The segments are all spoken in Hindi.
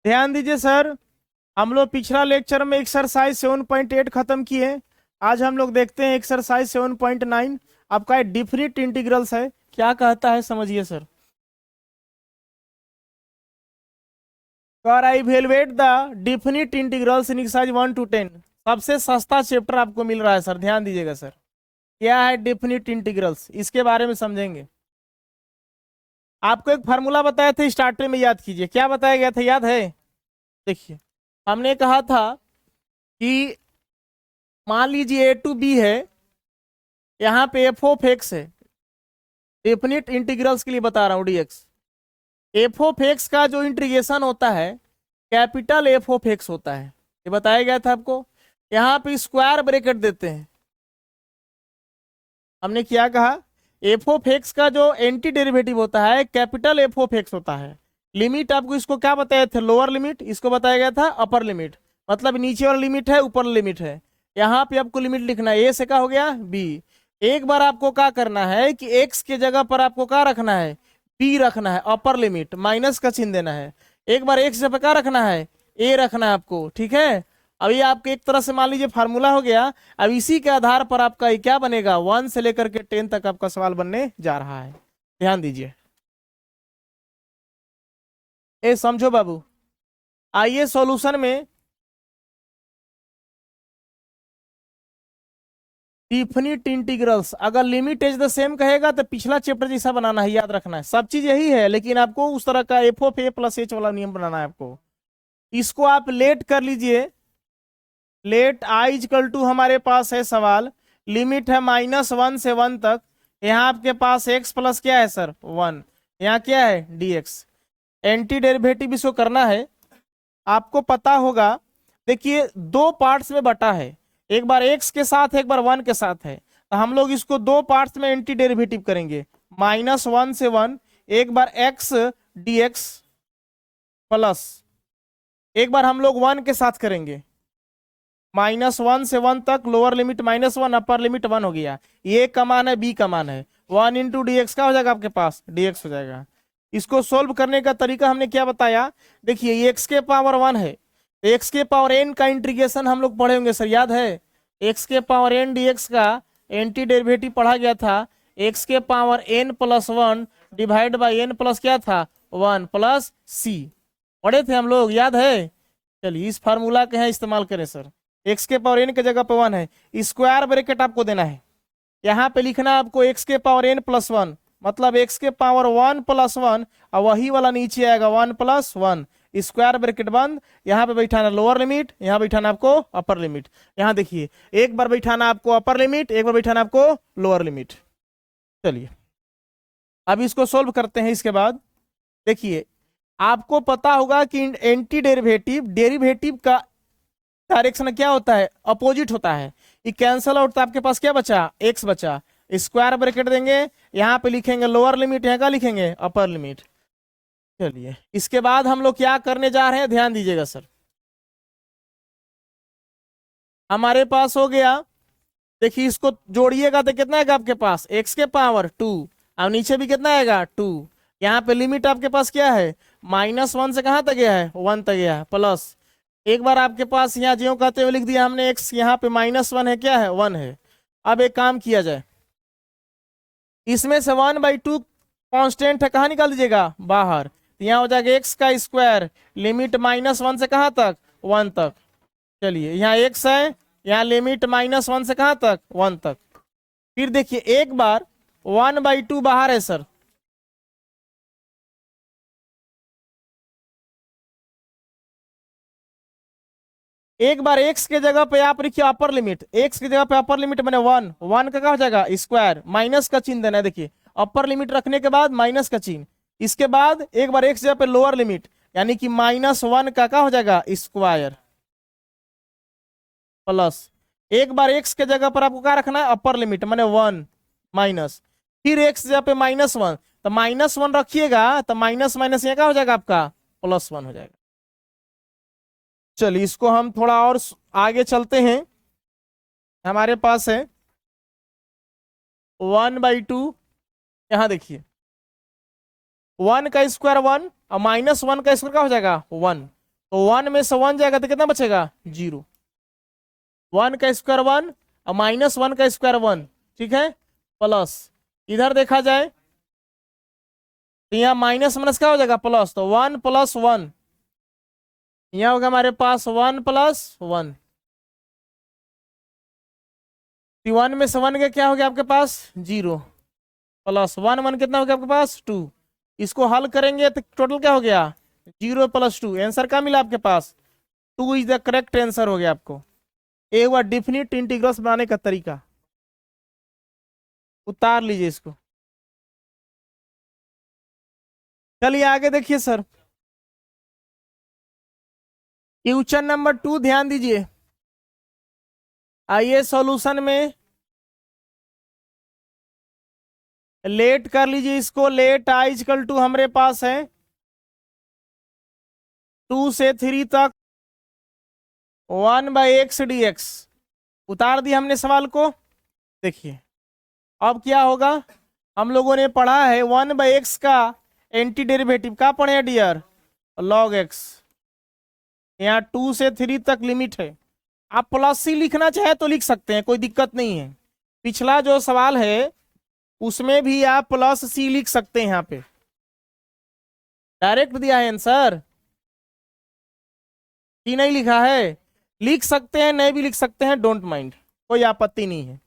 ध्यान दीजिए सर, हम लोग पिछला लेक्चर में एक्सरसाइज 7.8 खत्म किए। आज हम लोग देखते हैं एक्सरसाइज 7.9। आपका डिफिनिट इंटीग्रल्स है, क्या कहता है समझिए सर। और I evaluate the definite integrals in exercise 1 to 10। सबसे सस्ता चैप्टर आपको मिल रहा है सर, ध्यान दीजिएगा सर। क्या है डिफिनिट इंटीग्रल्स, इसके बारे में समझेंगे। आपको एक फार्मूला बताया था स्टार्टिंग में, याद कीजिए क्या बताया गया था, याद है? देखिए, हमने कहा था कि मान लीजिए ए टू बी है, यहाँ पे एफ ऑफ एक्स है। डेफिनिट इंटीग्रल्स के लिए बता रहा हूँ डीएक्स। एफ ऑफ एक्स का जो इंटीग्रेशन होता है कैपिटल एफ ऑफ एक्स होता है, ये बताया गया था आपको। यहाँ पे स्क्वायर ब्रैकेट देते हैं। हमने क्या कहा, एफ ऑफ एक्स का जो एंटी डेरिवेटिव होता है कैपिटल एफ ऑफ एक्स होता है। लिमिट आपको इसको क्या बताए थे, लोअर लिमिट, इसको बताया गया था अपर लिमिट। मतलब नीचे वाला लिमिट है, ऊपर लिमिट है। यहाँ पे आपको लिमिट लिखना है, ए से क्या हो गया बी। एक बार आपको क्या करना है कि एक्स के जगह पर आपको क्या रखना है, बी रखना है, अपर लिमिट माइनस का चिन्ह देना है। एक बार एक्स जगह क्या रखना है, ए रखना है आपको, ठीक है। अब ये आपके एक तरह से मान लीजिए फार्मूला हो गया। अब इसी के आधार पर आपका ये क्या बनेगा, 1 से लेकर के 10 तक आपका सवाल बनने जा रहा है। ध्यान दीजिए, ए समझो बाबू। आइए सॉल्यूशन में डिफिनिट इंटीग्रल्स, अगर लिमिट इज द सेम कहेगा तो पिछला चैप्टर जैसा बनाना है, याद रखना है। सब चीज यही है, लेकिन आपको उस तरह का F of A plus H वाला नियम बनाना है आपको। इसको आप लेट कर लीजिए। लेट आई इक्वल टू, हमारे पास है सवाल, लिमिट है -1 से 1 तक। यहाँ आपके पास x प्लस क्या है सर, 1। यहाँ क्या है dx। एंटी डेरिवेटिव इसको करना है, आपको पता होगा। देखिए दो पार्ट्स में बटा है, एक बार x के साथ एक बार 1 के साथ है। तो हम लोग इसको दो पार्ट्स में एंटी डेरिवेटिव करेंगे। -1 से 1, एक बार x dx प्लस एक बार हम लोग 1 के साथ करेंगे। -1 से 1 तक लोअर लिमिट -1, अपर लिमिट 1 हो गया। ये का मान है, बी का मान है। 1 इंटू डी एक्स का हो जाएगा आपके पास, dx हो जाएगा। इसको सोल्व करने का तरीका हमने क्या बताया, देखिए ये x के पावर 1 है, तो x के पावर n का इंटीग्रेशन हम लोग पढ़े होंगे सर, याद है? x के पावर n dx का एंटी डेरिवेटिव पढ़ा गया था। x के power n plus 1 divide by n plus क्या था, 1 प्लस c, पढ़े थे हम लोग, याद है? चलिए इस फार्मूला के हैं इस्तेमाल करें सर। एक्स के पावर एन के जगह पे 1 है, स्क्वायर ब्रैकेट आपको देना है। यहाँ पे लिखना है आपको एक्स के पावर एन प्लस 1, मतलब एक्स के पावर 1 प्लस 1, और वही वाला नीचे आएगा 1 प्लस 1, स्क्वायर ब्रैकेट बंद। यहाँ पे बैठाना लोअर लिमिट, यहाँ बैठाना आपको अपर लिमिट। यहाँ देखिए, एक बार बैठाना आपको अपर लिमिट, एक बार बैठाना आपको लोअर लिमिट। चलिए अब इसको सोल्व करते हैं। इसके बाद देखिए, आपको पता होगा कि एंटी डेरिवेटिव, डेरिवेटिव का डायरेक्शन क्या होता है, अपोजिट होता है। ये कैंसल आउट, तो आपके पास क्या बचा, एक्स बचा। स्क्वायर ब्रैकेट देंगे, यहाँ पे लिखेंगे लोअर लिमिट, यहाँ का लिखेंगे अपर लिमिट। चलिए इसके बाद हम लोग क्या करने जा रहे हैं, ध्यान दीजिएगा सर। हमारे पास हो गया, देखिए इसको जोड़िएगा तो कितना आएगा आपके पास, एक्स के पावर 2, और नीचे भी कितना आएगा 2। यहाँ पे लिमिट आपके पास क्या है, -1 से कहाँ तक गया है, 1 तक गया है, प्लस एक बार आपके पास यहाँ ज्यों कहते हुए लिख दिया हमने, एक्स यहाँ पे -1 है, क्या है 1 है। अब एक काम किया जाए, इसमें से 1/2 कांस्टेंट है, कहाँ निकाल दीजिएगा, बाहर। यहाँ हो जाएगा एक्स का स्क्वायर, लिमिट -1 से कहाँ तक, 1 तक। चलिए यहाँ एक्स है, यहाँ लिमिट -1 से कहाँ तक, 1 तक। फिर देखिए एक बार 1/2 बाहर है सर, एक बार एक्स के जगह पे आप लिखिए अपर लिमिट, एक्स की जगह पे अपर लिमिट मैंने 1, 1 का क्या हो जाएगा स्क्वायर, माइनस का चिन्ह देना है। देखिए अपर लिमिट रखने के बाद माइनस का चिन्ह, इसके बाद एक बार एक्स जगह पे लोअर लिमिट, यानी कि -1 का क्या हो जाएगा स्क्वायर, प्लस एक बार एक्स के जगह पर आपको क्या रखना है, अपर लिमिट मैंने 1 माइनस, फिर एक्स जगह पे -1, तो -1 रखिएगा, तो माइनस माइनस ये क्या हो जाएगा आपका +1 हो जाएगा। चलिए इसको हम थोड़ा और आगे चलते हैं। हमारे पास है 1/2, यहाँ देखिए 1 का स्क्वायर 1, और -1 का स्क्वायर क्या हो जाएगा 1, तो 1 में से 1 जाएगा तो कितना बचेगा 0। 1 का स्क्वायर 1 और -1 का स्क्वायर 1, ठीक है, प्लस इधर देखा जाए तो यहाँ माइनस माइनस क्या हो जाएगा प्लस, तो 1 + 1, यहाँ होगा हमारे पास 1 + 1। 1 में से 1 का क्या हो गया आपके पास 0, प्लस 1 1 कितना हो गया आपके पास 2। इसको हल करेंगे तो टोटल क्या हो गया 0 + 2। आंसर क्या मिला आपके पास 2 इज द करेक्ट आंसर हो गया आपको। एक बार डिफिनिट इंटीग्रल्स बनाने का तरीका उतार लीजिए इसको। चलिए आगे देखिए सर, क्वेश्चन नंबर 2 ध्यान दीजिए। आइए सॉल्यूशन में लेट कर लीजिए इसको। लेट i = हमारे पास है 2 से 3 तक 1/x dx। उतार दिया हमने सवाल को। देखिए अब क्या होगा, हम लोगों ने पढ़ा है 1/x का एंटी डेरिवेटिव का पढ़े हैं डियर, log x। यहाँ 2 से 3 तक लिमिट है। आप +c लिखना चाहे तो लिख सकते हैं, कोई दिक्कत नहीं है। पिछला जो सवाल है उसमें भी आप +c लिख सकते हैं, यहाँ पे डायरेक्ट दिया है आंसर, सी नहीं लिखा है। लिख सकते हैं, नहीं भी लिख सकते हैं, डोंट माइंड, कोई आपत्ति नहीं है।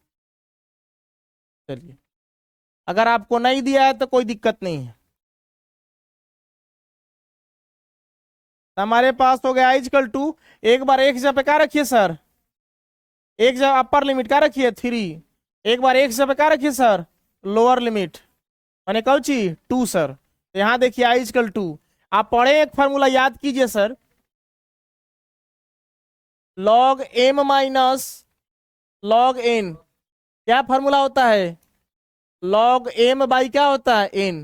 चलिए अगर आपको नहीं दिया है तो कोई दिक्कत नहीं है। हमारे पास हो गया i = एक बार एक जगह पे क्या रखिए सर, एक जगह अपर लिमिट क्या रखिए 3, एक बार एक जगह पे क्या रखिए सर लोअर लिमिट, मैंने कौन ची 2 सर। यहाँ देखिए i = आप पढ़े एक फार्मूला याद कीजिए sir, log m - log n। क्या फार्मूला होता है log m/ क्या होता है n।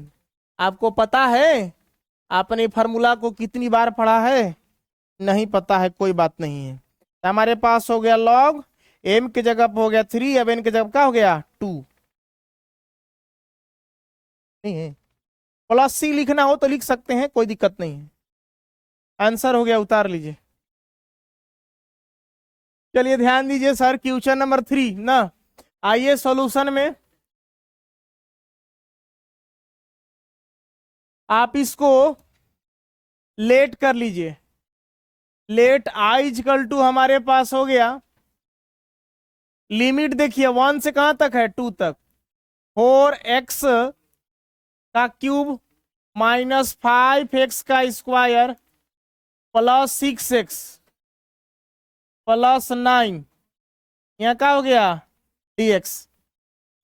आपको पता है आपने फार्मूला को कितनी बार पढ़ा है, नहीं पता है कोई बात नहीं है। तो हमारे पास हो गया log m की जगह पे हो गया 3, अब n की जगह क्या हो गया 2। नहीं है, +c लिखना हो तो लिख सकते हैं, कोई दिक्कत नहीं है। आंसर हो गया, उतार लीजिए। चलिए ध्यान दीजिए सर, क्वेश्चन नंबर 3 ना। आइए सॉल्यूशन में आप इसको लेट कर लीजिए। लेट i = हमारे पास हो गया, लिमिट देखिए 1 से कहां तक है 2 तक, 4x का क्यूब -5x का स्क्वायर + 6x + 9, यहाँ क्या हो गया dx।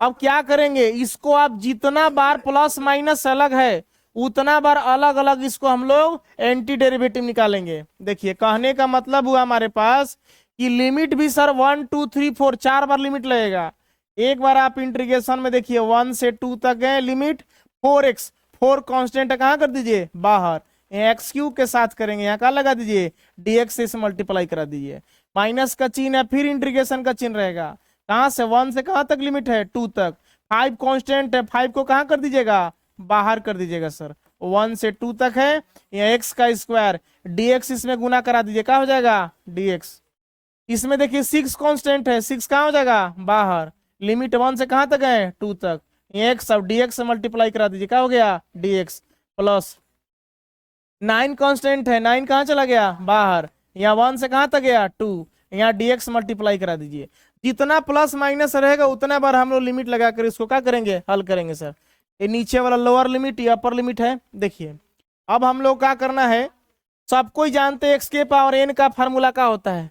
अब क्या करेंगे, इसको आप जितना बार प्लस माइनस अलग है उतना बार अलग अलग इसको हम लोग एंटी डेरिवेटिव निकालेंगे। देखिए कहने का मतलब हुआ हमारे पास कि लिमिट भी सर 1 2 3 4 4 बार लिमिट लगेगा। एक बार आप इंटीग्रेशन में देखिए 1 से 2 तक है लिमिट, 4x 4 कांस्टेंट कहाँ कर दीजिए बाहर, x³ के साथ करेंगे, यहाँ कहाँ लगा दीजिए dx से मल्टीप्लाई करा दीजिए, माइनस का चिन्ह है, फिर इंटीग्रेशन का चिन्ह रहेगा। कहाँ से 1 से कहाँ तक लिमिट है 2 तक, 5 कांस्टेंट है, 5 को कहाँ कर दीजिएगा बाहर कर दीजिएगा सर, 1 से 2 तक है, यहाँ x का स्क्वायर dx इसमें गुना करा दीजिए, क्या हो जाएगा dx। इसमें देखिए 6 कांस्टेंट है, 6 कहाँ हो जाएगा बाहर, लिमिट 1 से कहाँ तक है 2 तक, x अब dx से मल्टीप्लाई करा दीजिए, क्या हो गया dx प्लस 9 कांस्टेंट है, 9 कहाँ चला गया बाहर, यहाँ 1 से कहाँ तक गया 2, यहाँ dx मल्टीप्लाई करा दीजिए। जितना प्लस माइनस रहेगा उतना बार हम लोग लिमिट लगाकर इसको क्या करेंगे हल करेंगे सर। ये नीचे वाला लोअर लिमिट, ये अपर लिमिट है। देखिए अब हम लोग क्या करना है, सब कोई जानते हैं x⁴n का फार्मूला क्या होता है,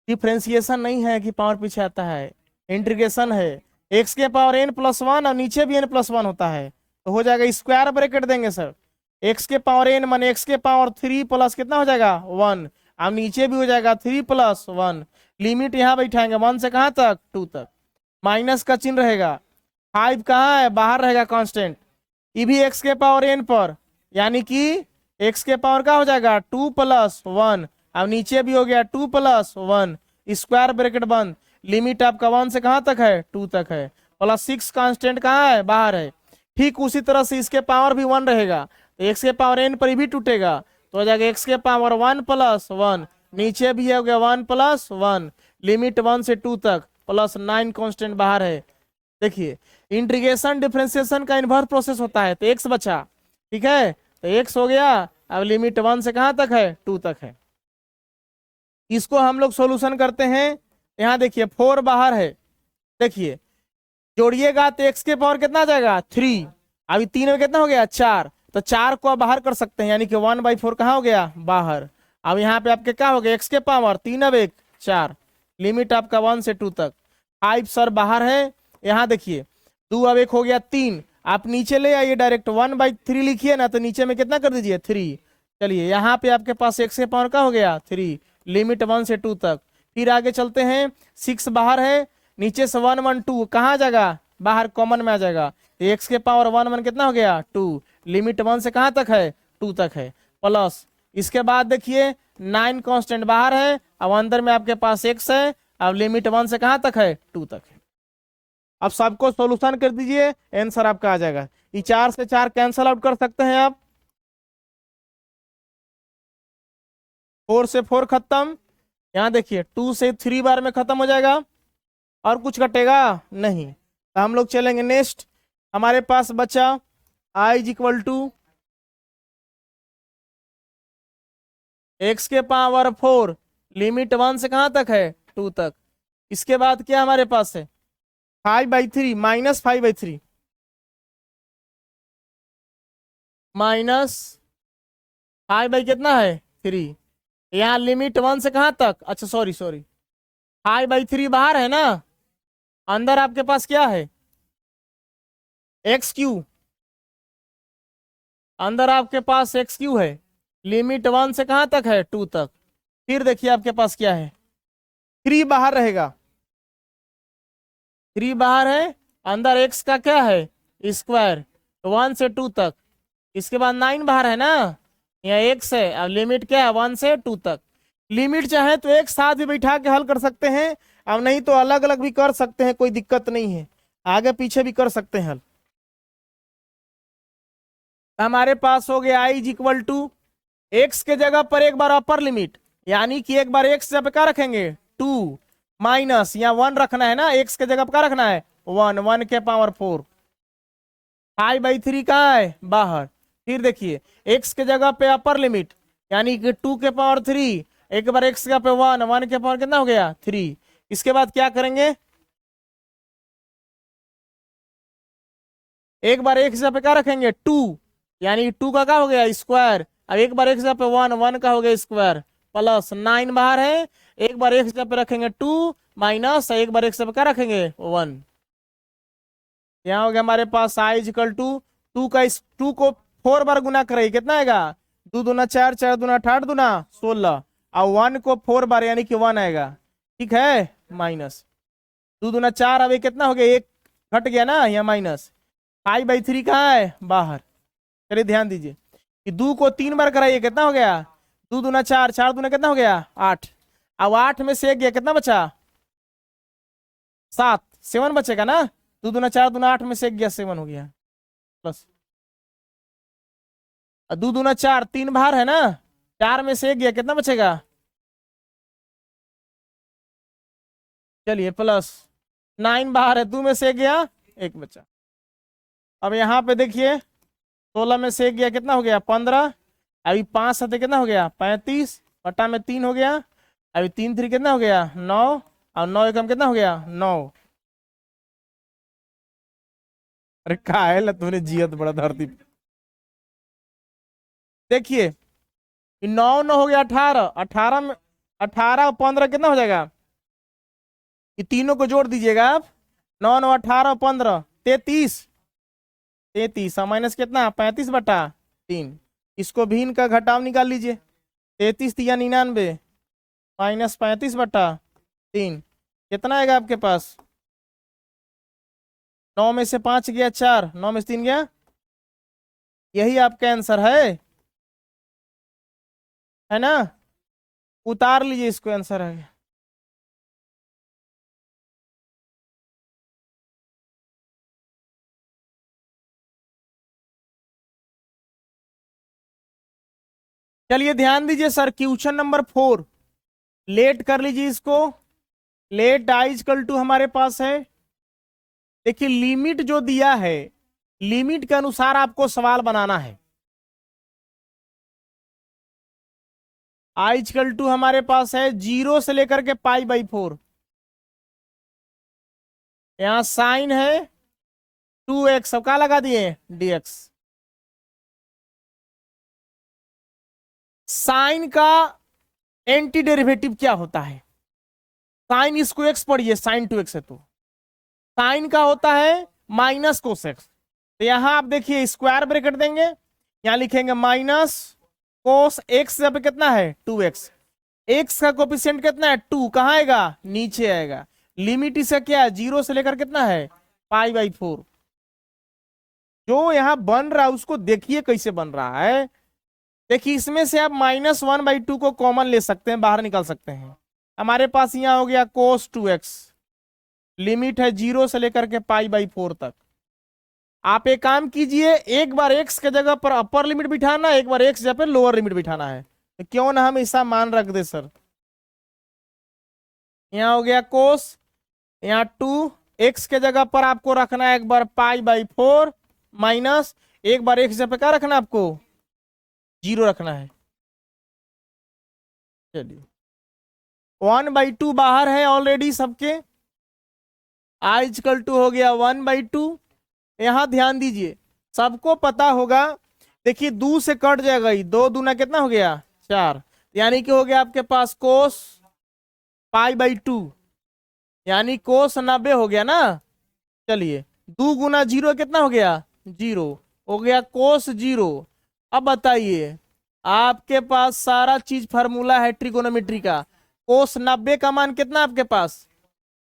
डिफ्रेंसिएशन नहीं है कि पावर पीछे आता है, इंटीग्रेशन है, x⁴n + 1 और नीचे भी n+1 होता है, तो हो जाएगा स्क्वायर ब्रैकेट देंगे सर, x⁴n मान x³ प्लस कितना हो जाएगा 1, अब नीचे भी हो जाएगा 3 + 1, लिमिट यहाँ बैठाएंगे 1 से कहाँ तक 2 तक, माइनस का चिन्ह रहेगा, 5 कहाँ है बाहर रहेगा कांस्टेंट, ये भी x⁴n पर, यानी कि x के पावर का हो जाएगा 2 + 1, अब नीचे भी हो गया 2 + 1, स्क्वायर ब्रैकेट बंद, लिमिट आपका 1 से कहाँ तक है 2 तक है, +6 कांस्टेंट कहाँ है बाहर है, ठीक उसी तरह से इसके पावर भी 1 रहेगा, तो एक्स के पावर n पर भी टूटेगा, तो हो जाएगा एक्स के पावर 1 + 1, नीचे भी हो गया 1 + 1, लिमिट 1 से 2 तक, प्लस 9 कांस्टेंट बाहर है। देखिए इंटीग्रेशन डिफरेंशिएशन का इन्वर्स प्रोसेस होता है, तो एक्स बचा, ठीक है, तो एक्स हो गया। अब लिमिट 1 से कहाँ तक है, 2 तक है। इसको हम लोग सॉल्यूशन करते हैं। यहाँ देखिए 4 बाहर है, देखिए जोड़िएगा तो एक्स के पावर कितना आ जाएगा, 3। अभी 3 में कितना हो गया, 4, तो 4 को आप बाहर कर सकते हैं, यानी कि 1/4 कहाँ हो गया, बाहर। अब यहाँ पे आपके क्या हो गया, एक्स के पावर 3 अब 1 4, लिमिट आपका 1 से 2 तक। 5 सर बाहर है। यहाँ देखिए 2 अब 1 हो गया 3, आप नीचे ले आइए डायरेक्ट 1/3 लिखिए ना, तो नीचे में कितना कर दीजिए, 3। चलिए यहाँ पे आपके पास एक्स के पावर का हो गया 3, लिमिट 1 से 2 तक। फिर आगे चलते हैं, 6 बाहर है, नीचे से 1 1 2 कहाँ जाएगा, बाहर कॉमन में आ जाएगा, तो एक्स के पावर 1 1 कितना हो गया, 2, लिमिट 1 से कहाँ तक है, 2 तक है, प्लस इसके बाद देखिए 9 कांस्टेंट बाहर है, अब अंदर में आपके पास एक्स है, अब लिमिट 1 से कहाँ तक है, 2 तक है। अब सबको सॉल्यूशन कर दीजिए, आंसर आपका आ जाएगा। ये 4 से 4 कैंसल आउट कर सकते हैं आप, 4 से 4 खत्म। यहाँ देखिए 2 से 3 बार में खत्म हो जाएगा, और कुछ कटेगा नहीं, तो हम लोग चलेंगे नेक्स्ट। हमारे पास बचा i = एक्स के पावर 4, लिमिट 1 से कहाँ तक है, 2 तक। इसके बाद क्या हमारे पास है, 5/3 -5/3 -5 कितना है, 3। यहाँ लिमिट 1 से कहाँ तक, अच्छा सॉरी 5/3 बाहर है ना, अंदर आपके पास क्या है, x3, अंदर आपके पास x3 है, लिमिट 1 से कहाँ तक है, 2 तक। फिर देखिए आपके पास क्या है, 3 बाहर रहेगा, 3 बाहर है, अंदर x का क्या है, स्क्वायर, 1 से 2 तक। इसके बाद 9 बाहर है ना, यहाँ x है, अब लिमिट क्या है, 1 से 2 तक। लिमिट चाहे तो एक साथ भी बैठा के हल कर सकते हैं, अब नहीं तो अलग अलग भी कर सकते हैं, कोई दिक्कत नहीं है, आगे पीछे भी कर सकते हैं हल। हमारे पास हो गया i = एक्स के जगह पर एक बार अपर लिमिट, यानी कि एक बार एक्स जगह क्या रखेंगे, 2 माइनस यहाँ 1 रखना है ना, एक्स के जगह पर क्या रखना है, 1, 1 के पावर 4, 5/3 कहाँ है, बाहर। फिर देखिए एक्स के जगह पे अपर लिमिट, यानी कि 2 के पावर 3, एक बार एक्स का पे 1, 1 के पावर कितना हो गया, 3। इसके बाद क्या करेंगे, एक बार एक्स पे क्या रखेंगे, 2, यानी 2 का क्या हो गया, स्क्वायर। अब एक बार एक्स पे 1, 1 का हो गया स्क्वायर, प्लस 9 बाहर है, एक बार एक्स पे रखेंगे 2, माइनस एक बार एक्स पे क्या रखेंगे, 1। यहाँ हो गया हमारे पास i = 2 का, इस 2 को 4 बार गुना करें कितना आएगा, 2 दूना 4, 4 दूना 8, 8 दूना 16, और 1 को 4 बार यानी कि 1 आएगा, ठीक है, माइनस 2 दूना 4, अब ये कितना हो गया, एक घट गया ना, यहाँ माइनस 5/3 कहाँ है, बाहर। चलिए ध्यान दीजिए कि 2 को 3 बार कराइए कितना हो गया, 2 दूना 4, 4 दूना कितना हो गया, 8, अब 8 में से एक गया कितना बचा, 7, 7 बचेगा ना, 2 दूना 4 दूना 8 में से एक गया 7 हो गया, प्लस 2 दूना 4, 3 बाहर है ना, 4 में से एक गया कितना बचेगा, चलिए प्लस 9 बाहर है, 2 में से एक गया, एक बचा। अब यहाँ पे देखिए 16 में से एक गया कितना हो गया, 15, अभी 5 साथ कितना हो गया, 35, बटा में 3 हो गया, अभी 3 3 कितना हो गया, 9, और 9 एकम कितना हो गया, 9। अरे काहे तूने जियत बड़ा धरती पे। देखिए 9 9 हो गया 18, 18 में 18 और 15 कितना हो जाएगा, ये तीनों को जोड़ दीजिएगा आप, 9 9 18 और 15 33, 33 माइनस कितना, 35/3, इसको भिन्न का घटाव निकाल लीजिए, 33 या 99 माइनस 35/3, कितना आएगा आपके पास, 9 में से 5 गया 4, 9 में से 3 गया, यही आपका आंसर है ना, उतार लीजिए इसको, आंसर है। चलिए ध्यान दीजिए सर, क्वेश्चन नंबर 4 लेट कर लीजिए इसको। लेट आई इक्वल टू हमारे पास है, देखिए लिमिट जो दिया है, लिमिट के अनुसार आपको सवाल बनाना है। आई इक्वल टू हमारे पास है 0 से लेकर के π/4। यहां साइन है 2x, सब का लगा दिए dx। साइन का एंटी डेरिवेटिव क्या होता है? साइन इसको x पढ़िए, साइन 2x है तो साइन का होता है माइनस कोसेक्स। तो यहां आप देखिए स्क्वायर ब्रैकेट देंगे, यहां लिखेंगे माइनस कोस एक्स, जब कितना है 2x। एक्स का कोफिशिएंट कितना है 2, कहां आएगा नीचे आएगा। लिमिट इसका क्या है 0 से लेकर कितना है π/4। जो यहां बन रहा है उसको देखिए कैसे बन रहा है। देखिए इसमें से आप -1/2 को कॉमन ले सकते हैं, बाहर निकाल सकते हैं। हमारे पास यहाँ हो गया cos 2x, लिमिट है 0 से लेकर के π/4 तक। आप एक काम कीजिए, एक बार x के जगह पर अपर लिमिट बिठाना, एक बार x जगह पर लोअर लिमिट बिठाना है। तो क्यों ना हम ऐसा मान रख दे सर। यहाँ हो गया cos, यहाँ 2x के जगह पर आपको रखना है एक बार π/4 माइनस, एक बार x जगह पे क्या रखना है आपको 0 रखना है। चलिए 1/2 बाहर है ऑलरेडी सबके, आई इक्वल टू हो गया 1/2। यहां ध्यान दीजिए, सबको पता होगा, देखिए 2 से कट जाएगा, 2 दूना कितना हो गया 4, यानी कि हो गया आपके पास कोस π/2, यानी कोस 90 हो गया ना। चलिए 2 गुना 0 कितना हो गया 0, हो गया कोस 0। अब बताइए, आपके पास सारा चीज फार्मूला है ट्रिगोनोमेट्री का। कोस 90 का मान कितना आपके पास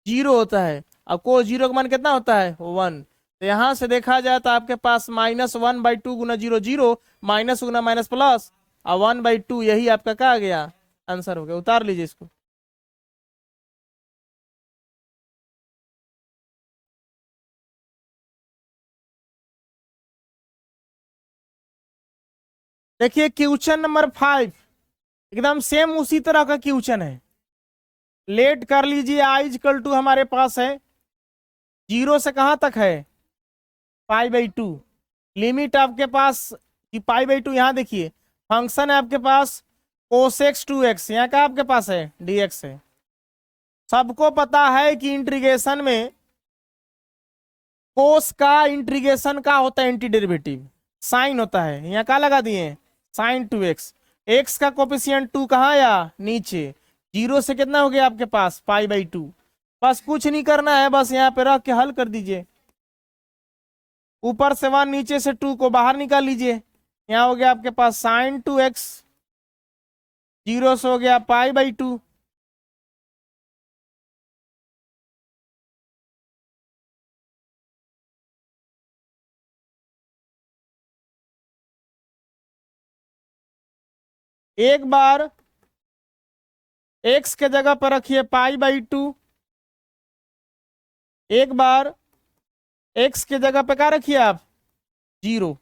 0 होता है, अब कोस 0 का मान कितना होता है 1। तो यहां से देखा जाए तो आपके पास -1/2 गुना 0 0, माइनस गुना माइनस प्लस, और 1/2 यही आपका क्या आ गया आंसर हो गया। उतार लीजिए इसको। देखिए क्वेश्चन नंबर 5 एकदम सेम उसी तरह का क्वेश्चन है। लेट कर लीजिए, आई इक्वल टू हमारे पास है 0 से कहां तक है π/2। लिमिट आपके पास π/2, यहां देखिए फंक्शन है आपके पास कोसेक्स 2x, यहाँ का आपके पास है dx है। सबको पता है कि इंटीग्रेशन में कोस का इंटीग्रेशन का होता है एंटी डेरिवेटिव, साइन होता है। यहाँ का लगा दिए साइन 2x, x का कोफिशिएंट 2 कहाँ आया नीचे, 0 से कितना हो गया आपके पास π/2। बस कुछ नहीं करना है, बस यहाँ पे रख के हल कर दीजिए। ऊपर से 1, नीचे से 2 को बाहर निकाल लीजिए। यहाँ हो गया आपके पास साइन 2x, 0 से हो गया π/2। एक बार x के जगह पर रखिए π/2, एक बार x के जगह पे क्या रखिए आप 0,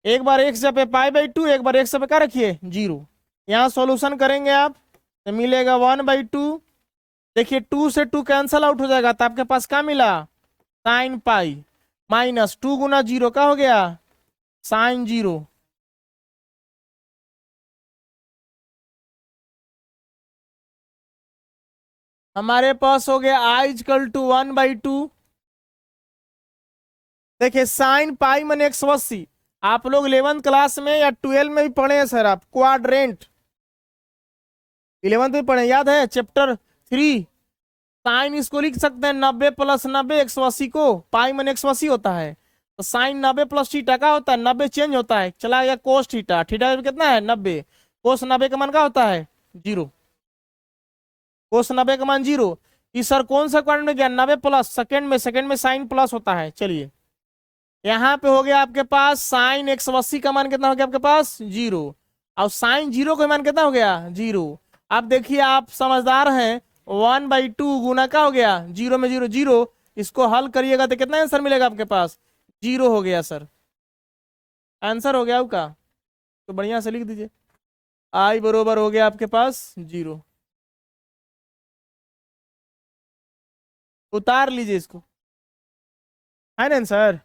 एक बार x जगह पे π/2, एक बार x जगह पे क्या रखिए 0। यहाँ सॉल्यूशन करेंगे आप तो मिलेगा 1/2। देखिए 2 से 2 कैंसल आउट हो जाएगा, तो आपके पास क्या मिला साइन पाई, माइनस 2 गुना 0 का हो गया साइन 0। हमारे पास हो गया आई इक्वल टू 1/2। देखिए साइन पाई मन 180, आप लोग 11th क्लास में या 12 में भी पढ़े हैं सर, आप क्वाड्रेंट 11th में पढ़े, याद है चैप्टर 3। साइन इसको लिख सकते हैं 90 + 90 180 को, पाई मन 180 होता है, तो साइन 90 + थीटा का होता है, 90 चेंज होता है, चला गया कोस थीटा, थीटा कितना है 90, कोस 90 का मान का होता है 0, कोस 90 का मान 0। इस सर कौन सा क्वाड्रेंट में गया 90 प्लस, सेकंड में साइन प्लस होता है। चलिए यहाँ पे हो गया आपके पास साइन 180 का मान कितना हो गया आपके पास 0, और साइन 0 का मान कितना हो गया 0। अब देखिए आप समझदार हैं, 1/2 गुना का हो गया 0 में 0 0, इसको हल करिएगा तो कितना आंसर मिलेगा आपके पास 0 हो गया सर, आंसर हो गया आपका। तो बढ़िया से लिख दीजिए। आई बरोबर हो गया आपके पास 0। उतार लीजिए इसको, है ना आंसर।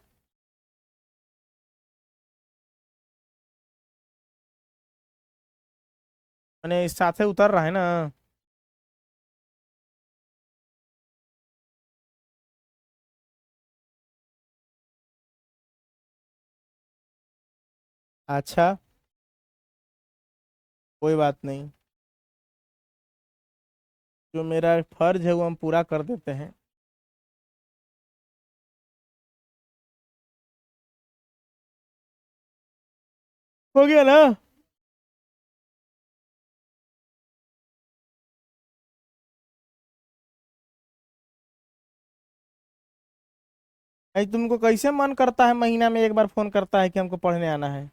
मैंने इस साथ से उतर रहा है ना। अच्छा, कोई बात नहीं, जो मेरा फर्ज है वो हम पूरा कर देते हैं। हो गया ना। भाई तुमको कैसे मन करता है महीना में एक बार फोन करता है कि हमको पढ़ने आना है।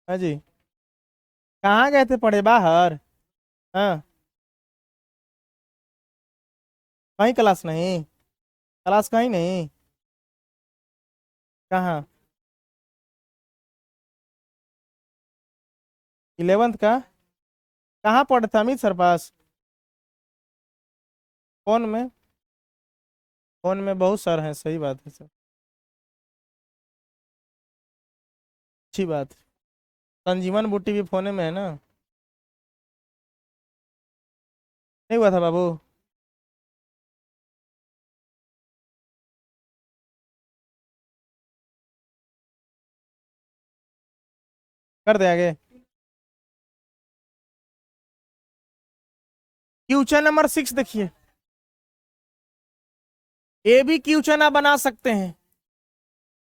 हाँ जी। कहाँ गए थे पढ़े, बाहर। हाँ। कहीं क्लास नहीं, क्लास कहीं नहीं। कहाँ। 11th का। कहाँ पढ़े थे, अमित सर पास। फोन में। फोन में बहुत सर हैं, सही बात है सर। अच्छी बात है। संजीवन बूटी भी फोने में है ना। नहीं हुआ था बाबू। कर दे आगे। क्वेश्चन नंबर 6 देखिए। ए बी क्वेश्चन आप बना सकते हैं।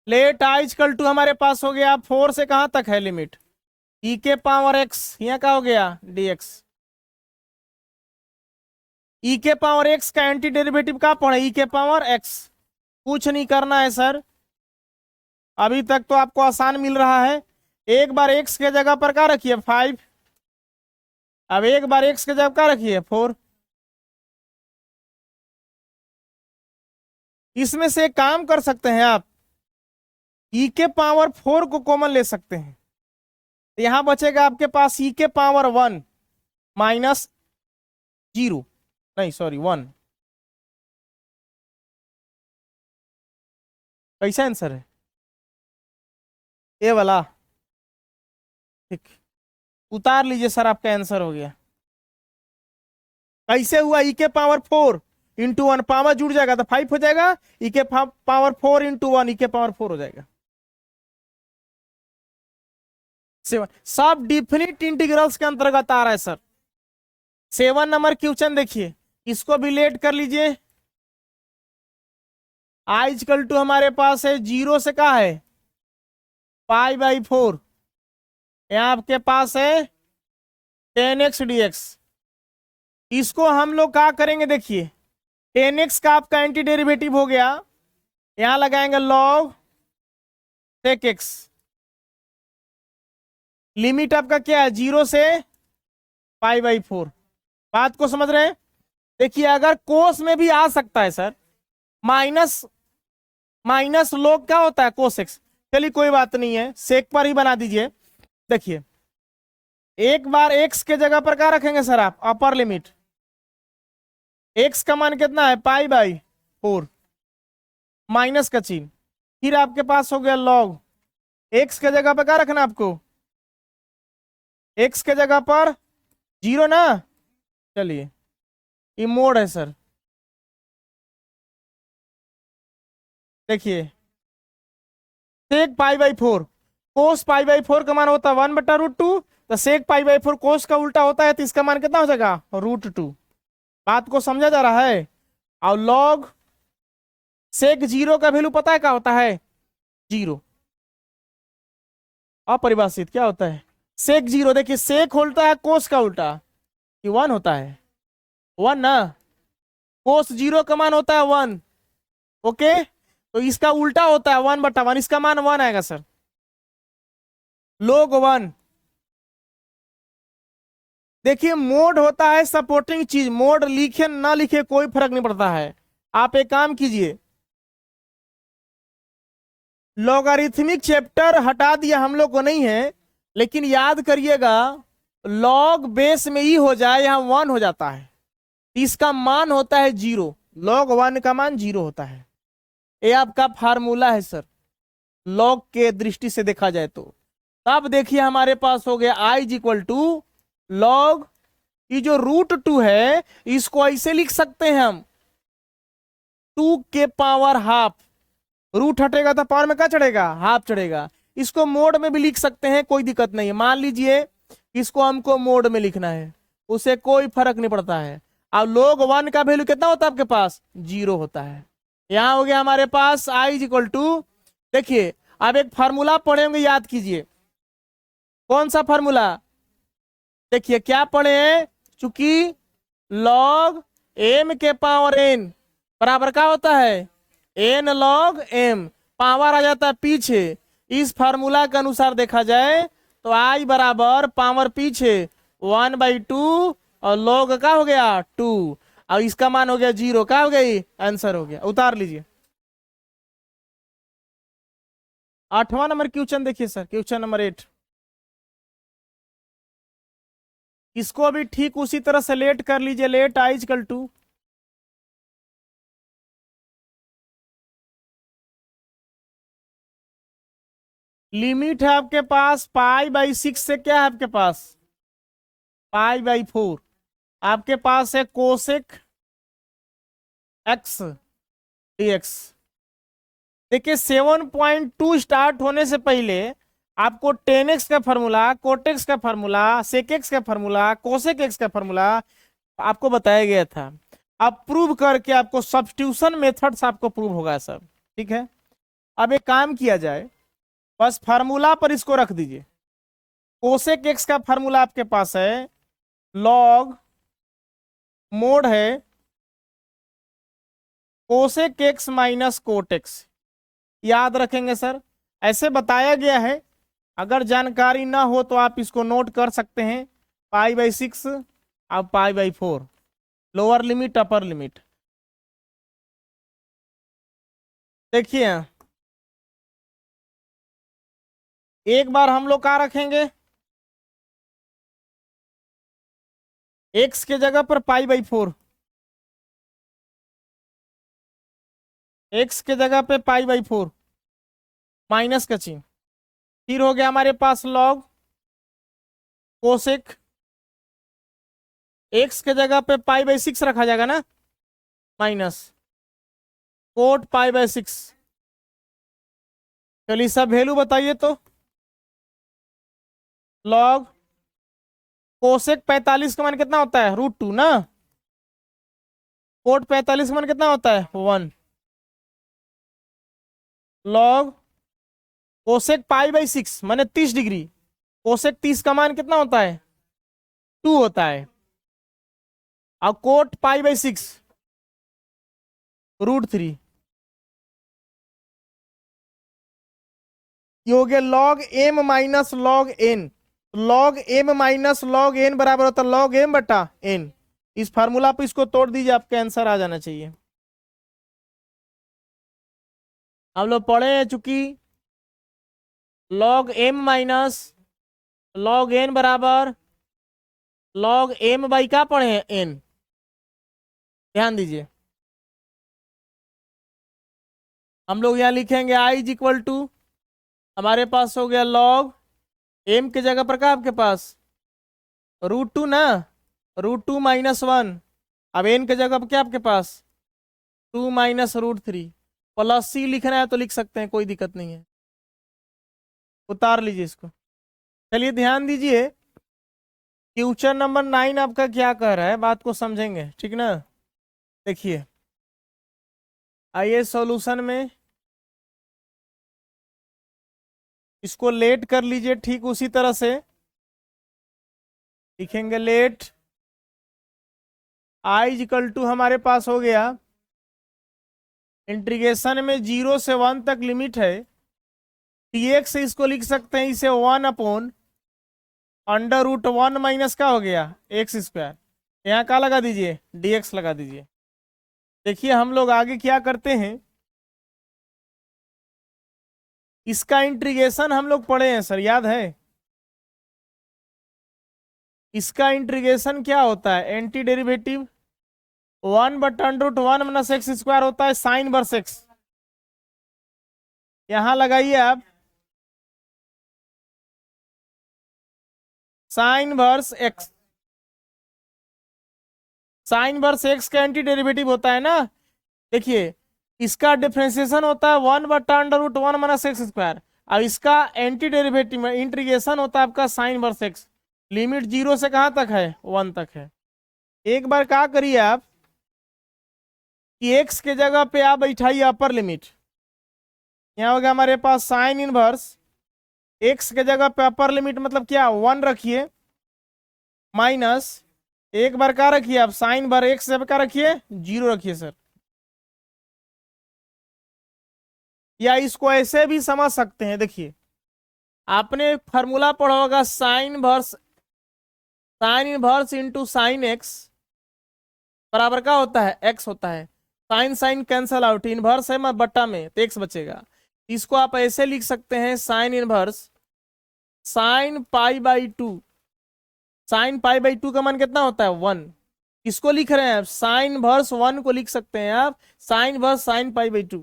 लेट आई इक्वल टू हमारे पास हो गया 4 से कहाँ तक है लिमिट, ई के पावर एक्स, यहाँ का हो गया डी एक्स। ई के पावर एक्स का एंटी डेरिवेटिव का पढ़े, ई के पावर एक्स। कुछ नहीं करना है सर, अभी तक तो आपको आसान मिल रहा है। एक बार एक्स के जगह पर क्या रखिए 5, अब एक बार एक्स के जगह क्या रखिए 4। इसमें से एक काम कर सकते हैं आप, ई के पावर 4 को कॉमन ले सकते हैं, तो यहां बचेगा आपके पास ई के पावर 1 माइनस 0, नहीं सॉरी 1। कैसा आंसर है ए वाला। ठीक, उतार लीजिए सर, आपका आंसर हो गया। कैसे हुआ, ई के पावर 4 इंटू 1, पावर जुड़ जाएगा तो 5 हो जाएगा, ई के पावर 4 इंटू 1 ई के पावर 4 हो जाएगा 7। सब डिफिनिट इंटीग्रल्स के अंतर्गत आ रहा है सर। 7 नंबर क्वेश्चन देखिए, इसको भी लेट कर लीजिए। आई इक्वल टू हमारे पास है 0 से क्या है पाई/4, यहाँ आपके पास है 10x dx। इसको हम लोग क्या करेंगे देखिए, 10x का आपका एंटी डेरिवेटिव हो गया, यहां लगाएंगे log sec x। लिमिट आपका क्या है 0 से पाई/4। बात को समझ रहे हैं। देखिए अगर कोस में भी आ सकता है सर, माइनस माइनस log क्या होता है कोस x। चलिए कोई बात नहीं है, सेक पर ही बना दीजिए। देखिए एक बार x के जगह पर क्या रखेंगे सर आप, अपर लिमिट। x का मान कितना है पाई/4, माइनस का चिन्ह, फिर आपके पास हो गया log। x के जगह पर क्या रखना आपको, x के जगह पर 0 ना। चलिए ये मोड है सर। देखिए सेक पाई/4, कोस पाई/4 का मान होता है 1/√2, तो सेक पाई/4 कोस का उल्टा होता है, तो इसका मान कितना हो जाएगा √2। बात को समझा जा रहा है। और log सेक 0 का वैल्यू पता है क्या होता है 0, अपरिभाषित क्या होता है सेक 0। देखिए सेक होता है कोस का उल्टा, कि 1 होता है 1 ना, कोस 0 का मान होता है 1। ओके, तो इसका उल्टा होता है 1/1, इसका मान 1 आएगा सर, log 1। देखिए मोड होता है सपोर्टिंग चीज, मोड लिखे ना लिखे कोई फर्क नहीं पड़ता है। आप एक काम कीजिए, लॉगरिथमिक चैप्टर हटा दिया हम लोग को नहीं है, लेकिन याद करिएगा लॉग बेस में ही हो जाए यहां 1 हो जाता है, इसका मान होता है 0, लॉग 1 का मान 0 होता है। ये आपका फार्मूला है सर, लॉग के दृष्टि से देखा जाए तो। तब देखिए हमारे पास हो गया i is equal to log, ये जो √2 है इसको ऐसे लिख सकते हैं हम 2 के पावर हाफ, रूट हटेगा तो पावर में क्या चढ़ेगा, हाफ चढ़ेगा। इसको मोड में भी लिख सकते हैं, कोई दिक्कत नहीं है। मान लीजिए इसको हमको मोड में लिखना है, उसे कोई फर्क नहीं पड़ता है। अब log 1 का वैल्यू कितना होता है आपके पास, 0 होता है। यहां हो गया हमारे पास i इज इक्वल टू, देखिए अब एक फार्मूला पढ़े होंगे, याद कीजिए कौन सा फार्मूला, देखिए क्या पढ़े हैं, चूंकि log m के पावर n बराबर क्या होता है, n log m, पावर आ जाता है पीछे। इस फार्मूला के अनुसार देखा जाए तो i बराबर पावर पीछे 1/2 और log का हो गया 2, और इसका मान हो गया 0, क्या हो गई, आंसर हो गया। उतार लीजिए 8वां नंबर क्वेश्चन देखिए सर, क्वेश्चन नंबर 8। इसको भी ठीक उसी तरह से लेट कर लीजिए, let i equal to, limit है आपके पास π/6 से क्या है आपके पास, π/4। आपके पास है कोसेक x dx। देखिए 7.2 स्टार्ट होने से पहले आपको tan x का फॉर्मूला, कोट x का फॉर्मूला, सेक x का फॉर्मूला, कोसेक x का फॉर्मूला आपको बताया गया था। अब प्रूव करके आपको सब्स्टिट्यूशन मेथड्स आपको प्रूव होगा सब, ठीक है। अब एक काम किया जाए, बस फार्मूला पर इसको रख दीजिए। कोसेक x का फार्मूला आपके पास है लॉग, मोड है cosec x minus cot x। याद रखेंगे सर, ऐसे बताया गया है, अगर जानकारी ना हो तो आप इसको नोट कर सकते हैं। π/6 अब π/4, लोअर लिमिट अपर लिमिट। देखिए एक बार हम लोग क्या रखेंगे, x के जगह पर π/4, x के जगह पे π/4 माइनस का चिन्ह, फिर हो गया हमारे पास लॉग कोसेक, x के जगह पे π/6 रखा जाएगा ना, माइनस कोट π/6। चलिए सब वैल्यू बताइए तो, लॉग कोसेक 45 का मान कितना होता है, √2 ना, कोट 45 का मान कितना होता है 1, लॉग कोसेक π/6 माने 30 डिग्री, कोसेक 30 का मान कितना होता है 2 होता है, और कोट π/6 √3। ये हो गया log m minus log n, log m minus log n बराबर होता है लॉग m बटा n। इस फार्मूला पे इसको तोड़ दीजिए, आपका आंसर आ जाना चाहिए। हम लोग पढ़े हैं चूंकि log m minus log n बराबर लॉग m बाई क्या पढ़े हैं n, ध्यान दीजिए। हम लोग यहाँ लिखेंगे i इज इक्वल टू, हमारे पास हो गया लॉग m के जगह पर क्या आपके पास √2 ना, √2 माइनस 1, अब n के जगह पर क्या आपके पास 2 माइनस √3, प्लस c लिखना है तो लिख सकते हैं, कोई दिक्कत नहीं है। उतार लीजिए इसको। चलिए ध्यान दीजिए, क्वेश्चन नंबर 9 आपका क्या कह रहा है, बात को समझेंगे, ठीक ना। देखिए आइए सॉल्यूशन में इसको लेट कर लीजिए, ठीक उसी तरह से लिखेंगे, लेट i इक्वल टू, हमारे पास हो गया इंटीग्रेशन में 0 से 1 तक लिमिट है, dx से इसको लिख सकते हैं इसे 1/√1 माइनस का हो गया x², यहाँ क्या लगा दीजिए dx लगा दीजिए। देखिए हम लोग आगे क्या करते हैं, इसका इंटीग्रेशन हम लोग पढ़े हैं सर, याद है, इसका इंटीग्रेशन क्या होता है, anti derivative 1/√1 minus X square होता है साइन वर्स एक्स। यहां लगाइए आप sine inverse X, sine inverse X का एंटी डेरिवेटिव होता है ना। देखिए इसका डिफरेंशिएशन होता है 1/√1 माइनस एक्स स्क्वायर, और इसका एंटी डेरिवेटिव में इंटीग्रेशन होता है आपका साइन वर्स एक्स। लिमिट 0 से कहां तक है, 1 तक है। एक बार क्या करिए आप कि एक्स के जगह पे आप बैठाइए अपर लिमिट। यहाँ हो गया हमारे पास साइन इनवर्स एक्स के जगह पे अपर लिमिट मतलब क्या, 1 रखिए, माइनस एक बार क्या रखिए आप साइन बार एक्स जब क्या रखिए 0 रखिए सर। या इसको ऐसे भी समझ सकते हैं, देखिए आपने फॉर्मूला पढ़ा होगा sine inverse into sine X बराबर क्या होता है, एक्स होता है। Sine sine cancel out, inverse है मैं बट्टा में तो एक्स बचेगा। इसको आप ऐसे लिख सकते हैं sine inverse sine pi by 2। Sign pi by 2 का मान कितना होता है, 1। इसको लिख रहे हैं आप साइन वर्स 1 को लिख सकते हैं आप sine inverse sine pi by 2।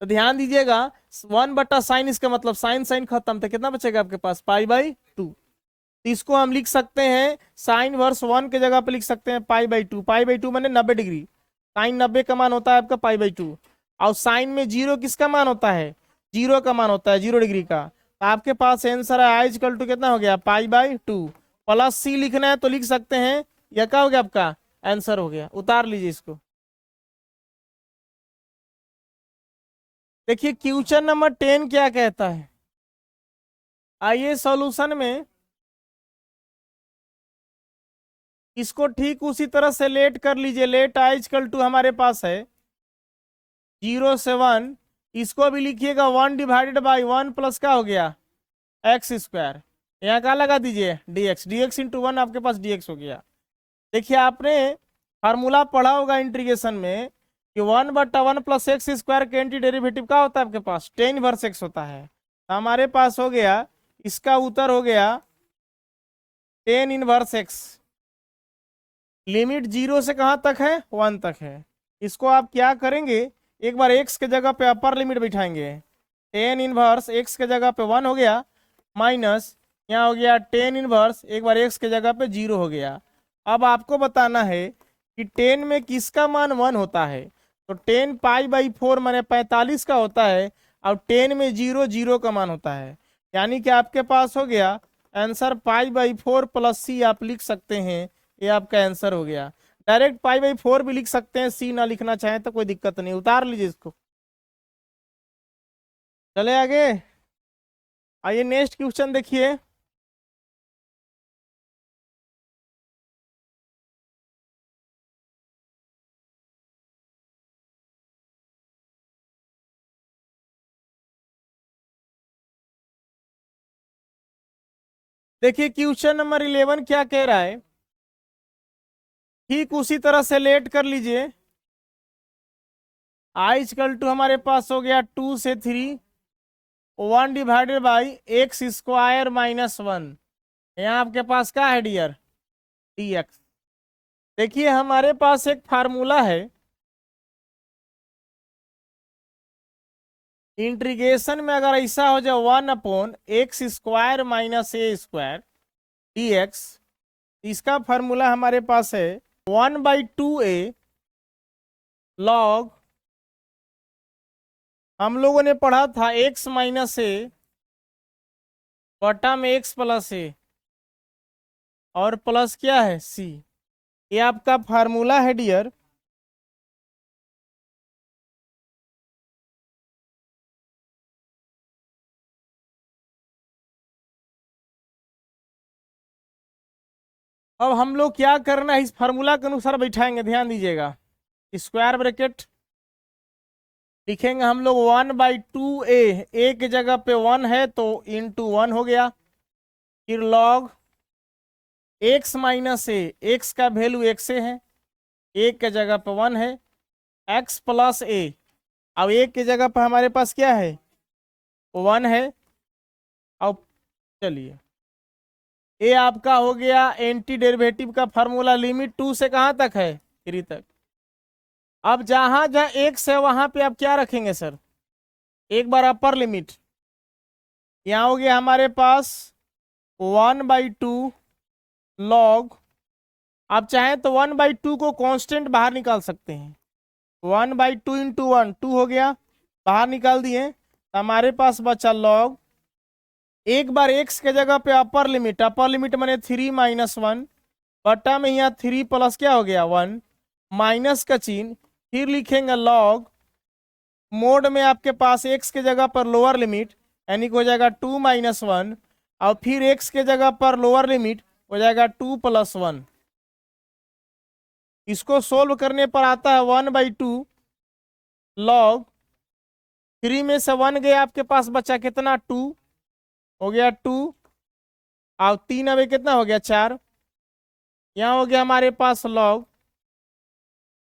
तो ध्यान दीजिएगा 1/sin, इसका मतलब साइन साइन खत्म, तो कितना बचेगा आपके पास, पाई बाई 2। तो इसको हम लिख सकते हैं साइन वर्स 1 के जगह पे लिख सकते हैं पाई बाई 2। पाई बाई 2 माने 90 डिग्री, साइन 90 का मान होता है आपका पाई बाई 2। और साइन में 0 किसका मान होता है, 0 का मान होता है 0 डिग्री का। तो आपके पास आंसर है आई इक्वल टू कितना हो गया, पाई बाई 2। प्लस सी लिखना है तो लिख सकते हैं, यह क्या हो गया आपका आंसर हो गया। उतार लीजिए इसको। देखिए क्वेश्चन नंबर 10 क्या कहता है, आइए सॉल्यूशन में इसको ठीक उसी तरह से लेट कर लीजिए। लेट आई इक्वल टू हमारे पास है 0 से 1, इसको भी लिखिएगा 1/1 प्लस क्या हो गया एक्स स्क्वायर। यहाँ क्या लगा दीजिए dx, dx इंटू 1 आपके पास dx हो गया। देखिए आपने फार्मूला पढ़ा होगा इंटीग्रेशन में कि 1/1 प्लस एक्स स्क्वायर के एंटी डेरिवेटिव का होता है आपके पास टेन इनवर्स एक्स होता है। तो हमारे पास हो गया, इसका उत्तर हो गया टेन इनवर्स एक्स। लिमिट 0 से कहां तक है, 1 तक है। इसको आप क्या करेंगे, एक बार एक्स के जगह पे अपर लिमिट बैठाएंगे, टेन इनवर्स एक्स के जगह पे 1 हो गया, माइनस यहाँ हो गया टेन इनवर्स एक बार एक्स के जगह पे 0 हो गया। अब आपको बताना है कि 10 में किसका मान 1 होता है। तो 10 पाई बाई 4 माने 45 का होता है, और 10 में 0 0 का मान होता है। यानी कि आपके पास हो गया आंसर पाई बाई 4 प्लस सी आप लिख सकते हैं, ये आपका आंसर हो गया। डायरेक्ट पाई बाई 4 भी लिख सकते हैं, सी ना लिखना चाहें तो कोई दिक्कत नहीं, उतार लीजिए इसको। चले आगे, आइए नेक्स्ट क्वेश्चन देखिए। देखिए क्वेश्चन नंबर 11 क्या कह रहा है, ठीक उसी तरह से लेट कर लीजिए। आई इक्वल टू हमारे पास हो गया 2 से 3 1/एक्स स्क्वायर माइनस 1। यहाँ आपके पास क्या है डियर, dx। देखिए हमारे पास एक फार्मूला है, इंटीग्रेशन में अगर ऐसा हो जाए 1/एक्स स्क्वायर माइनस ए स्क्वायर dx, इसका फार्मूला हमारे पास है 1/2a लॉग, हम लोगों ने पढ़ा था x माइनस ए बटा में x प्लस ए, और प्लस क्या है c। ये आपका फार्मूला है डियर। अब हम लोग क्या करना है, इस फार्मूला के अनुसार बैठाएंगे, ध्यान दीजिएगा। स्क्वायर ब्रैकेट लिखेंगे हम लोग 1/2a, ए की जगह पे 1 है तो इंटू 1 हो गया, फिर लॉग x माइनस ए, एक्स का वैल्यू x से है, एक के जगह पे 1 है, x प्लस ए, अब एक की जगह पे हमारे पास क्या है 1 है। अब चलिए ये आपका हो गया एंटी डेरिवेटिव का फार्मूला, लिमिट 2 से कहाँ तक है, 3 तक। अब जहां जहां x है वहां पे आप क्या रखेंगे सर, एक बार अपर लिमिट, यहाँ हो गया हमारे पास 1/2 लॉग, आप चाहें तो 1/2 को कांस्टेंट बाहर निकाल सकते हैं, 1/2 इंटू 1 2 हो गया, बाहर निकाल दिए, तो हमारे पास बचा लॉग, एक बार x के जगह पे अपर लिमिट माने 3 - 1 बटा में यहाँ 3 प्लस क्या हो गया 1, माइनस का चिन्ह, फिर लिखेंगे लॉग, मोड में आपके पास x के जगह पर लोअर लिमिट यानी कि हो जाएगा 2 - 1, और फिर x के जगह पर लोअर लिमिट हो जाएगा 2 + 1। इसको सोल्व करने पर आता है 1/2 लॉग, 3 में से 1 गया, आपके पास बचा कितना 2, हो गया 2, और 3 अब कितना हो गया 4, यहाँ हो गया हमारे पास लॉग,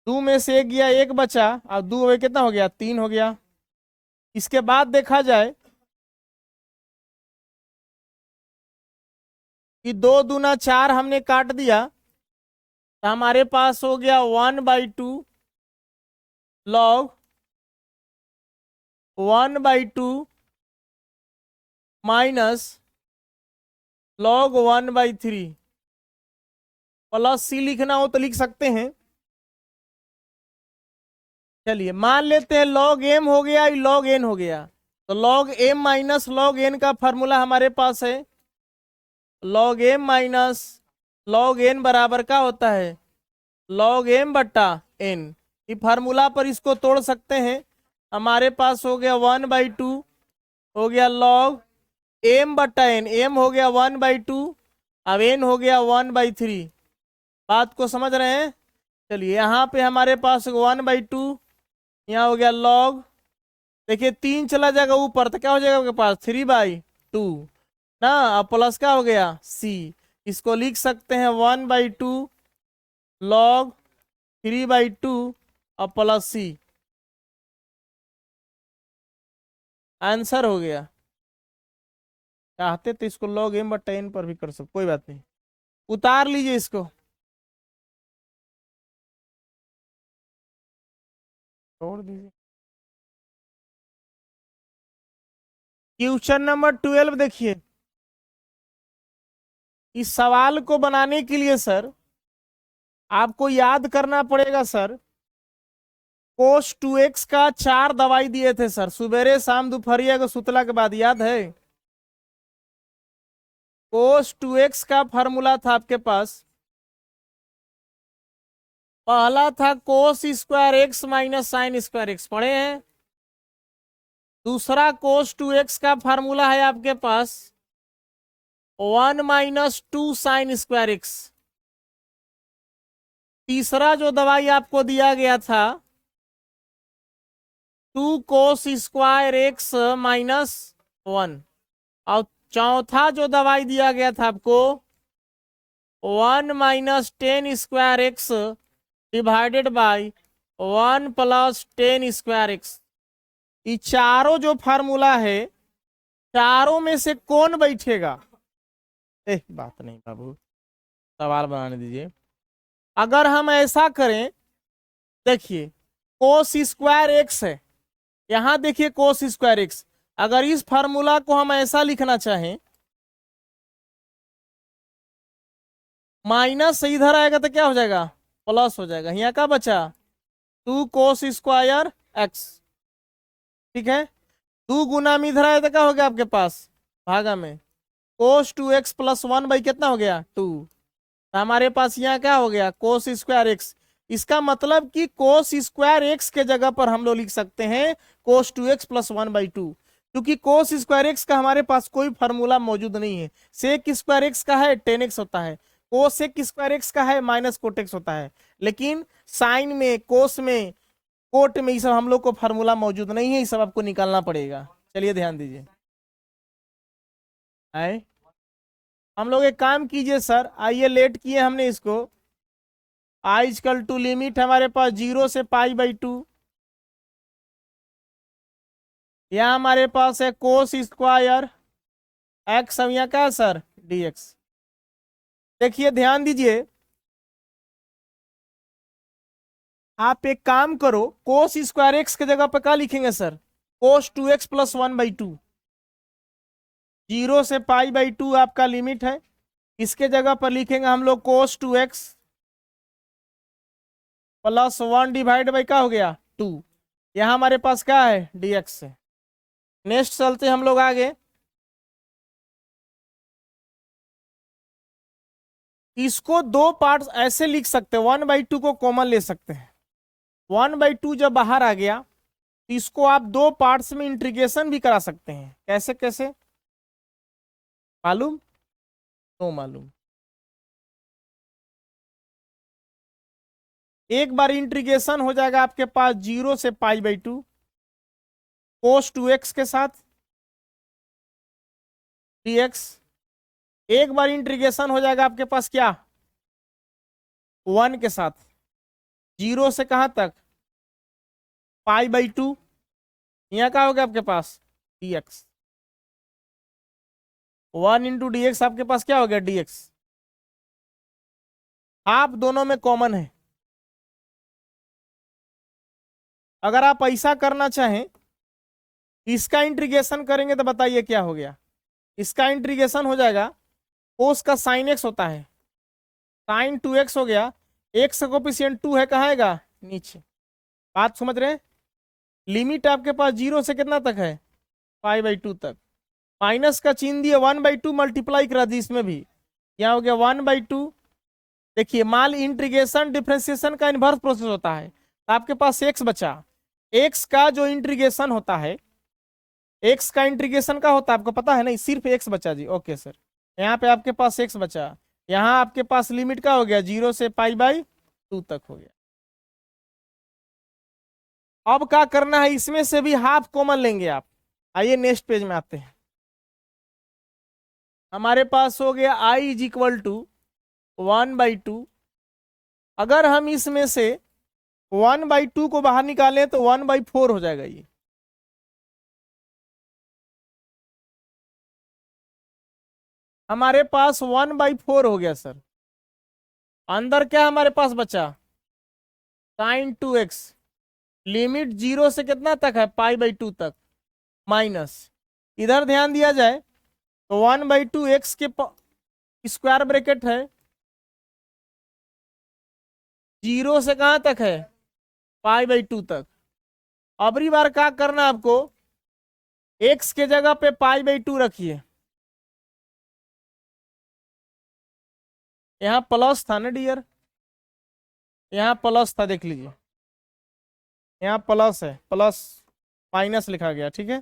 2 में से 1 गया, 1 बचा, और 2 अब कितना हो गया 3 हो गया। इसके बाद देखा जाए कि 2 दूना 4 हमने काट दिया, तो हमारे पास हो गया 1/2 लॉग 1/2 माइनस लॉग 1/3, प्लस सी लिखना हो तो लिख सकते हैं। चलिए मान लेते हैं लॉग एम हो गया, लॉग एन हो गया, तो log M minus log N का फॉर्मूला हमारे पास है, log M minus log N बराबर का होता है लॉग एम बट्टा एन। ये फार्मूला पर इसको तोड़ सकते हैं, हमारे पास हो गया 1/2 हो गया लॉग एम बट्टा एन, एम हो गया 1/2, अब एन हो गया 1/3। बात को समझ रहे हैं। चलिए यहाँ पे हमारे पास 1/2, यहाँ हो गया लॉग, देखिए 3 चला जाएगा ऊपर तो क्या हो जाएगा आपके पास 3/2 ना, अब प्लस क्या हो गया सी, इसको लिख सकते हैं 1/2 लॉग 3/2 और प्लस सी, आंसर हो गया। चाहते तो इसको लॉग एम बट्टा एन पर भी कर सकते, कोई बात नहीं, उतार लीजिए इसको, छोड़ दीजिए। क्वेश्चन नंबर 12 देखिए, इस सवाल को बनाने के लिए सर आपको याद करना पड़ेगा सर, कोस 2x का 4 दवाई दिए थे सर, सुबेरे शाम दोपहरिया को सुतला के बाद, याद है। कोस 2x का फॉर्मूला था आपके पास, पहला था कोस square x minus sine square x, पढ़े हैं। दूसरा कोस 2x का फॉर्मूला है आपके पास 1 - 2 साइन स्क्वायर एक्स। तीसरा जो दवाई आपको दिया गया था 2 कोस स्क्वायर एक्स माइनस 1, और चौथा जो दवाई दिया गया था आपको 1 - 10 square x divided by 1 + 10 square x. ये चारों जो फार्मूला है, चारों में से कौन बैठेगा, बात नहीं बाबू, सवाल बनाने दीजिए। अगर हम ऐसा करें, देखिए कोस स्क्वायर एक्स है, यहां देखिए कोस स्क्वायर एक्स, अगर इस फार्मूला को हम ऐसा लिखना चाहें, माइनस इधर आएगा तो क्या हो जाएगा प्लस हो जाएगा, यहाँ का बचा 2 कोस स्क्वायर एक्स, ठीक है। 2 गुना में इधर आया तो क्या हो गया आपके पास भागा में कोस 2x + 1 कितना हो गया 2, तो हमारे पास यहाँ क्या हो गया कोस स्क्वायर एक्स। इसका मतलब कि कोस स्क्वायर एक्स के जगह पर हम लोग लिख सकते हैं कोस 2x + 1/2, क्योंकि कोस स्क्वायर एक्स का हमारे पास कोई फार्मूला मौजूद नहीं है। सेक स्क्वायर एक्स का है 10x होता है, कोसेक स्क्वायर एक्स का है माइनस कोटेक्स होता है, लेकिन साइन में कोस में कोट में ये सब हम लोग को फार्मूला मौजूद नहीं है, ये सब आपको निकालना पड़ेगा। चलिए ध्यान दीजिए, आए हम लोग एक काम कीजिए सर, आइए लेट किए हमने इसको, i = लिमिट हमारे पास 0 से π/2, यहाँ हमारे पास है कोस स्क्वायर एक्स, अब यहाँ क्या है सर dx, देखिए ध्यान दीजिए, आप एक काम करो, कोस स्क्वायर एक्स के जगह पे क्या लिखेंगे सर? कोस 2x प्लस 1/2। 0 से π/2 आपका लिमिट है। इसके जगह पर लिखेंगे हम लोग कोस 2x प्लस 1 डिवाइड बाई क्या हो गया 2। यहाँ हमारे पास क्या है dx है। नेक्स्ट चलते हम लोग आगे। इसको दो पार्ट्स ऐसे लिख सकते हैं, 1/2 को कॉमन ले सकते हैं। 1/2 जब बाहर आ गया तो इसको आप दो पार्ट्स में इंटीग्रेशन भी करा सकते हैं। कैसे कैसे मालूम? नो मालूम। एक बार इंटीग्रेशन हो जाएगा आपके पास 0 से π/2 कोस 2x के साथ dx। एक बार इंटीग्रेशन हो जाएगा आपके पास क्या 1 के साथ, 0 से कहां तक π/2। यहाँ क्या हो गया आपके पास dx। 1 इंटू डी एक्स आपके पास क्या हो गया dx। आप दोनों में कॉमन है। अगर आप ऐसा करना चाहें, इसका इंटीग्रेशन करेंगे तो बताइए क्या हो गया। इसका इंटीग्रेशन हो जाएगा, कोस का साइन एक्स होता है, साइन 2x हो गया। एक्स का कोफिशिएंट 2 है, कहाँ आएगा नीचे। बात समझ रहे हैं? लिमिट आपके पास 0 से कितना तक है π/2 तक। माइनस का चिन्ह दिए 1/2 मल्टीप्लाई करा दी इसमें भी, यहाँ हो गया 1/2। देखिए माल इंटीग्रेशन डिफरेंशिएशन का इन्वर्स प्रोसेस होता है, तो आपके पास x बचा। x का जो इंटीग्रेशन होता है, x का इंटीग्रेशन का होता है आपको पता है नहीं, सिर्फ x बचा जी। ओके सर, यहाँ पे आपके पास x बचा। यहाँ आपके पास लिमिट का हो गया 0 से π/2 तक हो गया। अब क्या करना है, इसमें से भी हाफ कॉमन लेंगे आप। आइए नेक्स्ट पेज में आते हैं। हमारे पास हो गया i इज इक्वल टू 1/2। अगर हम इसमें से 1/2 को बाहर निकालें तो 1/4 हो जाएगा ये। हमारे पास 1/4 हो गया सर। अंदर क्या हमारे पास बचा साइन 2x। लिमिट 0 से कितना तक है π/2 तक माइनस। इधर ध्यान दिया जाए तो 1/2 x के स्क्वायर ब्रैकेट है, 0 से कहां तक है π/2 तक। अबरी बार क्या करना आपको, x के जगह पे π/2 रखिए। यहाँ प्लस था ना डियर, यहाँ प्लस था, देख लीजिए यहाँ प्लस है, प्लस माइनस लिखा गया, ठीक है।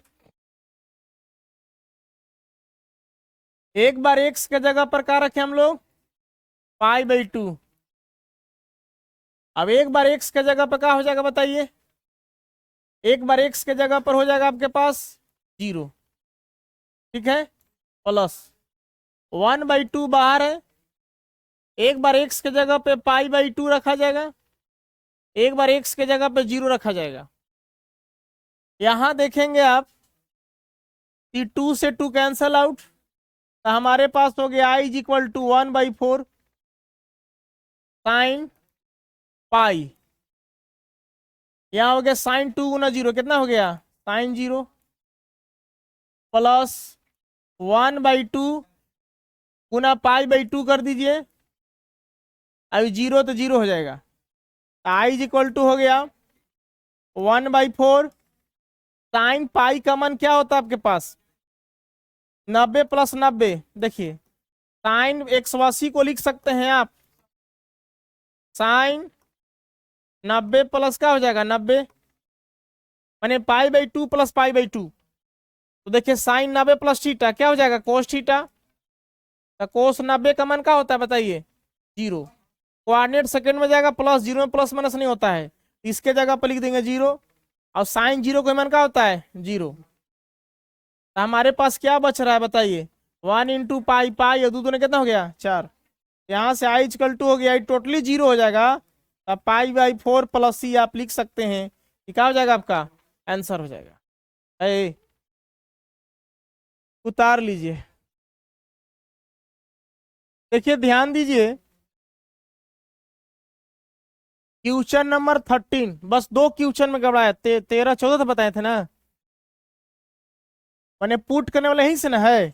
एक बार x के जगह पर क्या रखे हम लोग π/2। अब एक बार x के जगह पर क्या हो जाएगा बताइए। एक बार x के जगह पर हो जाएगा आपके पास 0, ठीक है, प्लस 1/2 बाहर है। एक बार x के जगह पे π/2 रखा जाएगा, एक बार x के जगह पे 0 रखा जाएगा। यहां देखेंगे आप कि 2 से 2 कैंसल आउट, तो हमारे पास हो गया i is equal to 1/4 sine pi. यहाँ हो गया साइन 2 गुना 0 कितना हो गया साइन 0 प्लस 1/2 गुना π/2 कर दीजिए। अभी 0 तो 0 हो जाएगा। i इज इक्वल टू हो गया 1/4 साइन पाई का मान क्या होता है आपके पास 90 प्लस 90। देखिए साइन 180 को लिख सकते हैं आप, साइन 90 प्लस क्या हो जाएगा 90 माने π/2 प्लस π/2। तो देखिए साइन 90 प्लस थीटा क्या हो जाएगा कोस थीटा। तो कोस 90 का मान क्या होता है बताइए 0। कोऑर्डिनेट सेकंड में जाएगा, प्लस 0 में प्लस माइनस नहीं होता है, इसके जगह पर लिख देंगे 0। और साइन 0 का मान क्या होता है 0। तो हमारे पास क्या बच रहा है बताइए 1 इंटू पाई, पाई और दूध ने कितना हो गया 4। यहाँ से i इक्वल टू हो गया टोटली 0 हो जाएगा। अब π/4 प्लस सी आप लिख सकते हैं, क्या हो जाएगा आपका आंसर हो जाएगा। उतार लीजिए। देखिए ध्यान दीजिए, क्वेश्चन नंबर 13, बस दो क्वेश्चन में घबराया, 13 14 तो बताए थे ना, मैंने पुट करने वाला यहीं से ना है।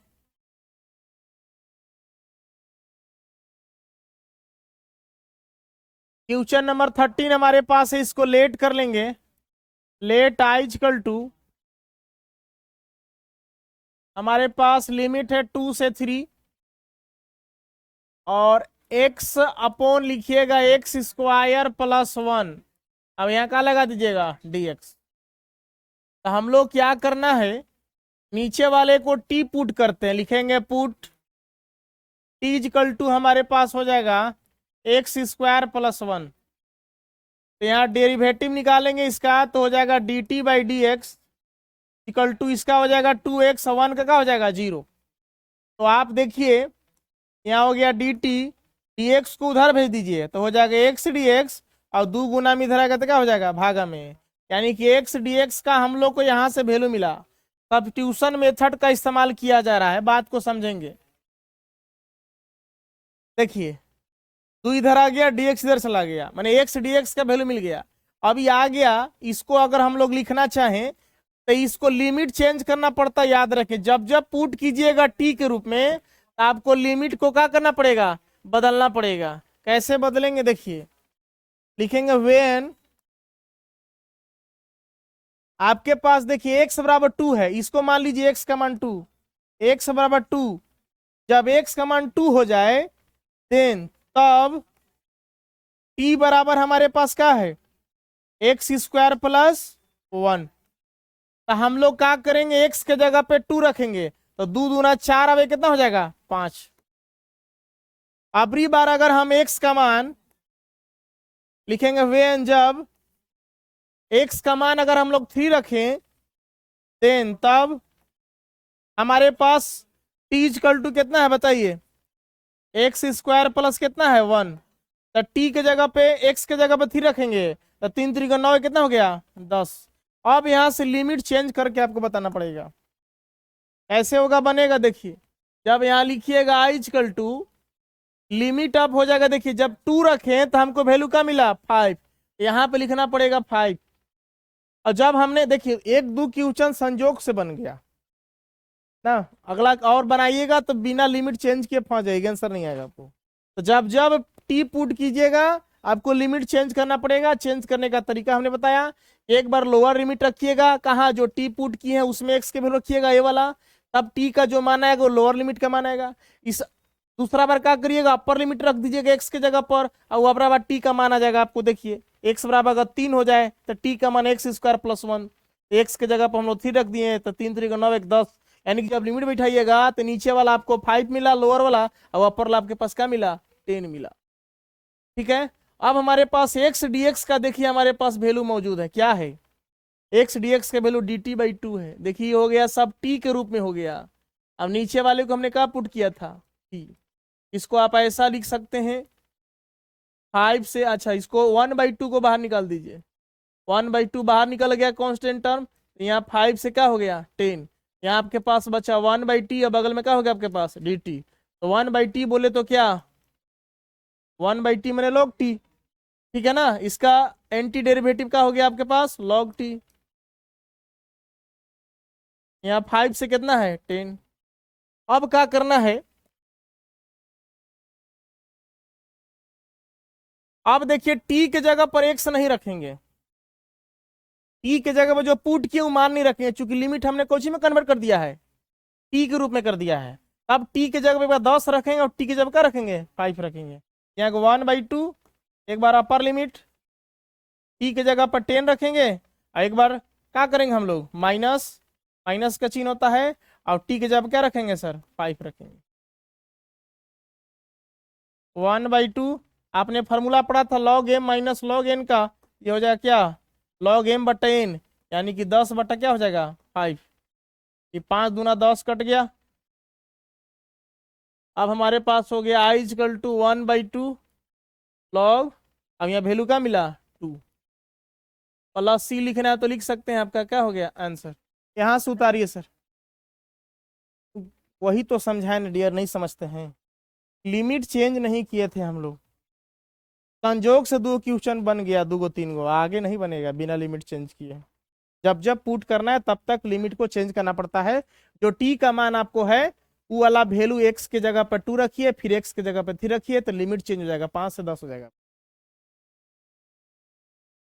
क्वेश्चन नंबर 13 हमारे पास है, इसको लेट कर लेंगे। लेट आई इक्वल टू, हमारे पास लिमिट है 2 से 3, और x अपॉन लिखिएगा एक्स स्क्वायर प्लस 1। अब यहाँ क्या लगा दीजिएगा, dx। तो हम लोग क्या करना है, नीचे वाले को टी पुट करते हैं, लिखेंगे पुट टी इक्वल टू, हमारे पास हो जाएगा एक्स स्क्वायर प्लस 1। तो यहाँ डेरिवेटिव निकालेंगे इसका, तो हो जाएगा D T by D X equal to, इसका हो जाएगा 2x, 1 का क्या हो जाएगा 0। तो आप देखिए यहाँ हो गया डी टी, डी एक्स को उधर भेज दीजिए तो हो जाएगा एक्स डी एक्स, और 2 गुना में इधर आएगा तो क्या हो जाएगा भागा में, यानी कि एक्स डी एक्स का हम लोग को यहाँ से वैल्यू मिला। सब्स्टिट्यूशन मेथड का इस्तेमाल किया जा रहा है, बात को समझेंगे। देखिए 2 इधर आ गया, डी एक्स इधर चला गया, मैंने एक्स डी एक्स का वैल्यू मिल गया। अब ये आ गया, इसको अगर हम लोग लिखना चाहें तो इसको लिमिट चेंज करना पड़ता है, याद रखें। जब जब पुट कीजिएगा टी के रूप में, तो आपको लिमिट को क्या करना पड़ेगा, बदलना पड़ेगा। कैसे बदलेंगे देखिए, लिखेंगे व्हेन, आपके पास देखिए x बराबर 2 है, इसको मान लीजिए x का मान 2, x बराबर 2। जब x का मान 2 हो जाए देन तब t बराबर हमारे पास क्या है, एक्स स्क्वायर प्लस 1। तो हम लोग क्या करेंगे, x के जगह पे 2 रखेंगे, तो 2 दूना 4, अब कितना हो जाएगा 5। अबरी बार अगर हम x का मान लिखेंगे व्हेन, जब x का मान अगर हम लोग 3 रखें देन तब हमारे पास t इक्वल टू कितना है बताइए, एक्स स्क्वायर प्लस कितना है 1। तो t के जगह पे, x के जगह पे 3 रखेंगे, तो 3 3 का 9, कितना हो गया 10। अब यहां से लिमिट चेंज करके आपको बताना पड़ेगा ऐसे होगा, बनेगा। देखिए जब यहाँ लिखिएगा i equal to, limit up हो जाएगा। देखिए जब 2 रखें तो हमको वैल्यू का मिला 5, यहाँ पे लिखना पड़ेगा 5। और जब हमने देखिए 1 2 क्वेश्चन संजोग से बन गया ना, अगला और बनाइएगा तो बिना लिमिट चेंज किए फंस जाएगा, आंसर नहीं आएगा आपको। तो जब जब टी पुट कीजिएगा आपको लिमिट चेंज करना पड़ेगा। चेंज करने का तरीका हमने बताया, एक बार लोअर लिमिट रखिएगा, कहाँ जो टी पुट की है उसमें एक्स के वैल्यू रखिएगा ये वाला, तब टी का जो मान आएगा वो लोअर लिमिट का मान आएगा। इस दूसरा बार क्या करिएगा, अपर लिमिट रख दीजिएगा एक्स के जगह पर, और अपर बार टी का मान आ जाएगा आपको। देखिए एक्स बराबर अगर 3 हो जाए तो टी का मान एक्स स्क्वायर प्लस 1, एक्स के जगह पर हम लोग 3 रख दिए, तो 3 3 9 1 10, यानी कि जब लिमिट बैठाइएगा तो नीचे वाला आपको 5 मिला लोअर वाला, और अपर वाला आपके पास क्या मिला 10 मिला। ठीक है, अब हमारे पास एक्स डी एक्स का देखिए हमारे पास वैल्यू मौजूद है, क्या है एक्स डी एक्स का वैल्यू डी टी बाई 2 है। देखिए हो गया सब टी के रूप में हो गया। अब नीचे वाले को हमने कहा पुट किया था टी, इसको आप ऐसा लिख सकते हैं 5 से, अच्छा इसको 1/2 को बाहर निकाल दीजिए, 1/2 बाहर निकल गया कांस्टेंट टर्म, यहाँ 5 से क्या हो गया 10, यहाँ आपके पास बचा 1/t, अब बगल में क्या हो गया आपके पास डी टी। तो 1/t बोले तो क्या 1/t मैंने log t, ठीक है ना। इसका एंटी डेरिवेटिव का हो गया आपके पास log t, यहाँ 5 से कितना है 10। अब क्या करना है, अब देखिए t के जगह पर x नहीं रखेंगे, t के जगह पर जो पुट किए वो मान नहीं रखेंगे, चूंकि लिमिट हमने कोची में कन्वर्ट कर दिया है, t के रूप में कर दिया है। अब t के जगह पर 10 रखेंगे और t के जगह क्या रखेंगे 5 रखेंगे, यहाँ 1/2, एक बार अपर लिमिट, टी के जगह पर 10 रखेंगे, और एक बार क्या करेंगे हम लोग माइनस, माइनस का चिन्ह होता है, और टी के जगह क्या रखेंगे सर 5 रखेंगे। 1/2 आपने फॉर्मूला पढ़ा था log M minus log N का, ये हो जाएगा क्या लॉग एम बटा एन, यानी कि 10 बटा क्या हो जाएगा 5, ये 5 दूना 10 कट गया। अब हमारे पास हो गया आई इक्वल टू 1/2 लॉग, अब यहाँ वैल्यू क्या मिला 2, प्लस सी लिखना है तो लिख सकते हैं, आपका क्या हो गया आंसर। यहाँ से उतारिए सर, वही तो समझाए ना डियर, नहीं समझते हैं। लिमिट चेंज नहीं किए थे हम लोग, संजोग से दो क्वेश्चन बन गया, दो गो तीन गो, आगे नहीं बनेगा बिना लिमिट चेंज किए। जब जब पुट करना है तब तक लिमिट को चेंज करना पड़ता है। जो टी का मान आपको है वो वाला वैल्यू एक्स के जगह पर 2 रखिए, फिर एक्स के जगह पर 3 रखिए, तो लिमिट चेंज हो जाएगा, 5 से 10 हो जाएगा।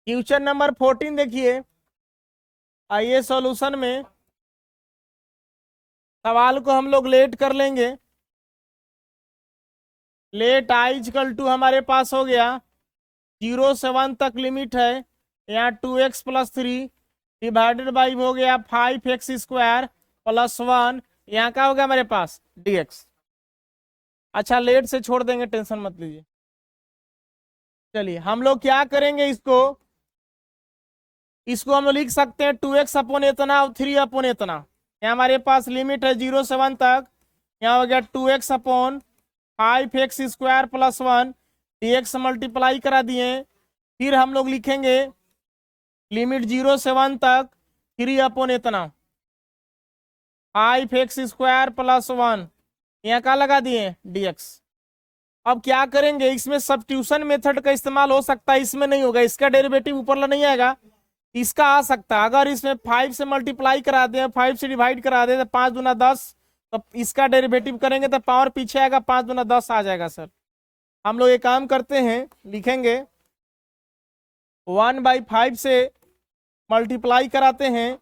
क्वेश्चन नंबर 14 देखिए, आइए सॉल्यूशन में सवाल को हम लोग लेट कर लेंगे। लेट आई इक्वल टू हमारे पास हो गया 0 से 1 तक लिमिट है, यहाँ 2x+3 डिवाइडेड बाई हो गया 5x² +1, यहाँ का हो गया हमारे पास dx। अच्छा लेट से छोड़ देंगे, टेंशन मत लीजिए। चलिए हम लोग क्या करेंगे, इसको हम लोग लिख सकते हैं 2x अपॉन इतना और 3 अपॉन इतना। यहाँ हमारे पास लिमिट है 0 से 1 तक, यहाँ हो गया 2x upon 5x² +1, dx multiply करा दिए। फिर हम लोग लिखेंगे लिमिट 0 से 1 तक 3 अपॉन इतना 5x² +1, यहाँ का लगा दिए dx। अब क्या करेंगे, इसमें सब्स्टिट्यूशन मेथड का इस्तेमाल हो सकता है, इसमें नहीं होगा, इसका डेरिवेटिव ऊपर नहीं आएगा, इसका आ सकता है। अगर इसमें 5 से मल्टीप्लाई करा दें, 5 से डिवाइड करा दें तो 5 दूना 10, तो इसका डेरिवेटिव करेंगे तो पावर पीछे आएगा, 5 दूना 10 आ जाएगा सर। हम लोग ये काम करते हैं, लिखेंगे 1/5 से मल्टीप्लाई कराते हैं,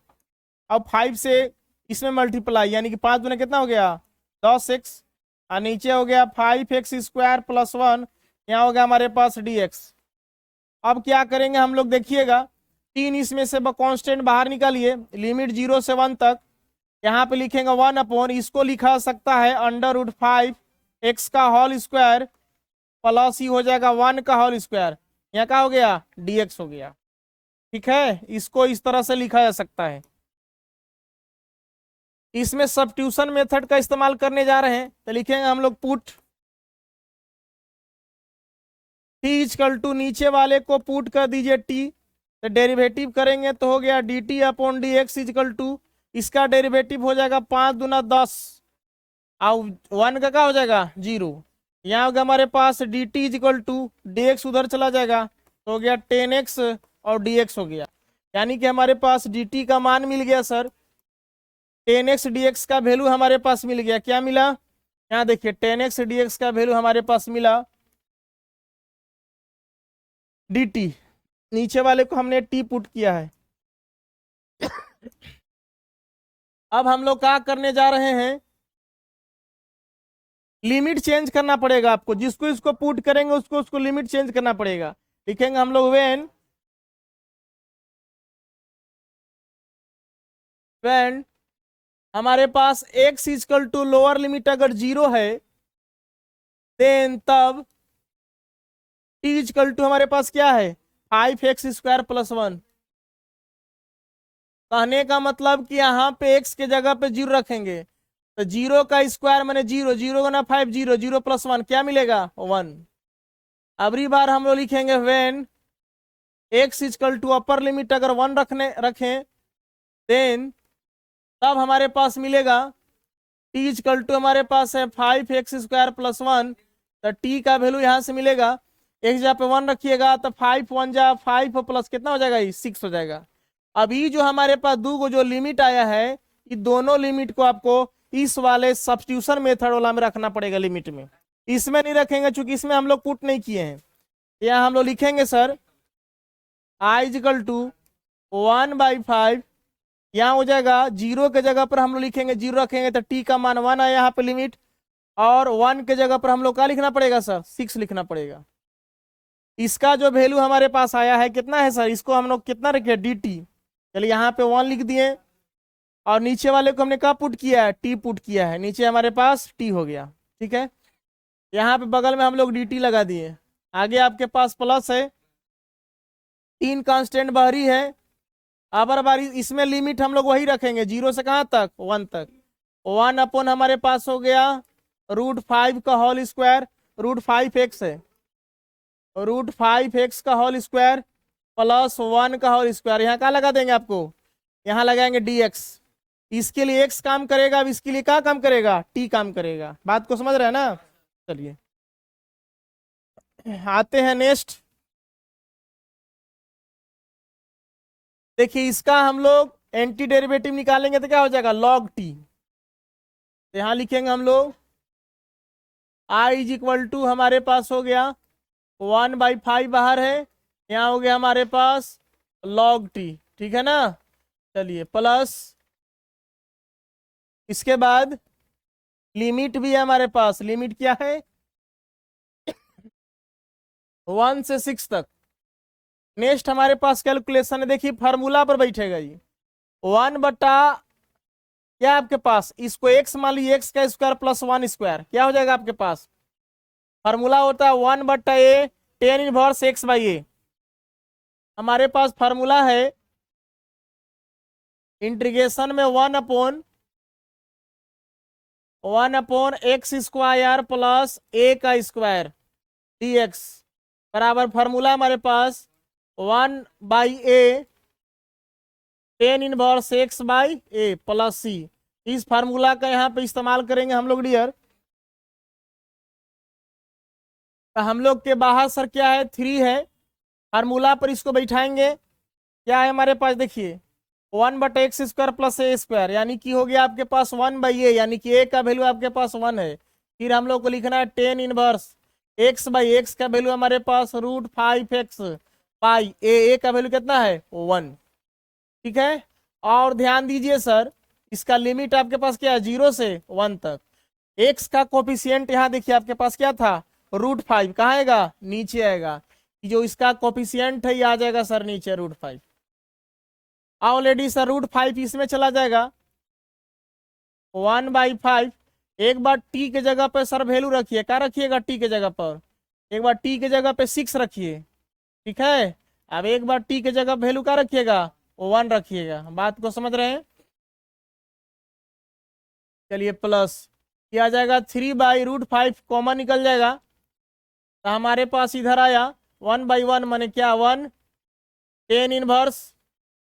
अब 5 से इसमें मल्टीप्लाई, यानी कि 5 दूना कितना हो गया 10x, और नीचे हो गया 5x² +1, यहाँ हो गया हमारे पास dx। अब क्या करेंगे हम लोग, देखिएगा 3 इसमें से कांस्टेंट बाहर निकालिए, लिमिट 0 से 1 तक, यहाँ पे लिखेंगे 1 अपॉन, इसको लिखा सकता है √5 x का होल स्क्वायर प्लस ही हो जाएगा 1 का होल स्क्वायर, यहाँ का हो गया dx हो गया। ठीक है, इसको इस तरह से लिखा जा सकता है। इसमें सब्स्टिट्यूशन मेथड का इस्तेमाल करने जा रहे हैं, तो लिखेंगे हम लोग पुट t इक्वल टू, नीचे वाले को पुट कर दीजिए t, तो डेरिवेटिव करेंगे तो हो गया dt upon dx equal to, इसका डेरिवेटिव हो जाएगा 5 दूना 10 और 1 का क्या हो जाएगा 0, यहाँ होगा हमारे पास dt इक्वल टू dx उधर चला जाएगा तो हो गया 10x और dx हो गया, यानी कि हमारे पास dt का मान मिल गया सर, 10x dx का वैल्यू हमारे पास मिल गया। क्या मिला, यहाँ देखिए 10x dx का वैल्यू हमारे पास मिला dt, नीचे वाले को हमने t पुट किया है। अब हम लोग क्या करने जा रहे हैं, लिमिट चेंज करना पड़ेगा आपको, जिसको इसको पुट करेंगे उसको लिमिट चेंज करना पड़ेगा। लिखेंगे हम लोग व्हेन हमारे पास x equal to lower limit अगर 0 है, देन तब t इक्वल टू हमारे पास क्या है 5x² +1। कहने का मतलब कि यहाँ पे x के जगह पे 0 रखेंगे, तो 0 का स्क्वायर मैंने 0, 0 गुना 5 0, 0 +1 क्या मिलेगा 1। अगली बार हम लोग लिखेंगे when x equal to upper limit अगर 1 रखें, देन तब हमारे पास मिलेगा t इक्वल टू हमारे पास है 5x² +1, तो t का वैल्यू यहाँ से मिलेगा, x जहाँ पे 1 रखिएगा तो 5 1 जा 5 प्लस कितना हो जाएगा ये 6 हो जाएगा। अभी जो हमारे पास दो गो जो लिमिट आया है, ये दोनों लिमिट को आपको इस वाले सब्स्टिट्यूशन मेथड वाला में रखना पड़ेगा लिमिट में, इसमें नहीं रखेंगे क्योंकि इसमें हम लोग पुट नहीं किए हैं। यहाँ हम लोग लिखेंगे सर i इक्वल टू 1/5, यहाँ हो जाएगा 0 के जगह पर हम लोग लिखेंगे 0 रखेंगे तो t का मान 1 आया यहाँ पे लिमिट, और 1 के जगह पर हम लोग क्या लिखना पड़ेगा सर 6 लिखना पड़ेगा। इसका जो वैल्यू हमारे पास आया है कितना है सर, इसको हम लोग कितना रखे dt, चलिए यहाँ पे 1 लिख दिए, और नीचे वाले को हमने क्या पुट किया है t पुट किया है, नीचे हमारे पास t हो गया। ठीक है, यहाँ पे बगल में हम लोग dt लगा दिए, आगे आपके पास प्लस है, 3 कांस्टेंट बाहरी है, अब बारी इसमें लिमिट हम लोग वही रखेंगे 0 से कहाँ तक 1 तक, 1 अपॉन हमारे पास हो गया √5 का होल स्क्वायर, √5x है, √5x का होल स्क्वायर प्लस 1 का होल स्क्वायर, यहाँ क्या लगा देंगे आपको, यहाँ लगाएंगे dx। इसके लिए x काम करेगा, अब इसके लिए क्या काम करेगा t काम करेगा, बात को समझ रहे हैं ना। चलिए आते हैं नेक्स्ट। देखिए इसका हम लोग एंटी डेरिवेटिव निकालेंगे तो क्या हो जाएगा, log t। यहां लिखेंगे हम लोग i इज इक्वल टू, हमारे पास हो गया 1/5 बाहर है, यहाँ हो गया हमारे पास log t, ठीक है ना। चलिए प्लस, इसके बाद लिमिट भी है हमारे पास, लिमिट क्या है 1 से 6 तक। नेक्स्ट हमारे पास कैलकुलेशन है, देखिए फार्मूला पर बैठेगा ये 1 बटा क्या आपके पास, इसको x मान लीजिए, x का स्क्वायर प्लस 1 स्क्वायर, क्या हो जाएगा आपके पास, फार्मूला होता है 1 बटा a tan inverse x by a. हमारे पास फार्मूला है इंटीग्रेशन में 1 upon x square plus a का स्क्वायर dx बराबर, फार्मूला हमारे पास 1 by a tan inverse x by a plus c. इस फार्मूला का यहाँ पे इस्तेमाल करेंगे हम लोग डियर। तो हम लोग के बाहर सर क्या है 3 है, फार्मूला पर इसको बैठाएंगे, क्या है हमारे पास देखिए 1 बटा एक्स स्क्वायर प्लस ए स्क्वायर, यानी कि हो गया आपके पास 1 बाई ए, यानी कि ए का वैल्यू आपके पास 1 है। फिर हम लोग को लिखना है ten inverse x by x का वैल्यू हमारे पास √5x बाई ए का वैल्यू कितना है 1, ठीक है। और ध्यान दीजिए सर, इसका लिमिट आपके पास क्या है 0 से 1 तक। एक्स का कोफिशियंट यहाँ देखिए आपके पास क्या था √5, कहाँ आएगा नीचे आएगा, जो इसका कोफिशियंट है ये आ जाएगा सर नीचे √5। ऑलरेडी सर √5 इसमें चला जाएगा 1/5। एक बार टी के जगह पर सर वैल्यू रखिए, क्या रखिएगा टी के जगह पर, एक बार टी के जगह पे 6 रखिए, ठीक है। अब एक बार टी के जगह वैल्यू क्या रखिएगा 1 रखिएगा, बात को समझ रहे हैं। चलिए प्लस ये आ जाएगा 3/√5 कॉमन निकल जाएगा, तो हमारे पास इधर आया 1/1 माने क्या 1 टेन इनवर्स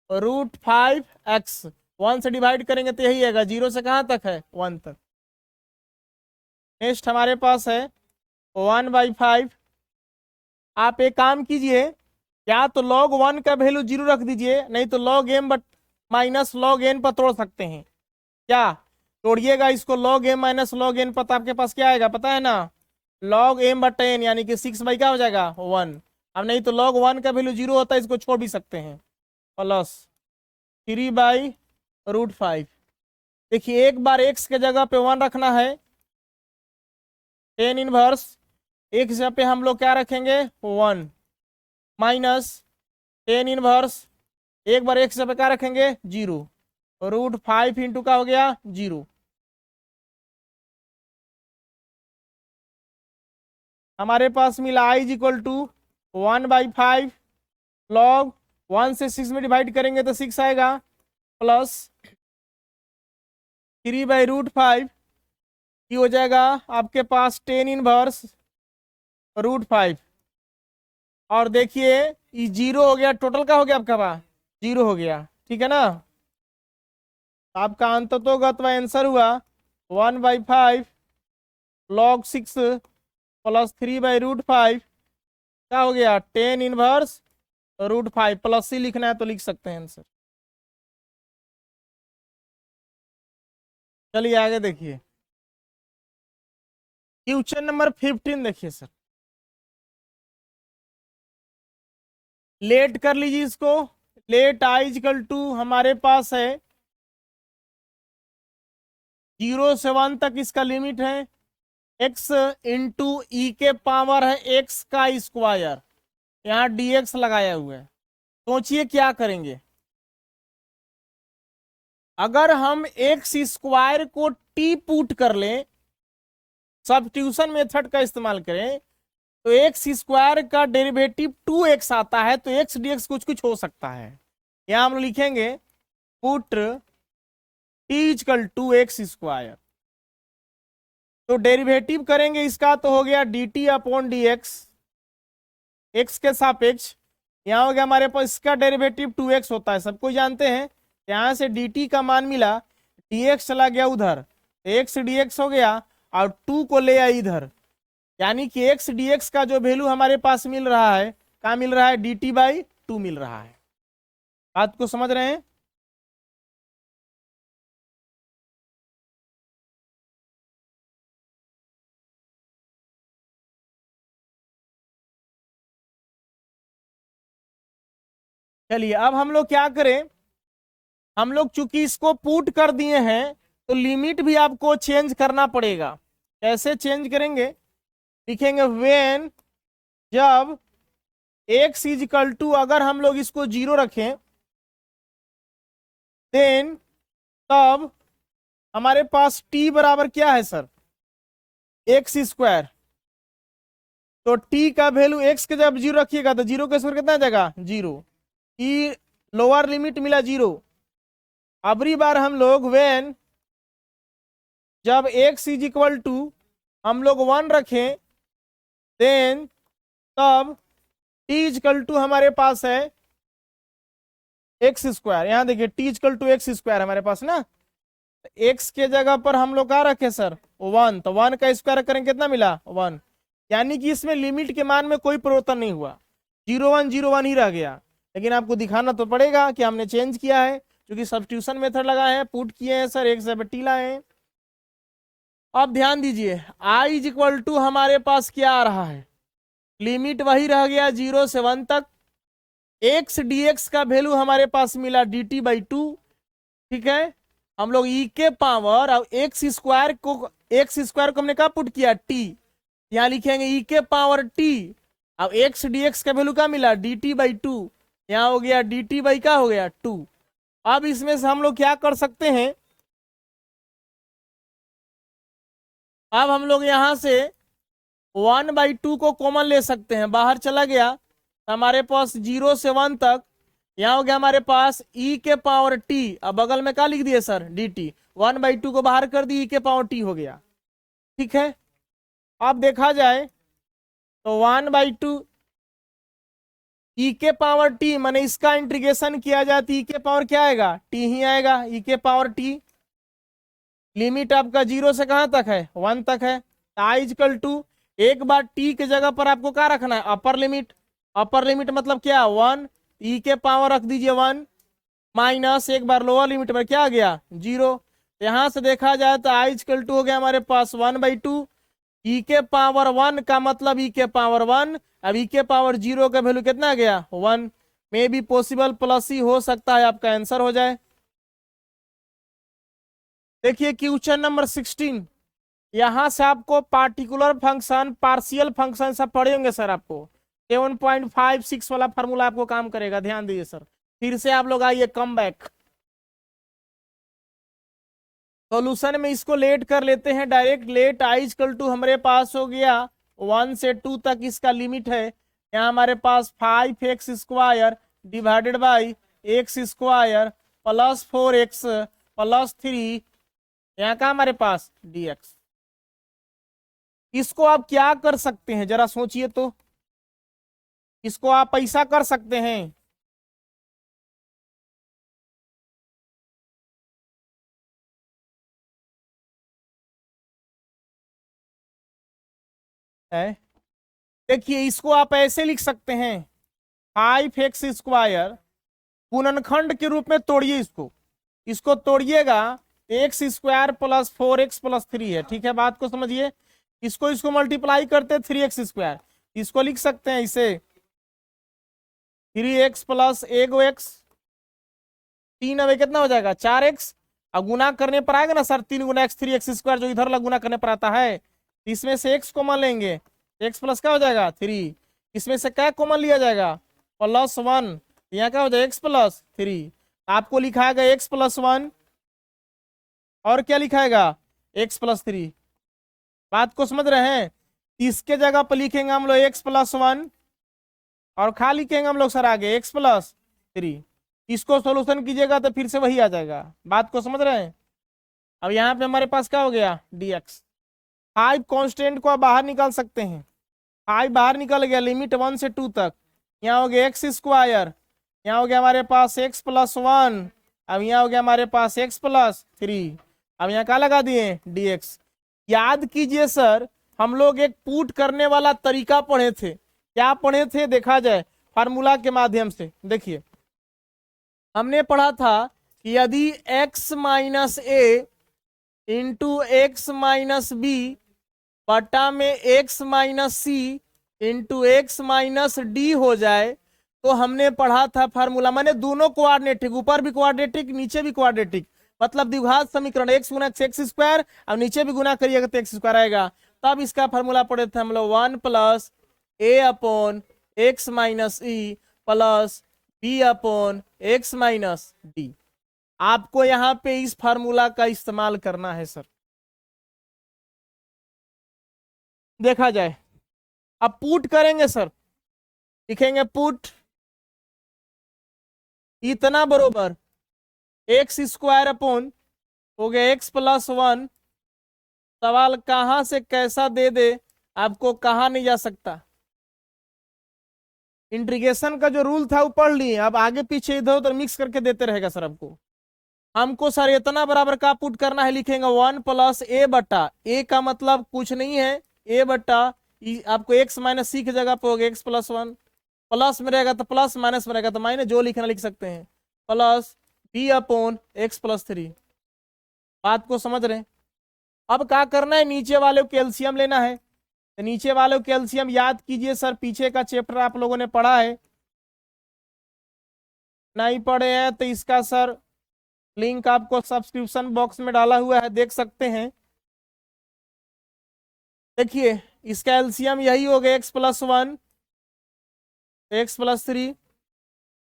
√5x, 1 से डिवाइड करेंगे तो यही आएगा, 0 से कहाँ तक है 1 तक। नेक्स्ट हमारे पास है 1/5। आप एक काम कीजिए, या तो log 1 का वैल्यू 0 रख दीजिए, नहीं तो log m but minus log n पर तोड़ सकते हैं। क्या तोड़िएगा इसको, log m minus log n पर आपके पास क्या आएगा पता है ना, log m बटा n, यानी कि 6 बाई क्या हो जाएगा 1। अब नहीं तो log 1 का वैल्यू 0 होता है, इसको छोड़ भी सकते हैं, प्लस 3/√5। देखिए एक बार x के जगह पे 1 रखना है, टेन इनवर्स x जगह पे हम लोग क्या रखेंगे 1 माइनस टेन इनवर्स, एक बार x जगह पे क्या रखेंगे 0, √5 इंटू का हो गया 0। हमारे पास मिला i is equal to 1/5 log 1 से 6 में डिवाइड करेंगे तो 6 आएगा, प्लस 3/√5 की हो जाएगा आपके पास टेन इनवर्स √5। और देखिए ये 0 हो गया, टोटल का हो गया आपका पास 0 हो गया, ठीक है ना। आपका अंततोगत आंसर हुआ 1/5 log 6 प्लस 3/√5 क्या हो गया टेन इनवर्स √5, प्लस सी लिखना है तो लिख सकते हैं आंसर। चलिए आगे देखिए क्वेश्चन नंबर 15 देखिए सर, लेट कर लीजिए इसको। लेट i इक्वल टू हमारे पास है 0 से 1 तक इसका लिमिट है, x इंटू ई के पावर है x का स्क्वायर, यहाँ dx लगाया हुआ है। सोचिए क्या करेंगे, अगर हम x स्क्वायर को t पुट कर लें, सब्स्टिट्यूशन मेथड का इस्तेमाल करें, तो एक्स स्क्वायर का डेरिवेटिव 2x आता है, तो x dx कुछ कुछ हो सकता है। यहां हम लिखेंगे put t equal to X square, तो डेरिवेटिव करेंगे इसका तो हो गया dt अपॉन dx, x के सापेक्ष। यहाँ हो गया हमारे पास इसका डेरिवेटिव 2x होता है, सब कोई जानते हैं। यहाँ से dt का मान मिला, dx चला गया उधर, x dx हो गया और 2 को ले आए इधर, यानी कि एक्स डी एक्स का जो वैल्यू हमारे पास मिल रहा है, क्या मिल रहा है, डी टी बाई टू मिल रहा है। बात को समझ रहे हैं? चलिए अब हम लोग क्या करें, हम लोग चूंकि इसको पुट कर दिए हैं तो लिमिट भी आपको चेंज करना पड़ेगा। कैसे चेंज करेंगे, लिखेंगे व्हेन, जब x इज इक्वल टू, अगर हम लोग इसको 0 रखें, देन तब हमारे पास t बराबर क्या है सर, एक्स स्क्वायर। तो t का वैल्यू x के जब 0 रखिएगा तो 0 के स्क्वायर कितना आ जाएगा, 0। ई लोअर लिमिट मिला 0। अबरी बार हम लोग व्हेन, जब x इज इक्वल टू हम लोग 1 रखें, देन तब t इक्वल टू हमारे पास है एक्स स्क्वायर। यहां देखिए t equal to X square हमारे पास ना, x के जगह पर हम लोग क्या रखे सर, 1, तो 1 का स्क्वायर करेंगे कितना मिला, 1। यानी कि इसमें लिमिट के मान में कोई परिवर्तन नहीं हुआ, 0 1 0 1 ही रह गया। लेकिन आपको दिखाना तो पड़ेगा कि हमने चेंज किया है, क्योंकि सब्स्टिट्यूशन मेथड लगाए हैं, पुट किए हैं सर, एक से टी लाए हैं। अब ध्यान दीजिए, i इज इक्वल टू हमारे पास क्या आ रहा है, लिमिट वही रह गया 0 से 1 तक। एक्स डी एक्स का वैल्यू हमारे पास मिला डी टी बाई टू। ठीक है, हम लोग ई के पावर और एक्स स्क्वायर को हमने कहा पुट किया टी, यहाँ लिखेंगे ई के पावर टी। अब एक्स डी एक्स का वैल्यू क्या मिला, डी टी बाई टू, यहाँ हो गया डी टी बाई क्या हो गया 2। अब इसमें से हम लोग क्या कर सकते हैं, अब हम लोग यहां से 1/2 को कॉमन ले सकते हैं, बाहर चला गया तो हमारे पास 0 से 1 तक, यहाँ हो गया हमारे पास e के पावर t। अब बगल में क्या लिख दिए सर, dt, 1/2 को बाहर कर दी, e के पावर t हो गया। ठीक है, अब देखा जाए तो 1/2 e के पावर t, माने इसका इंटीग्रेशन किया जाए तो e के पावर क्या आएगा, t ही आएगा, e के पावर t। लिमिट आपका 0 से कहां तक है, 1 तक है। i इक्वल टू, एक बार t के जगह पर आपको क्या रखना है, अपर लिमिट। अपर लिमिट मतलब क्या, 1, e के पावर रख दीजिए 1, माइनस एक बार लोअर लिमिट में क्या आ गया, 0। यहां से देखा जाए तो i इक्वल टू हो गया हमारे पास 1/2, e के पावर 1 का मतलब e के पावर 1। अब e के पावर 0 का वैल्यू कितना आ गया, 1। मे बी पॉसिबल प्लस ही हो सकता है आपका आंसर हो जाए। देखिए क्वेश्चन नंबर 16, यहां से आपको पार्टिकुलर फंक्शन, पार्शियल फंक्शन सब पढ़े होंगे सर, आपको 7.56 वाला फार्मूला आपको काम करेगा, ध्यान दीजिए सर। फिर से आप लोग आइए कम बैक, सॉल्यूशन में इसको लेट कर लेते हैं direct. Let i equal to हमारे पास हो गया 1 से 2 तक इसका लिमिट है। यहाँ हमारे पास 5x square divided by x square plus 4x plus 3, यहाँ का हमारे पास dx। इसको आप क्या कर सकते हैं जरा सोचिए तो, इसको आप ऐसा कर सकते हैं, देखिए इसको आप ऐसे लिख सकते हैं, 5x स्क्वायर गुणनखंड के रूप में तोड़िए इसको, इसको तोड़िएगा, x square plus 4x plus 3 है। ठीक है, बात को समझिए, इसको मल्टीप्लाई करते 3x स्क्वायर, इसको लिख सकते हैं इसे 3x प्लस एगो एक्स, 3 अब कितना हो जाएगा 4x। अब गुना करने पर आएगा ना सर, 3 गुना x 3x स्क्वायर, जो इधर गुना करने पर आता है, इसमें से x कॉमन लेंगे, x प्लस क्या हो जाएगा 3, इसमें से क्या कॉमन लिया जाएगा +1, यहाँ क्या हो जाएगा x प्लस 3। आपको लिखाएगा x प्लस 1 और क्या लिखाएगा x प्लस 3। बात को समझ रहे हैं, इसके जगह पर लिखेंगे हम लोग x प्लस 1 और खा लिखेंगे हम लोग सर आगे x प्लस 3। इसको सोल्यूशन कीजिएगा तो फिर से वही आ जाएगा। बात को समझ रहे हैं। अब यहाँ पे हमारे पास क्या हो गया dx। 5 कांस्टेंट को आप बाहर निकाल सकते हैं, 5 बाहर निकल गया, लिमिट 1 से 2 तक। यहाँ हो गया एक्स स्क्वायर, यहाँ हो गया हमारे पास x प्लस 1, अब यहाँ हो गया हमारे पास x प्लस 3। अब यहाँ क्या लगा दिए dx। याद कीजिए सर, हम लोग एक पुट करने वाला तरीका पढ़े थे। क्या पढ़े थे देखा जाए फार्मूला के माध्यम से। देखिए हमने पढ़ा था कि यदि x माइनस ए इंटू एक्स माइनस बी बटा में x माइनस सी इंटू एक्स माइनस डी हो जाए तो हमने पढ़ा था फार्मूला, मैंने दोनों कोऑर्डिनेटिक, ऊपर भी कोऑर्डिनेटिक नीचे भी कोऑर्डिनेटिक, मतलब द्विघात समीकरण x गुना एक्स स्क्वायर, अब नीचे भी गुना करिएगा तो एक्स स्क्वायर आएगा। तब इसका फार्मूला पढ़े थे हम लोग 1 plus a upon x minus e plus B upon x minus d. आपको यहां पे इस फार्मूला का इस्तेमाल करना है सर। देखा जाए अब पुट करेंगे सर, लिखेंगे पुट इतना बरोबर एक्स स्क्वायर अपॉन हो गया एक्स प्लस 1। सवाल कहां से कैसा दे दे आपको कहा नहीं जा सकता। इंटीग्रेशन का जो रूल था वो पढ़ लिए, अब आगे पीछे इधर उधर मिक्स करके देते रहेगा सर आपको। हमको सर इतना बराबर का पुट करना है, लिखेंगे 1 प्लस ए बटा, ए का मतलब कुछ नहीं है ए बटा आपको एक्स माइनस सी की जगह पे हो गया एक्स प्लस 1, प्लस में रहेगा तो प्लस, माइनस में रहेगा तो माइनस, जो लिखना लिख सकते हैं, plus B upon X plus 3। बात को समझ रहे हैं। अब क्या करना है, नीचे वाले को कैल्शियम लेना है। तो नीचे वाले को कैल्शियम याद कीजिए सर, पीछे का चैप्टर आप लोगों ने पढ़ा है, नहीं पढ़े हैं तो इसका सर लिंक आपको सब्सक्रिप्शन बॉक्स में डाला हुआ है, देख सकते हैं। देखिए इसका एलसीएम यही हो गया एक्स प्लस 1 एक्स प्लस 3,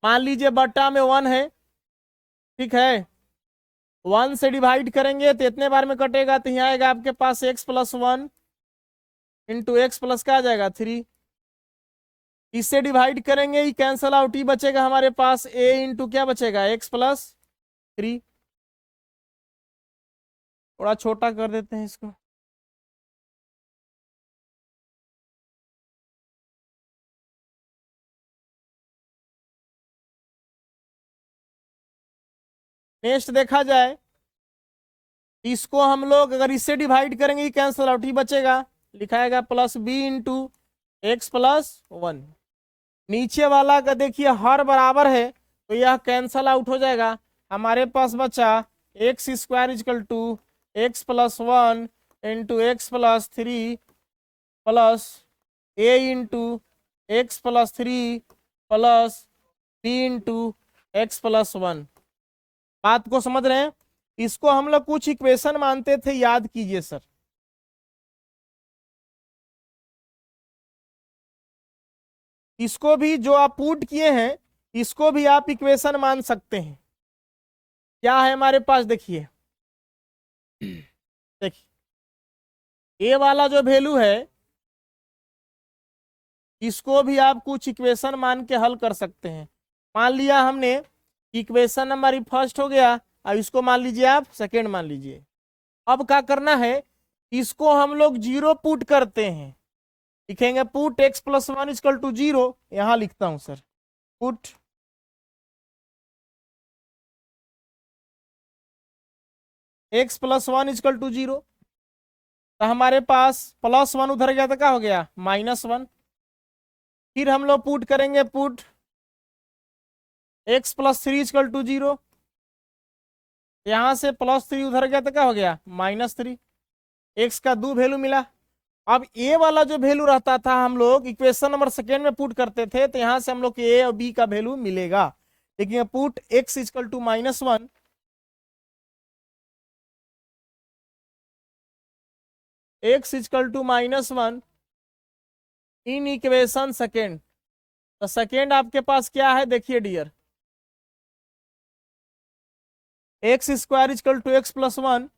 मान लीजिए बट्टा में 1 है, ठीक है, 1 से डिवाइड करेंगे तो इतने बार में कटेगा, तो यहाँ आएगा आपके पास x plus 1 into x plus का आ जाएगा 3। इससे डिवाइड करेंगे, ये कैंसल आउट, ही बचेगा हमारे पास ए इंटू क्या बचेगा एक्स प्लस 3। थोड़ा छोटा कर देते हैं इसको। नेक्स्ट देखा जाए, इसको हम लोग अगर इससे डिवाइड करेंगे ये कैंसल आउट, ही बचेगा, लिखाएगा plus B into x plus 1। नीचे वाला का देखिए हर बराबर है तो यह कैंसल आउट हो जाएगा, हमारे पास बचा X square is equal to X plus 1 into x plus 3 plus A into x plus 3 plus B into x plus 1। बात को समझ रहे हैं। इसको हम लोग कुछ इक्वेशन मानते थे, याद कीजिए सर। इसको भी जो आप पुट किए हैं इसको भी आप इक्वेशन मान सकते हैं। क्या है हमारे पास, देखिए देखिए ए वाला जो वैल्यू है इसको भी आप कुछ इक्वेशन मान के हल कर सकते हैं। मान लिया हमने इक्वेशन नंबर फर्स्ट हो गया, अब इसको मान लीजिए आप सेकेंड मान लीजिए। अब क्या करना है, इसको हम लोग जीरो पुट करते हैं, लिखेंगे put X plus 1 equal to 0। यहां लिखता हूं sir, put X plus 1 equal to 0। तो हमारे पास प्लस 1 उधर गया तो क्या हो गया -1। फिर हम लोग पुट करेंगे put X plus 3 equal to 0, यहां से +3 उधर गया तो क्या हो गया -3। एक्स का 2 वैल्यू मिला। अब ए वाला जो वैल्यू रहता था हम लोग इक्वेशन नंबर सेकेंड में पुट करते थे, तो यहां से हम लोग ए और बी का वैल्यू मिलेगा। देखिए put X equal to -1 X equal to -1 in equation second. तो सेकेंड आपके पास क्या है, देखिए dear, X square equal to X plus 1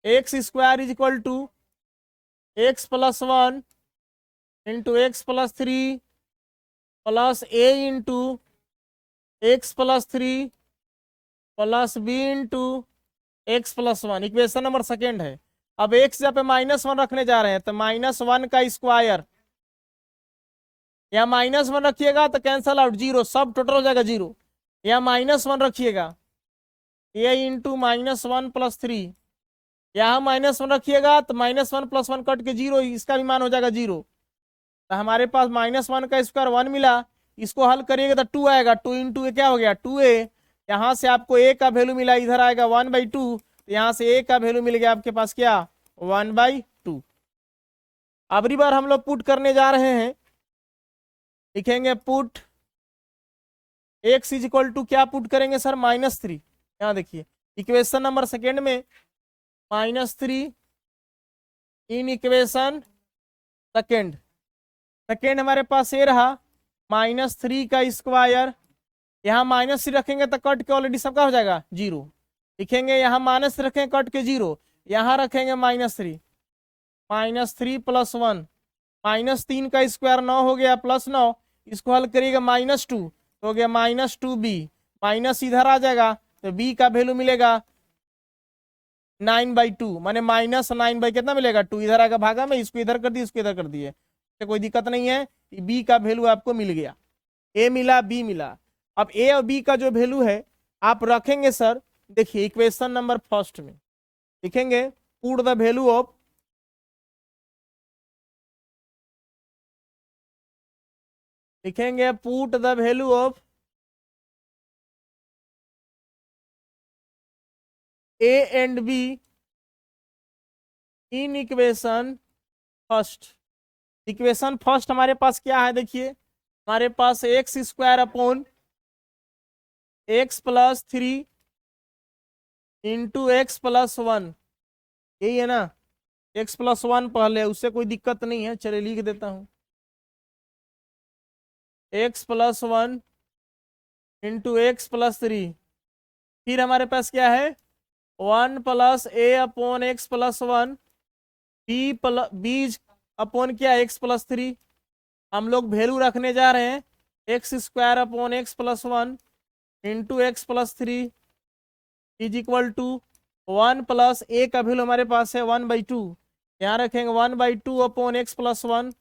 X square is equal to X plus 1 into x plus 3 plus A into x plus 3 plus B into x plus 1। Equation number second है। अब एक्स जहाँ पे -1 रखने जा रहे हैं तो -1 का स्क्वायर, या -1 रखिएगा तो कैंसल आउट, 0 सब टोटल हो जाएगा 0, या -1 रखिएगा ए इंटू -1 प्लस 3 यहाँ -1 रखिएगा तो -1 + 1 कट के 0, इसका भी मान हो जाएगा 0। तो हमारे पास -1 का स्क्वायर 1 मिला। इसको हल करिएगा तो 2 आएगा। 2 × क्या हो गया 2a। यहाँ से आपको a का वैल्यू मिला, इधर आएगा 1/2। यहाँ से a का वैल्यू मिल गया आपके पास क्या 1/2। अबरी बार हम लोग पुट करने जा रहे हैं, लिखेंगे पुट x = क्या पुट करेंगे सर -3। यहाँ देखिए इक्वेशन नंबर सेकेंड में -3 इन इक्वेशन सेकेंड हमारे पास ये रहा -3 का स्क्वायर। यहाँ -3 रखेंगे तो कट के ऑलरेडी सबका हो जाएगा 0। लिखेंगे यहाँ माइनस रखेंगे कट के 0, यहाँ रखेंगे -3 -3 + 1 -3 का स्क्वायर 9 हो गया +9। इसको हल करिएगा -2 तो हो गया -2b। माइनस इधर आ जाएगा तो b का वैल्यू मिलेगा 9/2, माने -9 कितना मिलेगा 2। इधर आएगा भागा में, इसको इधर कर दिए, इसको इधर कर दिए, तो कोई दिक्कत नहीं है। b का वैल्यू आपको मिल गया, a मिला b मिला। अब a और b का जो वैल्यू है आप रखेंगे सर, देखिए इक्वेशन नंबर फर्स्ट में लिखेंगे put the value of put the value of a and b in equation first. Equation first हमारे पास क्या है, देखिए हमारे पास x² x + 3 × x + 1, यही है ना। x + 1 पहले, उससे कोई दिक्कत नहीं है, चलिए लिख देता हूं x + 1 × x + 3। फिर हमारे पास क्या है 1 + a/x + 1 b अपॉन क्या x + 3। हम लोग वैल्यू रखने जा रहे हैं x² / x + 1 × x + 3 = 1 + a का वैल्यू हमारे पास है 1/2, यहाँ रखेंगे 1/2 अपॉन x + 1।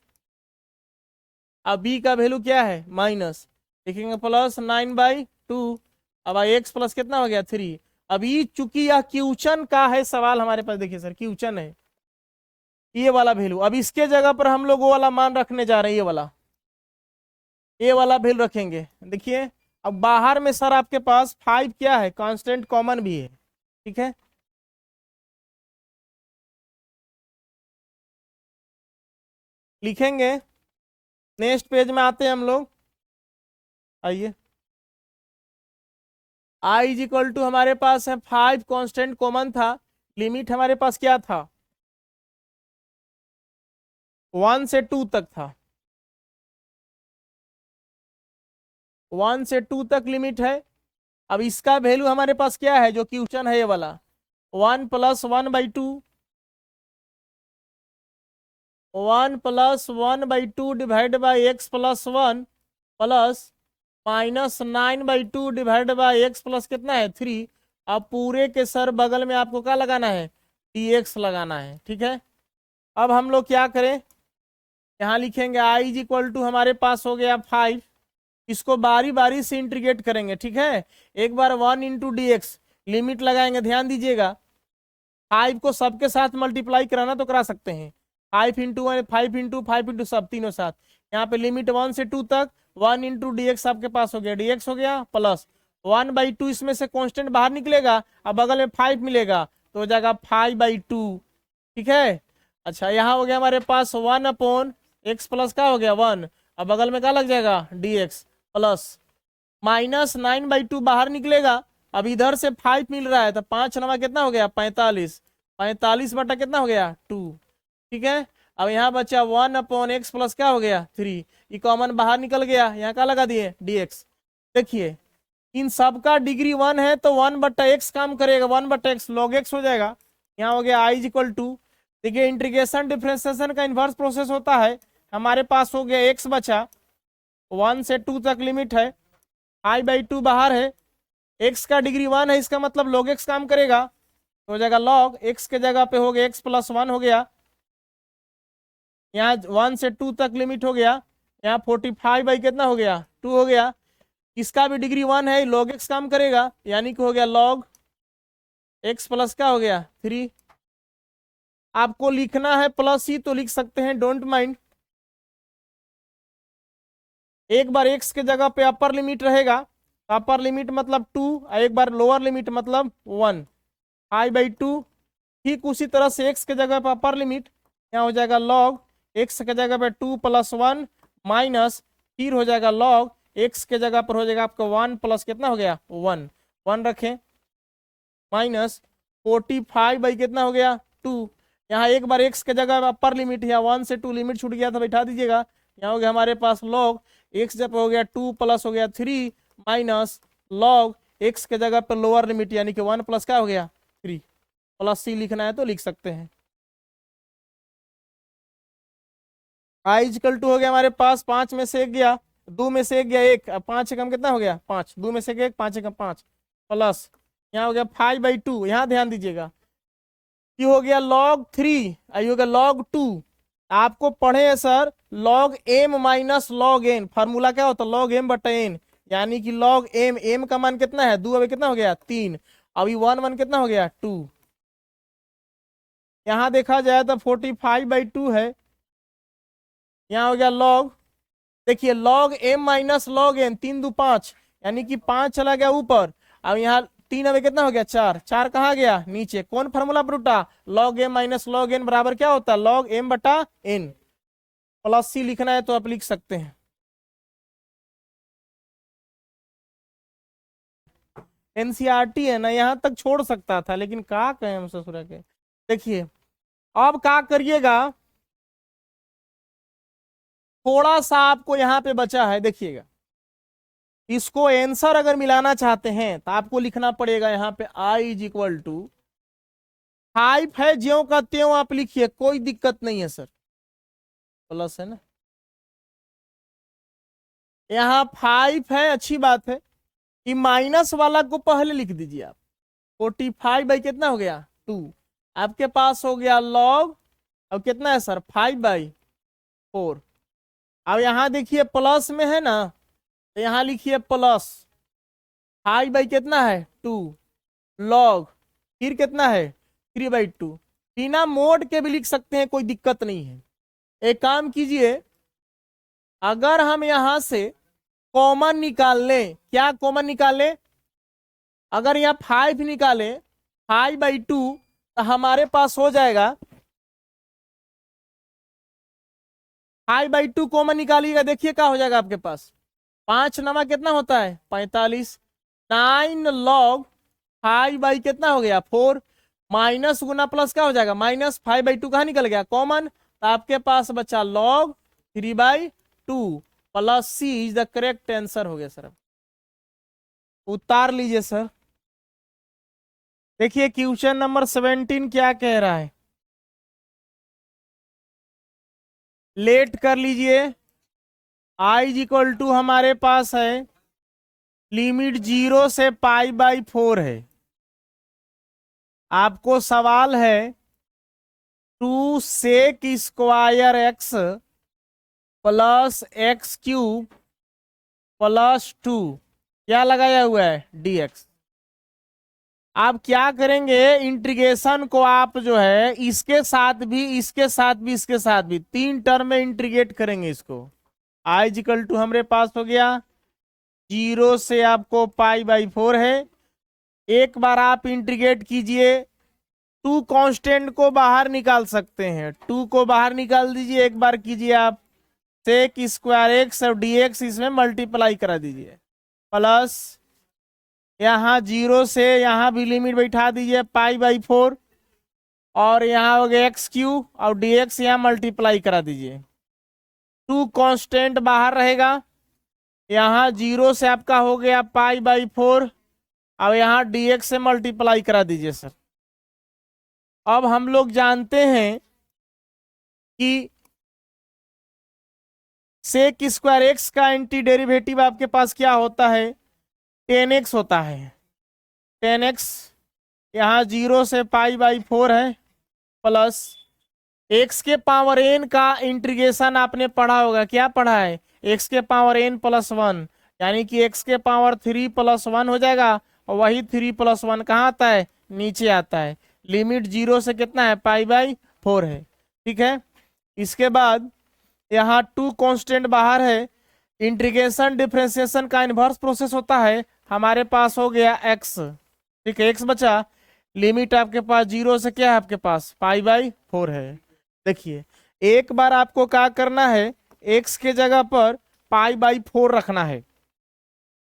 अब b का वैल्यू क्या है माइनस, लिखेंगे +9/2। अब x प्लस कितना हो गया 3। अब ये चूंकि यह क्यूचन का है सवाल हमारे पास, देखिए सर क्यूचन है ये वाला वैल्यू। अब इसके जगह पर हम लोग वो वाला मान रखने जा रहे हैं, ये वाला वैल्यू रखेंगे। देखिए अब बाहर में सर आपके पास 5 क्या है कांस्टेंट कॉमन भी है, ठीक है। लिखेंगे नेक्स्ट पेज में आते हैं हम लोग, आइए i = हमारे पास है 5 कांस्टेंट कॉमन था, लिमिट हमारे पास क्या था 1 से 2 तक था, 1 से 2 तक लिमिट है। अब इसका वैल्यू हमारे पास क्या है जो क्वेश्चन है ये वाला 1 + 1/2 1 + 1/2 divide by x + 1 plus -9/2 divide by x plus कितना है 3। अब पूरे के सर बगल में आपको क्या लगाना है dx लगाना है, ठीक है। अब हम लोग क्या करें, यहाँ लिखेंगे i = हमारे पास हो गया 5। इसको बारी बारी से इंटीग्रेट करेंगे, ठीक है। एक बार 1 × dx लिमिट लगाएंगे, ध्यान दीजिएगा 5 को सबके साथ मल्टीप्लाई कराना तो करा सकते हैं, 5 × 1 5 × 5 × सब तीनों साथ। यहाँ पे लिमिट 1 से 2 तक 1 × dx आपके पास हो गया, dx हो गया प्लस 1/2, इसमें से कांस्टेंट बाहर निकलेगा, अब बगल में 5 मिलेगा तो हो जाएगा 5/2, ठीक है। अच्छा यहाँ हो गया हमारे पास 1/x प्लस क्या हो गया 1, अब बगल में क्या लग जाएगा dx प्लस -9/2 बाहर निकलेगा। अब इधर से 5 मिल रहा है तो 5 नवा कितना हो गया 45, 45 बटा कितना हो गया 2, ठीक है। अब यहाँ बचा 1/x प्लस क्या हो गया 3, ये कॉमन बाहर निकल गया, यहाँ क्या लगा दिए dx। देखिए इन सब का डिग्री 1 है तो 1/x काम करेगा, 1/x log x हो जाएगा। यहाँ हो गया i = देखिए इंटीग्रेशन डिफरेंशिएशन का इन्वर्स प्रोसेस होता है, हमारे पास हो गया x बचा 1 से 2 तक लिमिट है, i/2 बाहर है, x का डिग्री 1 है, इसका मतलब log x काम करेगा तो हो जाएगा log x के जगह पे हो गया x + 1 हो गया। यहाँ 1 से 2 तक लिमिट हो गया, यहाँ 45 कितना हो गया 2 हो गया, इसका भी डिग्री 1 है, log x काम करेगा यानी कि हो गया log x प्लस क्या हो गया 3। आपको लिखना है प्लस ही तो लिख सकते हैं, डोंट माइंड। एक बार x के जगह पे अपर लिमिट रहेगा, अपर लिमिट मतलब 2, एक बार लोअर लिमिट मतलब 1, i/2। ठीक उसी तरह से x के जगह पे अपर लिमिट यहाँ हो जाएगा log x के जगह पे 2 + 1 माइनस, फिर हो जाएगा log x के जगह पर हो जाएगा आपका 1 प्लस कितना हो गया 1, 1 रखें माइनस 45 बाई कितना हो गया 2। यहाँ एक बार x के जगह अपर लिमिट है 1 से 2 लिमिट छूट गया था, बैठा दीजिएगा। यहाँ हो गया हमारे पास log x जब हो गया 2 प्लस हो गया 3 माइनस log x के जगह पर लोअर लिमिट यानी कि 1 प्लस क्या हो गया 3, प्लस c लिखना है तो लिख सकते हैं। i = 2 हो गया हमारे पास, 5 में से 1 गया, 2 में से 1 गया 1, अब 5 एकम कितना हो गया 5, 2 में से 1 5 एकम 5 प्लस यहाँ हो गया 5/2। यहाँ ध्यान दीजिएगा कि हो गया log 3, आई हो गया log 2। आपको पढ़े हैं sir log m minus log n, formula क्या होता है log m/n, यानी कि log m का मान कितना है 2, अभी कितना हो गया 3, अभी 1 कितना हो गया 2। यहाँ देखा जाए तो 45/2 है, यहाँ हो गया log, देखिए log m minus log n, 3 2 5 यानी कि 5 चला गया ऊपर, अब यहाँ 3 अभी कितना हो गया 4, 4 कहाँ गया नीचे, कौन फार्मूला पर उठा log m minus log n बराबर क्या होता है log m/n, प्लस c लिखना है तो आप लिख सकते हैं। एनसीईआरटी है ना, यहां तक छोड़ सकता था लेकिन क्या कहें हम ससुरा के। देखिए अब क्या करिएगा, थोड़ा सा आपको यहाँ पे बचा है, देखिएगा इसको आंसर अगर मिलाना चाहते हैं तो आपको लिखना पड़ेगा यहाँ पे i = 5 है, ज्यों का त्यों आप लिखिए, कोई दिक्कत नहीं है सर, प्लस है ना, यहाँ 5 है, अच्छी बात है। ये माइनस वाला को पहले लिख दीजिए आप, 45 बाई कितना हो गया 2, आपके पास हो गया log, अब कितना है सर 5/4। अब यहाँ देखिए प्लस में है ना, तो यहाँ लिखिए प्लस 5 बाई कितना है 2 log, फिर कितना है 3/2, बिना मोड के भी लिख सकते हैं, कोई दिक्कत नहीं है। एक काम कीजिए, अगर हम यहां से कॉमन निकाल लें, क्या कॉमन निकाले, अगर यहाँ 5 निकाले 5/2 तो हमारे पास हो जाएगा 5/2 कॉमन निकालिएगा, देखिए क्या हो जाएगा आपके पास, 5 नमा कितना होता है 45, 9 log 5 बाई कितना हो गया 4, माइनस गुना प्लस क्या हो जाएगा माइनस, 5/2 कहाँ निकल गया कॉमन, तो आपके पास बचा log 3/2 plus c is the correct answer हो गया सर। उतार लीजिए सर। देखिए क्वेश्चन नंबर 17 क्या कह रहा है, लेट कर लीजिए। i = हमारे पास है लिमिट 0 से π/4 है, आपको सवाल है 2 sec² x plus x³ plus 2 क्या लगाया हुआ है dx। आप क्या करेंगे, इंटीग्रेशन को आप जो है इसके साथ भी, इसके साथ भी, इसके साथ भी, 3 टर्म में इंटीग्रेट करेंगे इसको। i = हमारे पास हो गया 0 से आपको π/4 है, एक बार आप इंटीग्रेट कीजिए, 2 कांस्टेंट को बाहर निकाल सकते हैं, 2 को बाहर निकाल दीजिए, एक बार कीजिए आप sec² x और dx इसमें मल्टीप्लाई करा दीजिए, प्लस यहाँ 0 से यहाँ भी लिमिट बैठा दीजिए π/4, और यहाँ हो गया x³ और dx यहाँ मल्टीप्लाई करा दीजिए, 2 कांस्टेंट बाहर रहेगा, यहाँ 0 से आपका हो गया π/4, अब यहाँ dx से मल्टीप्लाई करा दीजिए सर। अब हम लोग जानते हैं कि sec² x का एंटी डेरिवेटिव आपके पास क्या होता है 10x होता है, 10x, यहाँ 0 से π/4 है, प्लस x के पावर n का इंटीग्रेशन आपने पढ़ा होगा, क्या पढ़ा है x के पावर n + 1, यानी कि x के पावर 3 + 1 हो जाएगा, और वही 3 + 1 कहाँ आता है नीचे आता है, लिमिट 0 से कितना है π/4 4 है। ठीक है, इसके बाद यहाँ 2 कांस्टेंट बाहर है। इंटीग्रेशन डिफरेंशिएशन का इन्वर्स प्रोसेस होता है, हमारे पास हो गया x। ठीक है, x बचा। लिमिट आपके पास 0 से क्या है, आपके पास π/4 है। देखिए, एक बार आपको क्या करना है, x के जगह पर π/4 रखना है।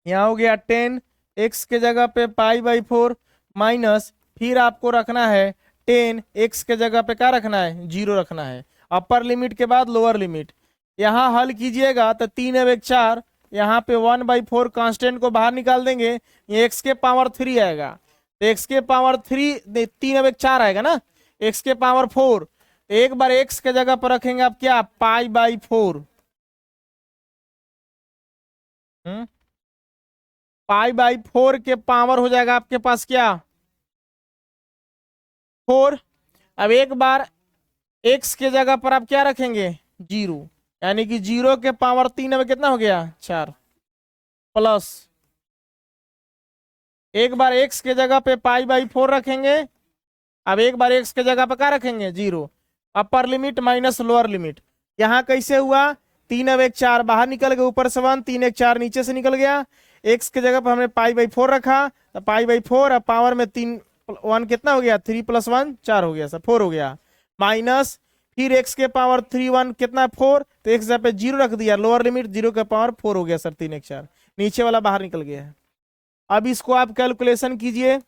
यहाँ हो गया 10, x के जगह पे π/4 माइनस, फिर आपको रखना है 10, x के जगह पे क्या रखना है, 0 रखना है। अपर लिमिट के बाद लोअर लिमिट। यहाँ हल कीजिएगा तो 3 अब 1 4, यहाँ पे 1/4 कांस्टेंट को बाहर निकाल देंगे, ये x के पावर 3 आएगा। तो x के पावर 3, 3 अब 1 4 आएगा ना, x के पावर 4। एक बार x के जगह पर रखेंगे आप क्या, π/4। π/4 के पावर हो जाएगा आपके पास क्या, 4। अब एक बार x के जगह पर आप क्या रखेंगे, 0, यानी कि 0 के पावर 3 में कितना हो गया, 4, प्लस एक बार x के जगह पे π/4 रखेंगे। अब एक बार x के जगह पे क्या रखेंगे, 0। Upper limit minus lower limit. यहाँ कैसे हुआ, 3 अब 1 4 बाहर निकल गए, ऊपर से 1, 3 1 4 नीचे से निकल गया। x के जगह पर हमने π/4 रखा, तो π/4 अब पावर में 3 1 कितना हो गया, 3 + 1 4 हो गया सर, 4 हो गया। माइनस फिर x के पावर 3 1 कितना 4, तो x जगह पे 0 रख दिया, लोअर लिमिट 0 के पावर 4 हो गया सर, 3 1 4, नीचे वाला बाहर निकल गया है। अब इसको आप कैलकुलेशन कीजिए।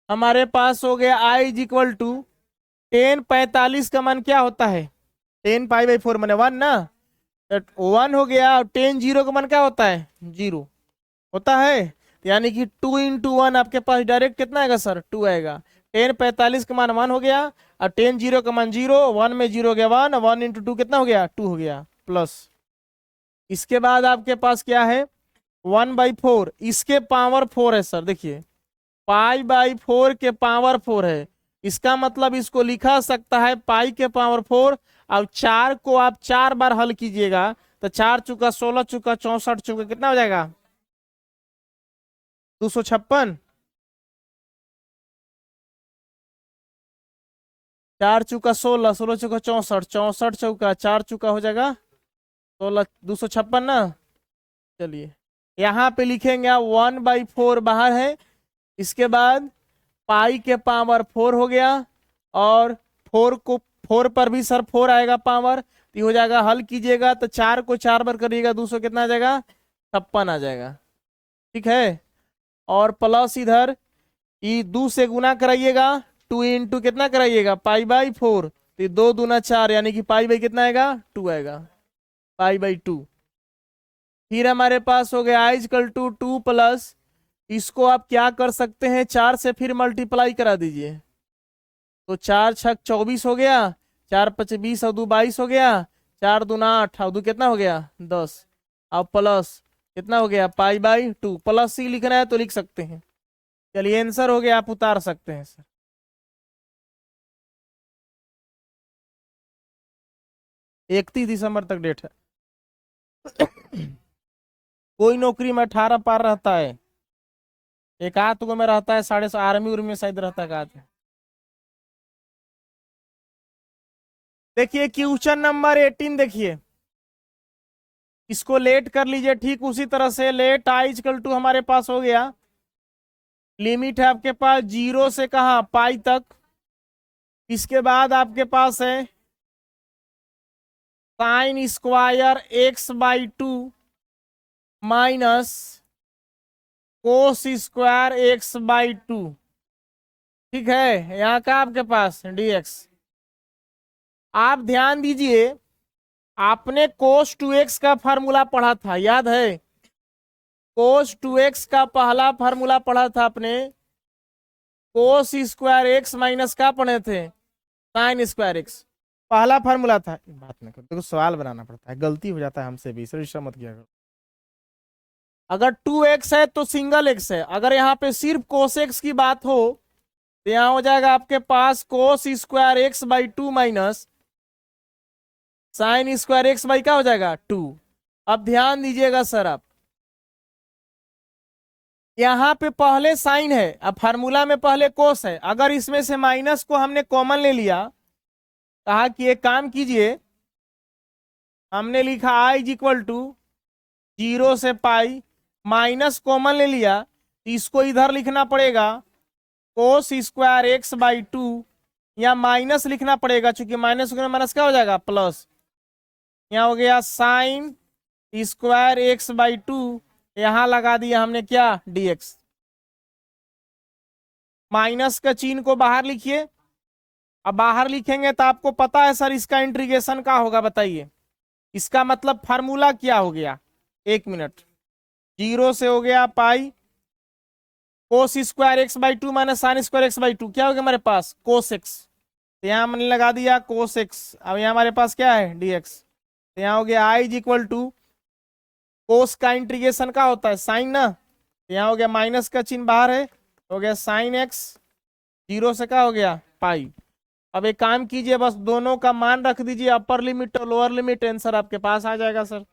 हमारे पास हो गया i = 10 45 का मान क्या होता है, 10 π/4 मैंने 1 ना, 1 हो गया। और 10 0 का मान क्या होता है, 0 होता है। यानी कि 2 × 1 आपके पास डायरेक्ट कितना आएगा सर, 2 आएगा। 10 45 का मान 1 हो गया, और 10 0 का मान 0, 1 में 0 हो गया 1, 1 × 2 कितना हो गया, 2 हो गया, प्लस। इसके बाद आपके पास क्या है, 1/4, इसके पावर 4 है सर। देखिए, π/4 के पावर 4 है, इसका मतलब इसको लिखा सकता है पाई के पावर 4। अब 4 को आप 4 बार हल कीजिएगा, तो 4 चुका 16 चुका 64 चुका कितना हो जाएगा, 256। 4 चुका 16, 16 चुका 64, 64 चौका 4 चुका हो जाएगा 16, 256 ना। चलिए, यहाँ पे लिखेंगे 1/4 बाहर है। इसके बाद पाई के पावर 4 हो गया, और 4 पर भी सर 4 आएगा पावर, तो हो जाएगा, हल कीजिएगा तो 4 को 4 बार करिएगा, 200 कितना आ जाएगा, 56 आ जाएगा। ठीक है, और प्लस इधर ये 2 से गुना कराइएगा, 2 × कितना कराइएगा, π/4, तो 2 दूना 4, यानी कि पाई कितना आएगा, 2 आएगा, π/2। फिर हमारे पास हो गया i = 2 प्लस, इसको आप क्या कर सकते हैं, 4 से फिर मल्टीप्लाई करा दीजिए, तो 4 6 24 हो गया, 4 5 20 और 2 22 हो गया, 4 दूना 8 और 2 कितना हो गया, 10। अब प्लस कितना हो गया, π/2, प्लस सी लिखना है तो लिख सकते हैं। चलिए, आंसर हो गया, आप उतार सकते हैं सर। 31 दिसंबर तक डेट है। कोई नौकरी में 18 पार रहता है, एक आध को में रहता है, 6.5 आर्मी उर्मी में शायद रहता है। देखिए, क्वेश्चन नंबर 18 देखिए, इसको लेट कर लीजिए। ठीक उसी तरह से लेट i = हमारे पास हो गया, लिमिट है आपके पास 0 से कहा, पाई तक। इसके बाद आपके पास है sin² x/2 minus cos² x/2। ठीक है, यहाँ का आपके पास dx। आप ध्यान दीजिए, आपने cos 2x का फार्मूला पढ़ा था, याद है, cos 2x का पहला फार्मूला पढ़ा था आपने, cos² x माइनस का पढ़े थे, sin² x, पहला फार्मूला था। बात नहीं करो, देखो सवाल बनाना पड़ता है, गलती हो जाता है हमसे भी, सर मत किया करो। अगर 2x है तो सिंगल x है, अगर यहाँ पे सिर्फ cos x की बात हो तो यहाँ हो जाएगा आपके पास cos² x/2 minus sin² x/, क्या हो जाएगा, 2। अब ध्यान दीजिएगा सर, आप यहाँ पे पहले साइन है, अब फार्मूला में पहले कोस है। अगर इसमें से माइनस को हमने कॉमन ले लिया, कहा कि एक काम कीजिए, हमने लिखा आई इज इक्वल टू 0 से पाई, माइनस कॉमन ले लिया, तो इसको इधर लिखना पड़ेगा कोस स्क्वायर एक्स बाई 2, या माइनस लिखना पड़ेगा, चूंकि माइनस माइनस क्या हो जाएगा प्लस, यहाँ हो गया साइन स्क्वायर एक्स बाई 2, यहां लगा दिया हमने क्या dx। माइनस का चिन्ह को बाहर लिखिए। अब बाहर लिखेंगे तो आपको पता है सर इसका इंटीग्रेशन का होगा, बताइए इसका मतलब फार्मूला क्या हो गया, 1 मिनट। 0 से हो गया pi cos square x by 2 minus sine square x by 2, क्या हो गया हमारे पास कोस एक्स, तो यहाँ हमने लगा दिया कोस एक्स। अब यहाँ हमारे पास क्या है dx, तो यहाँ हो गया आई इज इक्वल टू कोस का इंटीग्रेशन का होता है साइन ना, तो यहाँ हो गया माइनस का चिन्ह बाहर है, हो गया साइन एक्स, 0 से क्या हो गया पाई। अब एक काम कीजिए, बस दोनों का मान रख दीजिए, अपर लिमिट और लोअर लिमिट, आंसर आपके पास आ जाएगा सर।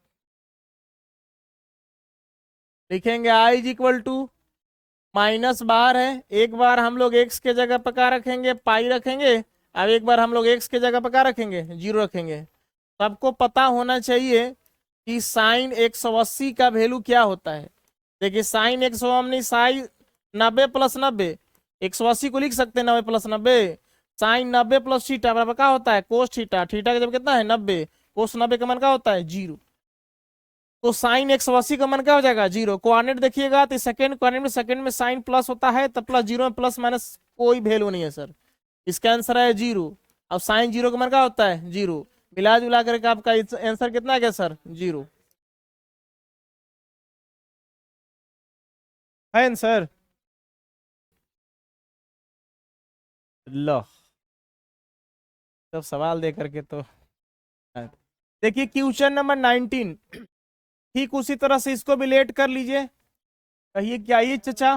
लिखेंगे आई इज इक्वल टू, माइनस बाहर है, एक बार हम लोग एक्स के जगह पर क्या रखेंगे पाई रखेंगे, अब एक बार हम लोग एक्स के जगह पर क्या रखेंगे 0 रखेंगे। सबको पता होना चाहिए कि साइन 180 का वैल्यू क्या होता है। देखिए साइन 180 साइन 90 प्लस 90, 180 को लिख सकते हैं 90 प्लस 90, साइन 90 प्लस थीटा बराबर क्या होता है कोस थीटा, थीटा का जब कितना है 90, कोस 90 का मान क्या होता है 0, तो साइन 180 का मान क्या हो जाएगा 0। कोऑर्डिनेट देखिएगा तो सेकंड कोऑर्डिनेट में सेकंड में साइन प्लस होता है, तो प्लस 0 में प्लस माइनस कोई वैल्यू नहीं है सर, इसका आंसर है 0। अब साइन 0 का मान क्या होता है 0, मिला जुला करके आपका आंसर कितना है क्या सर 0 है आंसर। लो सब सवाल दे करके तो देखिए क्वेश्चन नंबर 19, ठीक उसी तरह से इसको भी लेट कर लीजिए। कहिए क्या ये चचा,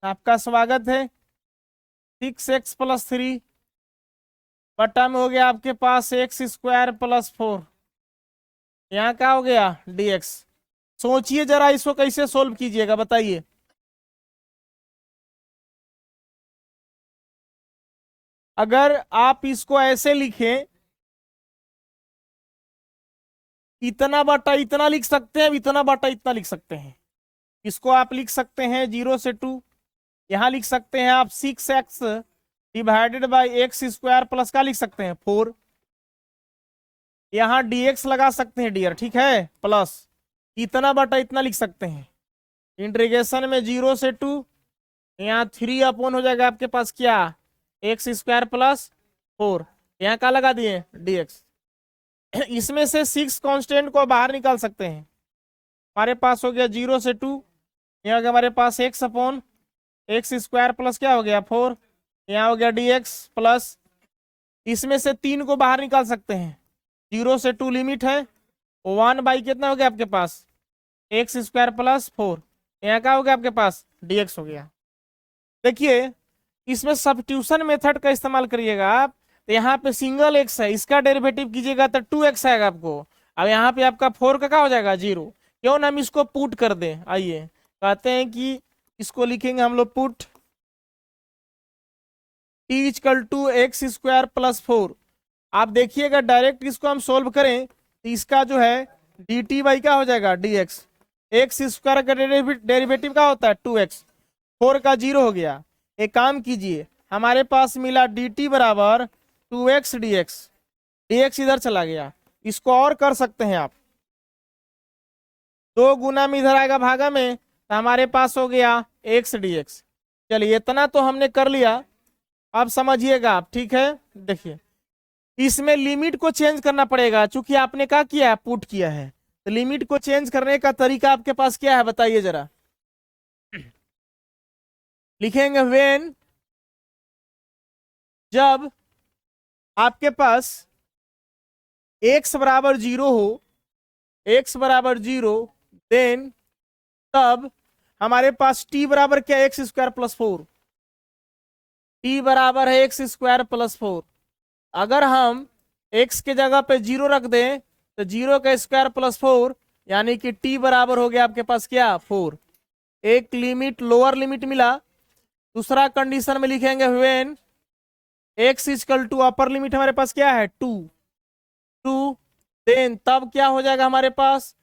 आपका स्वागत है। 6x प्लस 3 बटा में हो गया आपके पास एक्स स्क्वायर प्लस 4, यहाँ क्या हो गया dx। सोचिए जरा इसको कैसे सोल्व कीजिएगा बताइए। अगर आप इसको ऐसे लिखें, इतना बटा इतना लिख सकते हैं, इतना बटा इतना लिख सकते हैं, इसको आप लिख सकते हैं 0 से 2, यहां लिख सकते हैं आप 6x divided by x square plus का लिख सकते हैं 4, यहां dx लगा सकते हैं डियर, ठीक है, प्लस इतना बटा इतना लिख सकते हैं, इंटीग्रेशन में 0 से 2, यहाँ 3 अपॉन हो जाएगा आपके पास क्या एक्स स्क्वायर प्लस 4, यहाँ क्या लगा दिए dx। इसमें से 6 कांस्टेंट को बाहर निकाल सकते हैं, हमारे पास हो गया 0 से 2, यहाँ हमारे पास x upon x square plus क्या हो गया 4, यहाँ हो गया dx प्लस, इसमें से 3 को बाहर निकाल सकते हैं, 0 से 2 लिमिट है, 1 बाई कितना हो गया आपके पास एक्स स्क्वायर प्लस 4, यहाँ क्या हो गया आपके पास dx हो गया। देखिए इसमें सब्स्टिट्यूशन मेथड का इस्तेमाल करिएगा आप, तो यहाँ पे सिंगल एक्स है, इसका डेरिवेटिव कीजिएगा तो 2x आएगा आपको। अब यहाँ पे आपका 4 का क्या हो जाएगा 0, क्यों ना हम इसको पुट कर दें, आइए कहते हैं कि इसको लिखेंगे हम लोग put t equal to X square plus 4। आप देखिएगा डायरेक्ट इसको हम सोल्व करें तो इसका जो है डी टी बाई क्या हो जाएगा dx, एक्स स्क्वायर का डेरिवेटिव क्या होता है 2x, 4 का 0 हो गया। एक काम कीजिए, हमारे पास मिला डी टी बराबर 2x dx, dx इधर चला गया, इसको और कर सकते हैं आप, 2 गुना में इधर आएगा भागा में, तो हमारे पास हो गया x dx। चलिए इतना तो हमने कर लिया, अब समझिएगा आप, ठीक है। देखिए इसमें लिमिट को चेंज करना पड़ेगा, चूंकि आपने क्या किया है पुट किया है, तो लिमिट को चेंज करने का तरीका आपके पास क्या है बताइए जरा। लिखेंगे व्हेन, जब आपके पास x बराबर 0 हो, x बराबर 0, देन तब हमारे पास t बराबर क्या एक्स स्क्वायर प्लस 4, t बराबर है एक्स स्क्वायर प्लस 4। अगर हम x के जगह पे 0 रख दें तो 0 का स्क्वायर प्लस 4, यानी कि t बराबर हो गया आपके पास क्या 4। एक लिमिट लोअर लिमिट मिला। दूसरा कंडीशन में लिखेंगे when x equal to upper limit हमारे पास क्या है 2 2, देन तब क्या हो जाएगा हमारे पास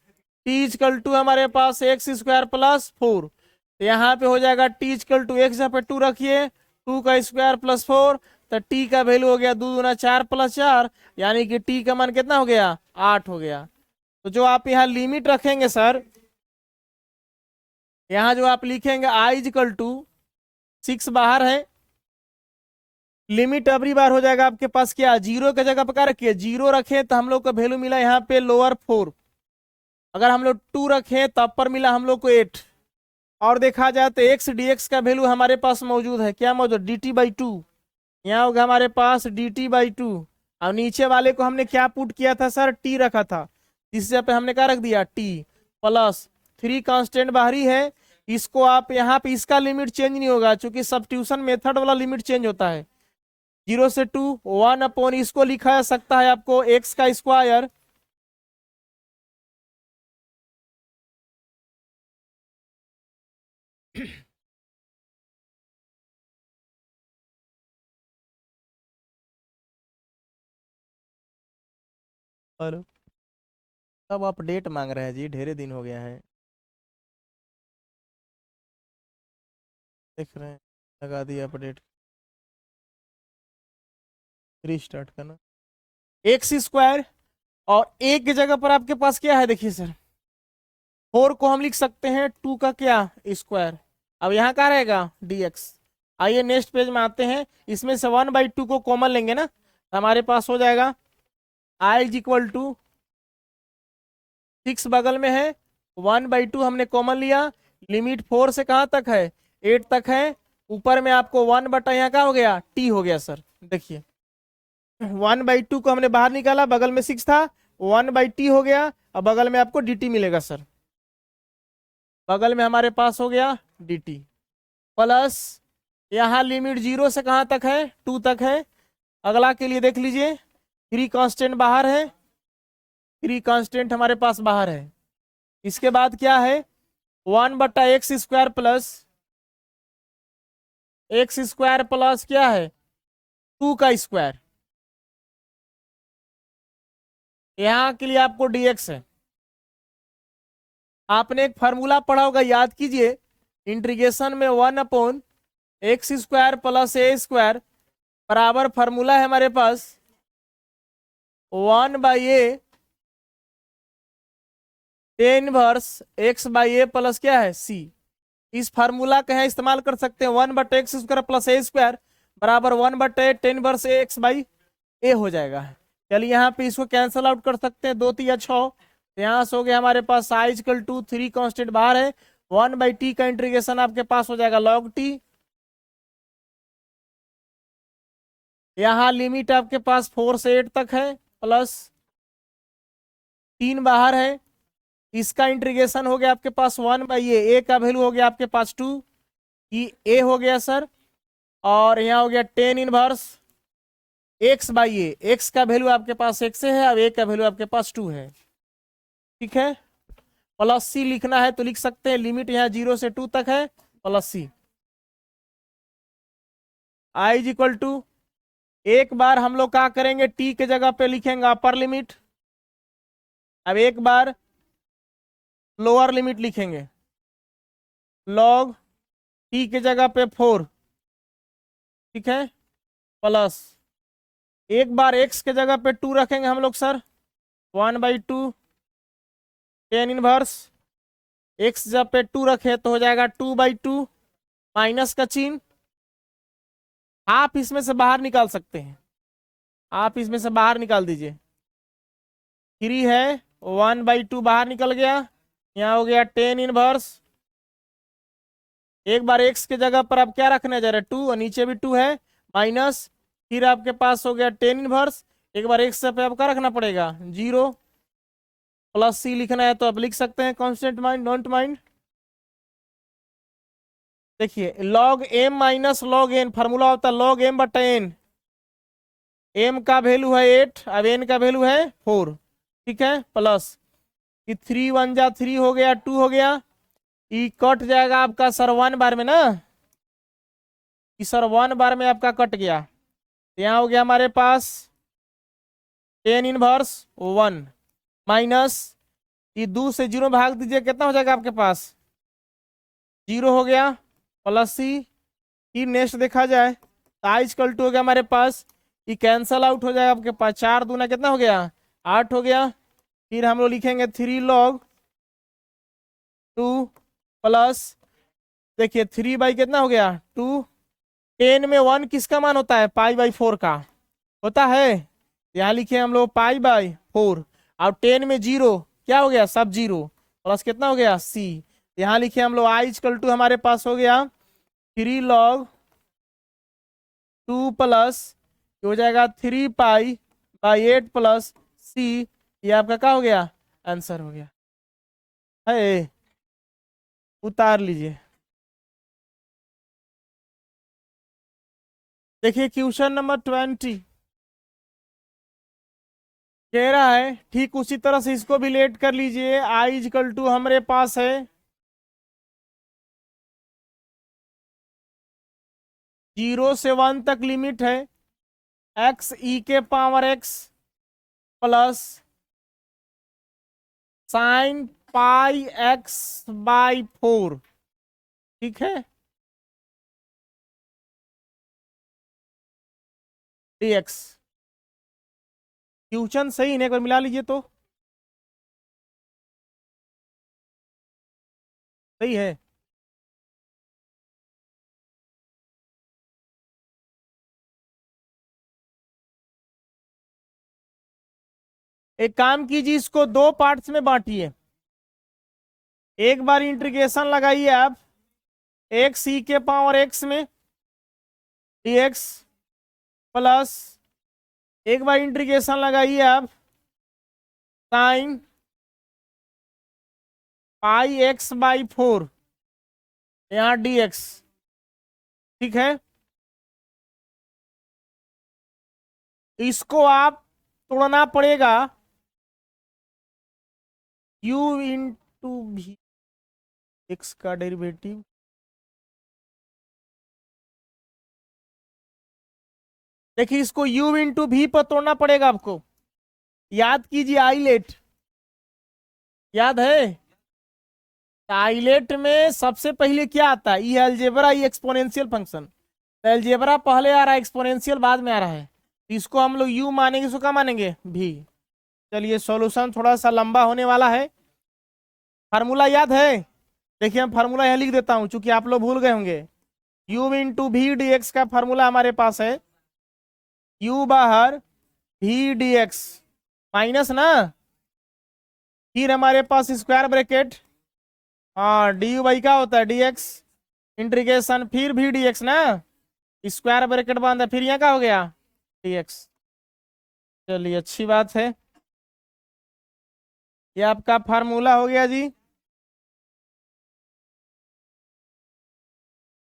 t इक्वल टू हमारे पास एक्स स्क्वायर प्लस 4। तो यहाँ पे हो जाएगा t इक्वल टू एक्स, यहाँ पे 2 रखिए, 2 का स्क्वायर प्लस 4, तो t का वैल्यू हो गया 2 दूना 4 प्लस 4, यानी कि t का मान कितना हो गया 8 हो गया। तो जो आप यहाँ लिमिट रखेंगे सर, यहाँ जो आप लिखेंगे i इक्वल टू 6 बाहर है, लिमिट अबरी बार हो जाएगा आपके पास क्या 0 की जगह पर क्या रखिए 0 रखे, तो हम लोग का वैल्यू मिला यहाँ पे लोअर 4। अगर हम लोग 2 रखें तब पर मिला हम लोग को 8। और देखा जाए तो x dx का वैल्यू हमारे पास मौजूद है, क्या मौजूद dt/2, यहाँ होगा हमारे पास dt/2। और नीचे वाले को हमने क्या पुट किया था सर t रखा था, इससे पे हमने क्या रख दिया t प्लस 3 कांस्टेंट बाहरी है। इसको आप यहाँ पे इसका लिमिट चेंज नहीं होगा, क्योंकि सब्स्टिट्यूशन मेथड वाला लिमिट चेंज होता है 0 से 2 1 अपॉन इसको लिखा जा सकता है आपको x का स्क्वायर और सब अपडेट मांग रहे हैं जी, ढेरे दिन हो गया है, देख रहे हैं, लगा दिया अपडेट, रीस्टार्ट करना एक्स स्क्वायर। और एक की जगह पर आपके पास क्या है देखिए सर 4 को हम लिख सकते हैं 2 का क्या स्क्वायर। अब यहाँ क्या रहेगा dx। आइए नेक्स्ट पेज में आते हैं, इसमें से 1/2 को कॉमन लेंगे ना, तो हमारे पास हो जाएगा i इक्वल टू 6 बगल में है, 1/2 हमने कॉमन लिया, लिमिट 4 से कहाँ तक है 8 तक है, ऊपर में आपको 1 बटा यहाँ क्या हो गया t हो गया सर। देखिए 1/2 को हमने बाहर निकाला, बगल में 6 था, 1/t हो गया, और बगल में आपको dt मिलेगा सर, बगल में हमारे पास हो गया dt प्लस यहाँ लिमिट 0 से कहाँ तक है 2 तक है। अगला के लिए देख लीजिए 3 कांस्टेंट बाहर है, 3 कांस्टेंट हमारे पास बाहर है। इसके बाद क्या है 1 बटा एक्स स्क्वायर प्लस क्या है 2 का स्क्वायर, यहाँ के लिए आपको dx है। आपने एक फार्मूला पढ़ा होगा, याद कीजिए, इंटीग्रेशन में 1 अपॉन एक्स स्क्वायर प्लस ए स्क्वायर बराबर फार्मूला है हमारे पास 1/a tan inverse x/a plus क्या है c। इस फार्मूला का है इस्तेमाल कर सकते हैं 1 बटे एक्स स्क्वायर प्लस ए स्क्वायर बराबर 1 बटे टेन इनवर्स x/a हो जाएगा। चलिए यहाँ पे इसको कैंसल आउट कर सकते हैं, 2 3 6, यहाँ से हो गया हमारे पास i इक्वल टू 3 कांस्टेंट बाहर है, 1/t का इंटीग्रेशन आपके पास हो जाएगा log t। यहाँ लिमिट आपके पास 4 से 8 तक है, प्लस 3 बाहर है, इसका इंटीग्रेशन हो गया आपके पास 1/a, a का वैल्यू हो गया आपके पास 2, ये a हो गया सर, और यहाँ हो गया टेन इनवर्स x/a, x का वैल्यू आपके पास x है, अब a का वैल्यू आपके पास 2 है, ठीक है। प्लस c लिखना है तो लिख सकते हैं, लिमिट यहाँ 0 से 2 तक है, plus c i equal to, एक बार हम लोग क्या करेंगे t के जगह पे लिखेंगे अपर लिमिट, अब एक बार लोअर लिमिट लिखेंगे log t के जगह पे 4, ठीक है, प्लस एक बार x के जगह पे 2 रखेंगे हम लोग सर 1/2 टेन इनवर्स, x जब पे 2 रखे तो हो जाएगा 2/2 माइनस का चिन्ह, आप इसमें से बाहर निकाल सकते हैं, आप इसमें से बाहर निकाल दीजिए, 3 है 1/2 बाहर निकल गया, यहाँ हो गया टेन इनवर्स, एक बार x के जगह पर आप क्या रखने जा रहे हैं 2, और नीचे भी 2 है, माइनस, फिर आपके पास हो गया टेन इनवर्स, एक बार x पे आपका रखना पड़ेगा 0, प्लस c लिखना है तो आप लिख सकते हैं कांस्टेंट माइंड डोंट माइंड। देखिए log m minus log n formula होता है log m बटा n, m का वैल्यू है 8, अब n का वैल्यू है 4, ठीक है, प्लस 3 1 जा 3 हो गया 2 हो गया, ई कट जाएगा आपका सर 1 बार में ना, ई सर 1 बार में आपका कट गया। यहाँ हो गया हमारे पास टेन इनवर्स 1 माइनस ये 2 से 0 भाग दीजिए, कितना हो जाएगा आपके पास 0 हो गया, प्लस सी। फिर नेक्स्ट देखा जाए तो आई इक्वल टू हो गया हमारे पास, ये कैंसल आउट हो जाएगा आपके पास, 4 दूना कितना हो गया 8 हो गया। फिर हम लोग लिखेंगे 3 log 2 प्लस, देखिए 3 बाई कितना हो गया 2। 10 में 1 किसका मान होता है π/4 का होता है, यहाँ लिखे हम लोग π/4। और 10 में 0 क्या हो गया सब 0 प्लस कितना हो गया c। यहाँ लिखे हम लोग आई इक्वल टू हमारे पास हो गया 3 log 2 प्लस हो जाएगा 3π/8 प्लस c। ये आपका क्या हो गया आंसर हो गया है, उतार लीजिए। देखिए क्वेश्चन नंबर 20 कह रहा है ठीक उसी तरह से इसको भी लेट कर लीजिए। आई इक्वल टू हमारे पास है 0 से 1 तक लिमिट है एक्स ई के power x plus sign π/x/4, ठीक है dx। क्वेश्चन सही है, एक बार मिला लीजिए तो सही है। एक काम कीजिए, इसको 2 पार्ट्स में बांटिए। एक बार इंटीग्रेशन लगाइए आप एक्स ई के पावर एक्स में dx प्लस एक बार इंटीग्रेशन लगाइए आप साइन π/x/4 यहाँ dx, ठीक है। इसको आप तोड़ना पड़ेगा u इंटू भी एक्स का डेरिवेटिव, देखिए इसको u इंटू भी पर तोड़ना पड़ेगा आपको। याद कीजिए आइलेट, याद है आइलेट में सबसे पहले क्या आता है, ये अलजेब्रा, ये एक्सपोनेंशियल फंक्शन। तो अलजेब्रा पहले आ रहा है, एक्सपोनेंशियल बाद में आ रहा है, इसको हम लोग u मानेंगे, इसको क्या मानेंगे भी। चलिए सॉल्यूशन थोड़ा सा लंबा होने वाला है। फार्मूला याद है, देखिए हम फार्मूला यहाँ लिख देता हूं चूंकि आप लोग भूल गए होंगे। u इंटू भी dx का फार्मूला हमारे पास है u बाहर भी dx माइनस ना, फिर हमारे पास स्क्वायर ब्रैकेट, हाँ dy क्या होता है dx इंटीग्रेशन फिर भी dx ना, स्क्वायर ब्रैकेट बंद है, फिर यहाँ क्या हो गया dx। चलिए अच्छी बात है, ये आपका फार्मूला हो गया जी।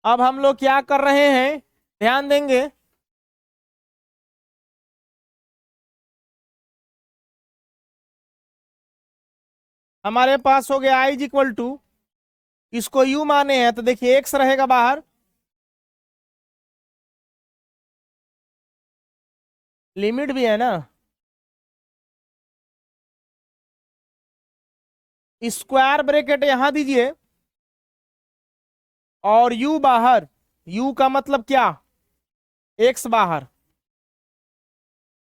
अब हम लोग क्या कर रहे हैं ध्यान देंगे, हमारे पास हो गया आई इक्वल टू, इसको u माने हैं तो देखिए x रहेगा बाहर, लिमिट भी है ना, स्क्वायर ब्रैकेट यहां दीजिए और u बाहर, u का मतलब क्या x बाहर।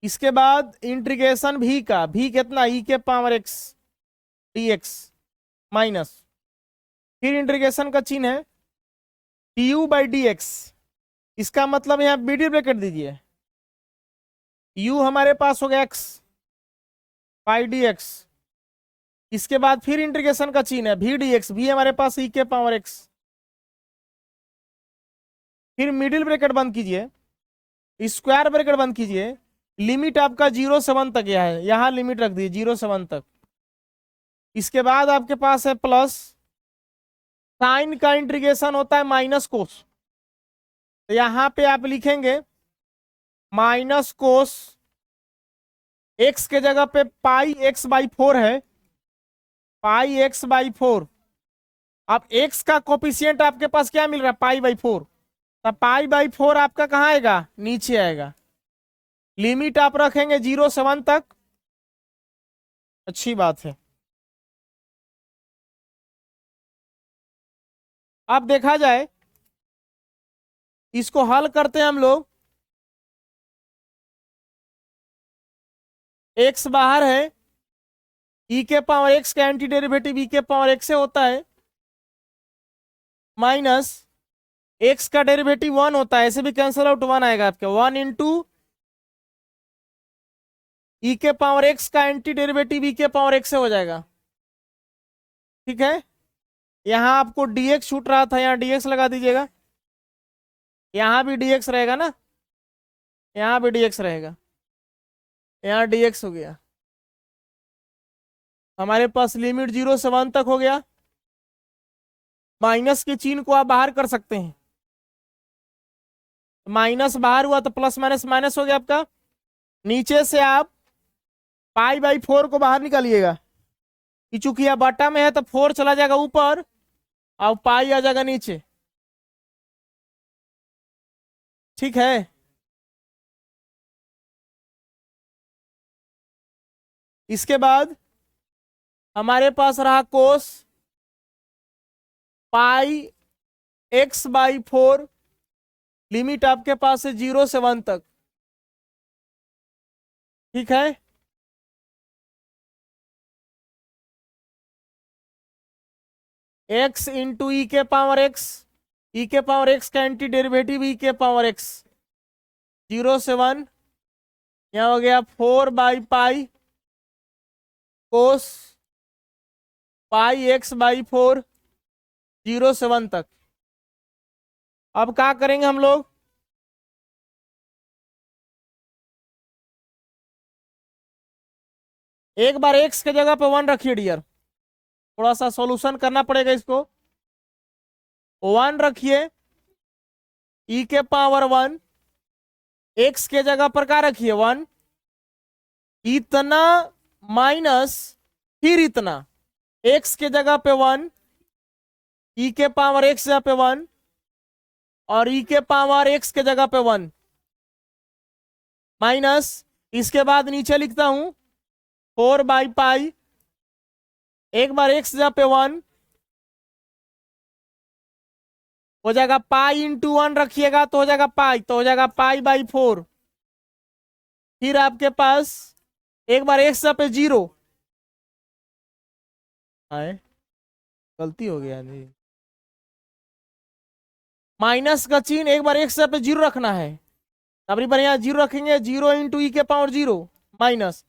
इसके बाद इंटीग्रेशन भी का, भी कितना e के पावर x dx माइनस, फिर इंटीग्रेशन का चिन्ह है du/dx, इसका मतलब यहाँ मिडिल ब्रैकेट दीजिए, u हमारे पास हो गया x पाई dx, इसके बाद फिर इंटीग्रेशन का चिन्ह है भी dx, भी हमारे पास e के पावर x, फिर मिडिल ब्रैकेट बंद कीजिए, स्क्वायर ब्रैकेट बंद कीजिए, लिमिट आपका 0 से 1 तक यह है, यहां लिमिट रख दीजिए 0 से 1 तक। इसके बाद आपके पास है प्लस, साइन का इंटीग्रेशन होता है माइनस कोस, तो यहां पे आप लिखेंगे माइनस कोस, x के जगह पे π/x/4 है, π/x/4 अब x का कोफिशिएंट आपके पास क्या मिल रहा है, पाई/4। तब पाई/4 आपका कहाँ आएगा, नीचे आएगा। लिमिट आप रखेंगे 0 से 1 तक, अच्छी बात है। अब देखा जाए, इसको हल करते हैं हम लोग। x बाहर है, e के पावर x का एंटी डेरिवेटिव e के पावर x से होता है, माइनस x का डेरिवेटिव 1 होता है, ऐसे भी कैंसिल आउट 1 आएगा आपके, 1 इंटू e के पावर x का एंटी डेरिवेटिव e के पावर x से हो जाएगा। ठीक है, यहाँ आपको dx छूट रहा था, यहाँ dx लगा दीजिएगा। यहाँ भी dx रहेगा ना, यहाँ भी dx रहेगा, यहाँ dx हो गया। हमारे पास लिमिट 0 से 1 तक हो गया। माइनस के चिन्ह को आप बाहर कर सकते हैं, माइनस बाहर हुआ तो प्लस माइनस माइनस हो गया आपका। नीचे से आप पाई/4 को बाहर निकालिएगा, चूंकि यह बटा में है तो 4 चला जाएगा ऊपर और पाई आ जाएगा नीचे। ठीक है, इसके बाद हमारे पास रहा कोस पाई/4, लिमिट आपके पास है 0 से 1 तक। ठीक है, x इंटू ई के पावर x, ई के पावर x का एंटी डेरिवेटिव e के पावर x, 0 से 1, यहाँ हो गया 4/पाई कोस पाई/4, 0 से 1 तक। अब क्या करेंगे हम लोग, एक बार x के जगह पे 1 रखिए डियर, थोड़ा सा सॉल्यूशन करना पड़ेगा इसको। 1 रखिए, e के पावर 1, x के जगह पर क्या रखिए 1, इतना माइनस फिर इतना, x के जगह पे 1, e के पावर x जगह पे 1 और e के पावर x के जगह पे 1 माइनस, इसके बाद नीचे लिखता हूं 4/पाई, एक बार x जगह पे 1 हो जाएगा, पाई इंटू 1 रखिएगा तो हो जाएगा पाई, तो हो जाएगा पाई/4। फिर आपके पास एक बार x जगह पे 0 आए, गलती हो गया नहीं, माइनस का चिन्ह एक बार x जगह पे 0 रखना है। अब यहाँ 0 रखेंगे, 0 इंटू ई के पावर 0 माइनस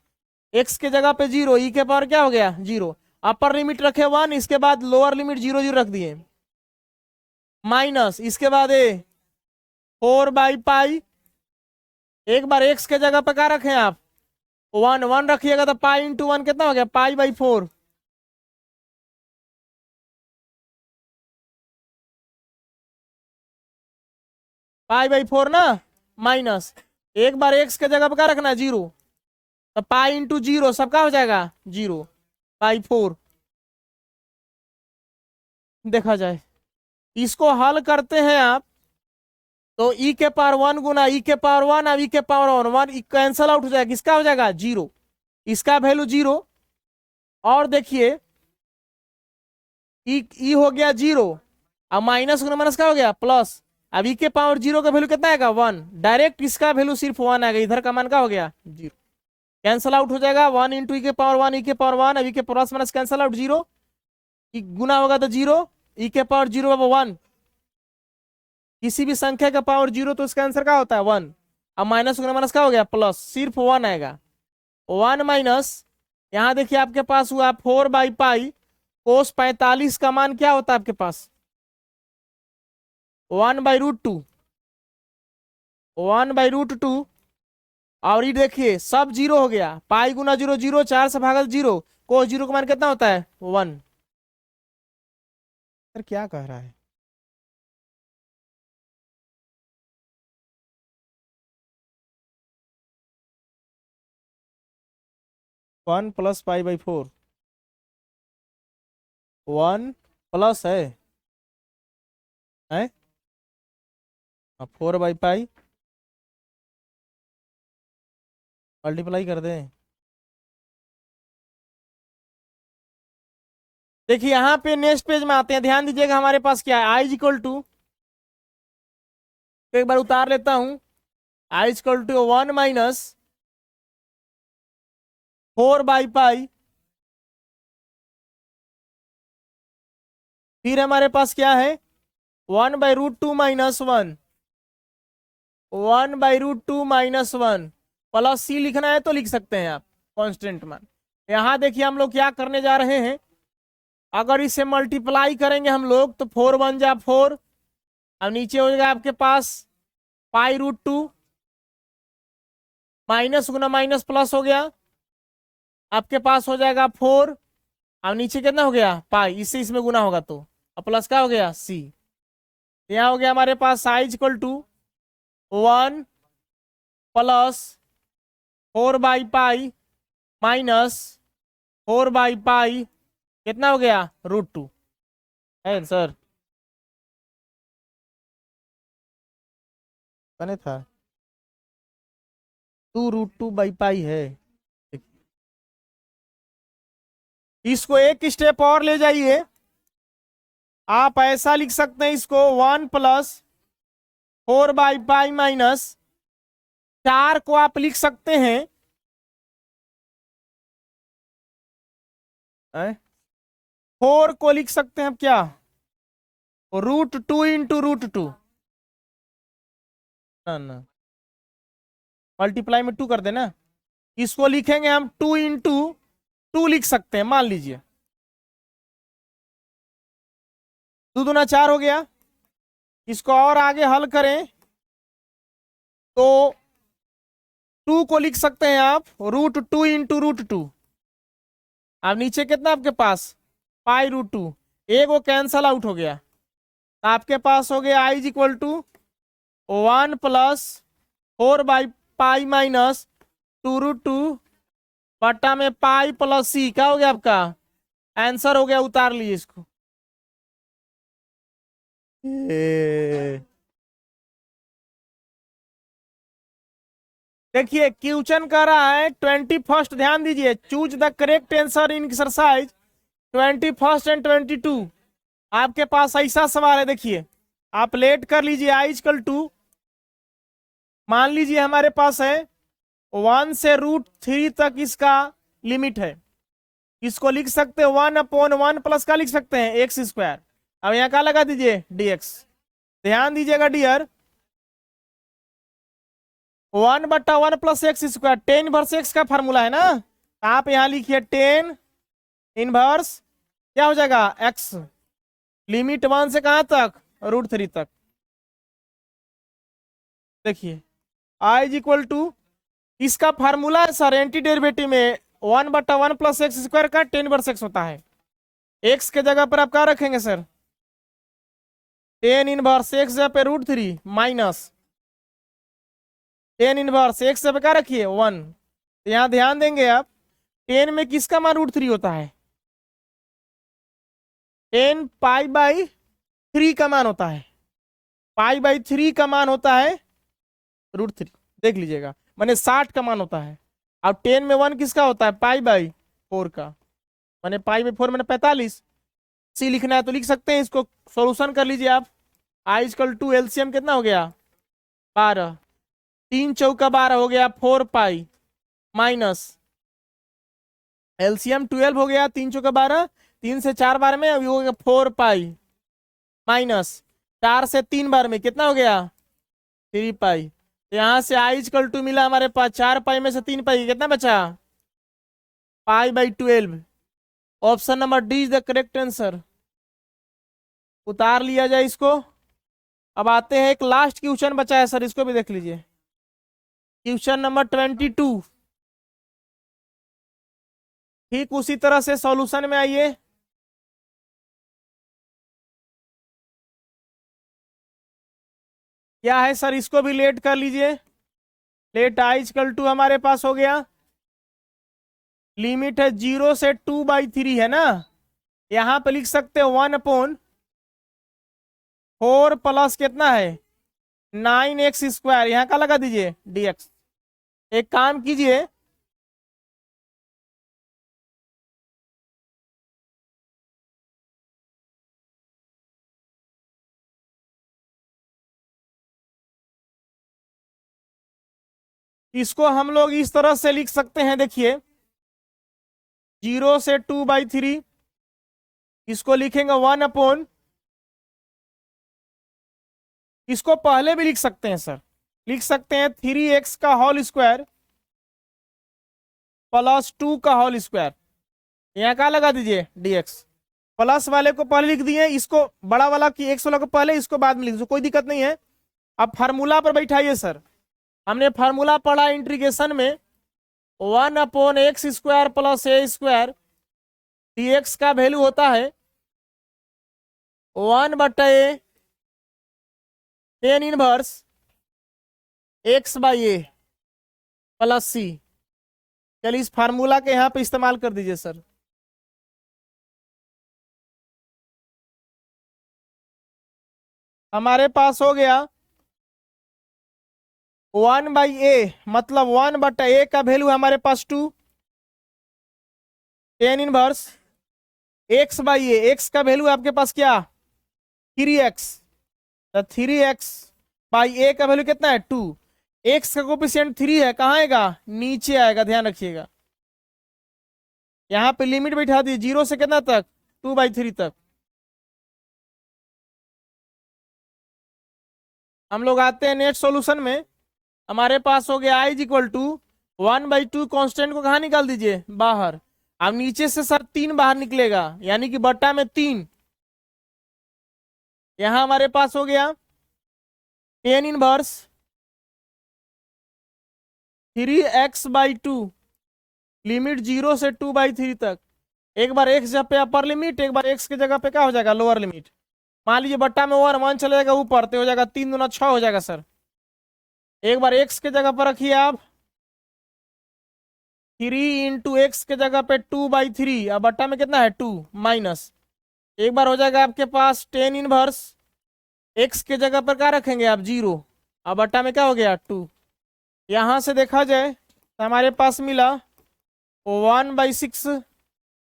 x के जगह पे 0, ई के पावर क्या हो गया 0, अपर लिमिट रखे 1, इसके बाद लोअर लिमिट 0 0 रख दिए, माइनस इसके बाद 4/पाई, एक बार x के जगह पे क्या रखें आप 1 1 रखिएगा तो पाई इंटू 1 कितना हो गया, पाई/4। पाई/4 ना, माइनस एक बार x के जगह पे क्या रखना है 0, तो पाई इंटू 0 सबका हो जाएगा 0/4। देखा जाए, इसको हल करते हैं आप तो e के पावर 1 गुना e के पावर 1 अब e के पावर 1 कैंसल आउट हो जाएगा, किसका हो जाएगा 0, इसका वैल्यू 0। और देखिए ई हो गया 0, अब माइनस गुना माइनस का हो गया प्लस, अब ई के पावर 0 का वैल्यू कितना आएगा 1, डायरेक्ट इसका वैल्यू सिर्फ 1 आएगा, इधर का मान का हो गया 0, कैंसल आउट हो जाएगा 1 इंटू ई के पावर 1 ई के पावर 1, अब ई के प्लस माइनस कैंसल आउट 0, गुना होगा तो 0, ई के पावर 0 1, किसी भी संख्या का पावर 0 तो इसका आंसर क्या होता है 1, अब माइनस गुना माइनस का हो गया प्लस, सिर्फ 1 आएगा, 1 माइनस, यहाँ देखिए आपके पास हुआ 4/पाई कोस 45 का मान क्या होता है आपके पास 1/√2, 1/√2। और ये देखिए सब 0 हो गया, पाई गुना 0 0, 4 से भागा 0, कोस 0 का मान कितना होता है 1। सर क्या कह रहा है, 1 + पाई/4, 1 प्लस है 4/पाई मल्टीप्लाई कर दें। देखिए यहाँ पे नेक्स्ट पेज में आते हैं, ध्यान दीजिएगा हमारे पास क्या है, आई इज इक्वल टू, एक बार उतार लेता हूं, आई इज इक्वल टू 1-4/पाई, फिर हमारे पास क्या है 1/√2 माइनस 1, 1/√2 माइनस 1 प्लस सी लिखना है तो लिख सकते हैं आप कांस्टेंट मान। यहां देखिए हम लोग क्या करने जा रहे हैं, अगर इसे मल्टीप्लाई करेंगे हम लोग तो 4 1 जा 4, अब नीचे हो जाएगा आपके पास π√2, माइनस गुना माइनस प्लस हो गया, आपके पास हो जाएगा 4, अब नीचे कितना हो गया पाई, इससे इसमें गुना होगा तो अब प्लस क्या हो गया सी, यहाँ हो गया हमारे पास I is equal to 1 plus 4/पाई माइनस 4/पाई, कितना हो गया √2 है आंसर, कने था 2√2/पाई है। इसको एक स्टेप और ले जाइए, आप ऐसा लिख सकते हैं इसको 1 प्लस 4/पाई माइनस 4 को आप लिख सकते हैं 4 को लिख सकते हैं आप क्या √2 इंटू √2, ना मल्टीप्लाई में 2 कर देना, इसको लिखेंगे हम 2 इंटू 2 लिख सकते हैं, मान लीजिए 2 दूना 4 हो गया, इसको और आगे हल करें तो 2 को लिख सकते हैं आप √2 इंटू √2, अब नीचे कितना आपके पास π√2, एक वो कैंसल आउट हो गया, तो आपके पास हो गया I is equal to 1 plus 4/पाई माइनस 2√2 बट्टा में पाई प्लस सी, क्या हो गया आपका आंसर हो गया, उतार लीजिए इसको। देखिए क्वेश्चन कर रहा है 21, ध्यान दीजिए, choose the correct answer in exercise 21 and 22, आपके पास ऐसा सवाल है, देखिए आप लेट कर लीजिए, आई इक्वल टू, मान लीजिए हमारे पास है 1 से √3 तक इसका लिमिट है, इसको लिख सकते हैं 1/1 प्लस का लिख सकते हैं x², अब यहाँ क्या लगा दीजिए dx, ध्यान दीजिएगा dear 1/1 plus x², 10 inverse x का फॉर्मूला है ना, आप यहाँ लिखिए 10 इनवर्स क्या हो जाएगा x, लिमिट 1 से कहां तक √3 तक, देखिए आई इज इक्वल टू, इसका फार्मूला है सर एंटी डेरिवेटिव में 1/1 प्लस x² का 10 इनवर्स x होता है, x के जगह पर आप क्या रखेंगे सर 10 इनवर्स x जगह पे √3 माइनस 10 इनवर्स x जगह पे क्या रखिए 1, यहाँ ध्यान देंगे आप 10 में किसका मान √3 होता है, 10 π/3 का मान होता है, π/3 का मान होता है √3, देख लीजिएगा मैंने 60 का मान होता है, अब 10 में 1 किसका होता है π/4 का, मैंने π/4 मैंने 45, सी लिखना है तो लिख सकते हैं, इसको सॉल्यूशन कर लीजिए आप, आई इक्वल टू एलसीएम कितना हो गया 12, 3 चौका 12 हो गया 4π माइनस एलसीएम 12 हो गया, 3 चौका 12, 3 से 4 बार में अभी हो गया 4π माइनस 4 से 3 बार में कितना हो गया 3π, यहां से आई इक्वल टू मिला हमारे पास 4π में से 3π कितना बचा π/12, option number D is the correct answer, उतार लिया जाए इसको। अब आते हैं एक लास्ट क्वेश्चन बचा है सर, इसको भी देख लीजिए, क्वेश्चन नंबर 22, ठीक उसी तरह से सॉल्यूशन में आइए, क्या है सर, इसको भी लेट कर लीजिए, लेट आई इक्वल टू हमारे पास हो गया, लिमिट है 0 से 2/3 है ना, यहां पे लिख सकते हो 1/4 प्लस कितना है 9x², यहाँ का लगा दीजिए dx। एक काम कीजिए, इसको हम लोग इस तरह से लिख सकते हैं, देखिए 0 से 2/3, इसको लिखेंगे 1/, इसको पहले भी लिख सकते हैं सर, लिख सकते हैं 3x का होल स्क्वायर प्लस 2 का होल स्क्वायर, यहाँ का लगा दीजिए dx। प्लस वाले को पहले लिख दिए, इसको बड़ा वाला की x वाला को पहले, इसको बाद में लिख दो, कोई दिक्कत नहीं है। अब फार्मूला पर बैठाइए सर, हमने फार्मूला पढ़ा इंटीग्रेशन में 1/x² प्लस a² dx का वैल्यू होता है 1/a tan inverse x/a plus c। चलिए इस फार्मूला के यहाँ पे इस्तेमाल कर दीजिए सर। हमारे पास हो गया 1/a, मतलब 1/a का वैल्यू हमारे पास 2 tan इनवर्स x/a, x का वैल्यू आपके पास क्या 3x, तो 3x/a का वैल्यू कितना है 2, x का कोफिशिएंट 3 है, कहाँ आएगा नीचे आएगा, ध्यान रखिएगा। यहाँ पे लिमिट बैठा दी 0 से कितना तक 2/3 तक। हम लोग आते हैं नेट सॉल्यूशन में, हमारे पास हो गया i = 1/2, कॉन्स्टेंट को कहाँ निकाल दीजिए बाहर। अब नीचे से सर 3 बाहर निकलेगा, यानी कि बट्टा में 3, यहां हमारे पास हो गया tan इनवर्स 3x/2, लिमिट 0 से 2/3 तक। एक बार x जगह पे अपर लिमिट, एक बार x की जगह पे क्या हो जाएगा लोअर लिमिट। मान लीजिए बट्टा में 1 चला जाएगा ऊपर, तो हो जाएगा 3 दूना 6 हो जाएगा सर। एक बार x के जगह पर रखिए आप 3 × x के जगह पे 2/3, अब बट्टा में कितना है 2 माइनस। एक बार हो जाएगा आपके पास tan इनवर्स x के जगह पर क्या रखेंगे आप 0, अब बट्टा में क्या हो गया 2। यहां से देखा जाए तो हमारे पास मिला 1/6,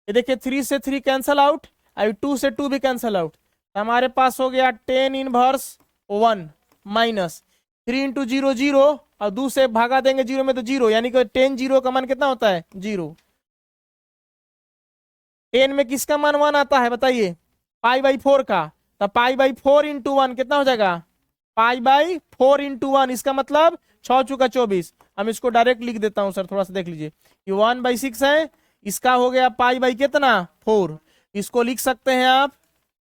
ये देखिए 3 से 3 कैंसल आउट, और 2 से 2 भी कैंसल आउट, तो हमारे पास हो गया tan इनवर्स 1 माइनस 3 × 0 0, और 2 से भागा देंगे 0 में तो 0, यानी कि tan 0 का मान कितना होता है 0। tan में किसका मान 1 आता है बताइए π/4 का, तो π/4 × 1 कितना हो जाएगा π/4 × 1, इसका मतलब 6 चुका 24। हम इसको डायरेक्ट लिख देता हूं सर, थोड़ा सा देख लीजिए, ये 1/6 है, इसका हो गया π/ कितना 4, इसको लिख सकते हैं आप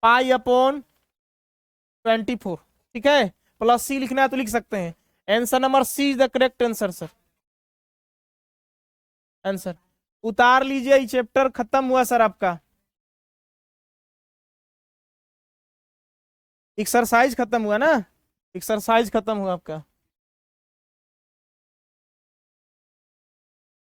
π/24, ठीक है। प्लस c लिखना है तो लिख सकते हैं। Answer number C is the correct answer sir. आंसर उतार लीजिए, ये चैप्टर खत्म हुआ सर आपका, एक्सरसाइज खत्म हुआ ना, एक्सरसाइज खत्म हुआ आपका।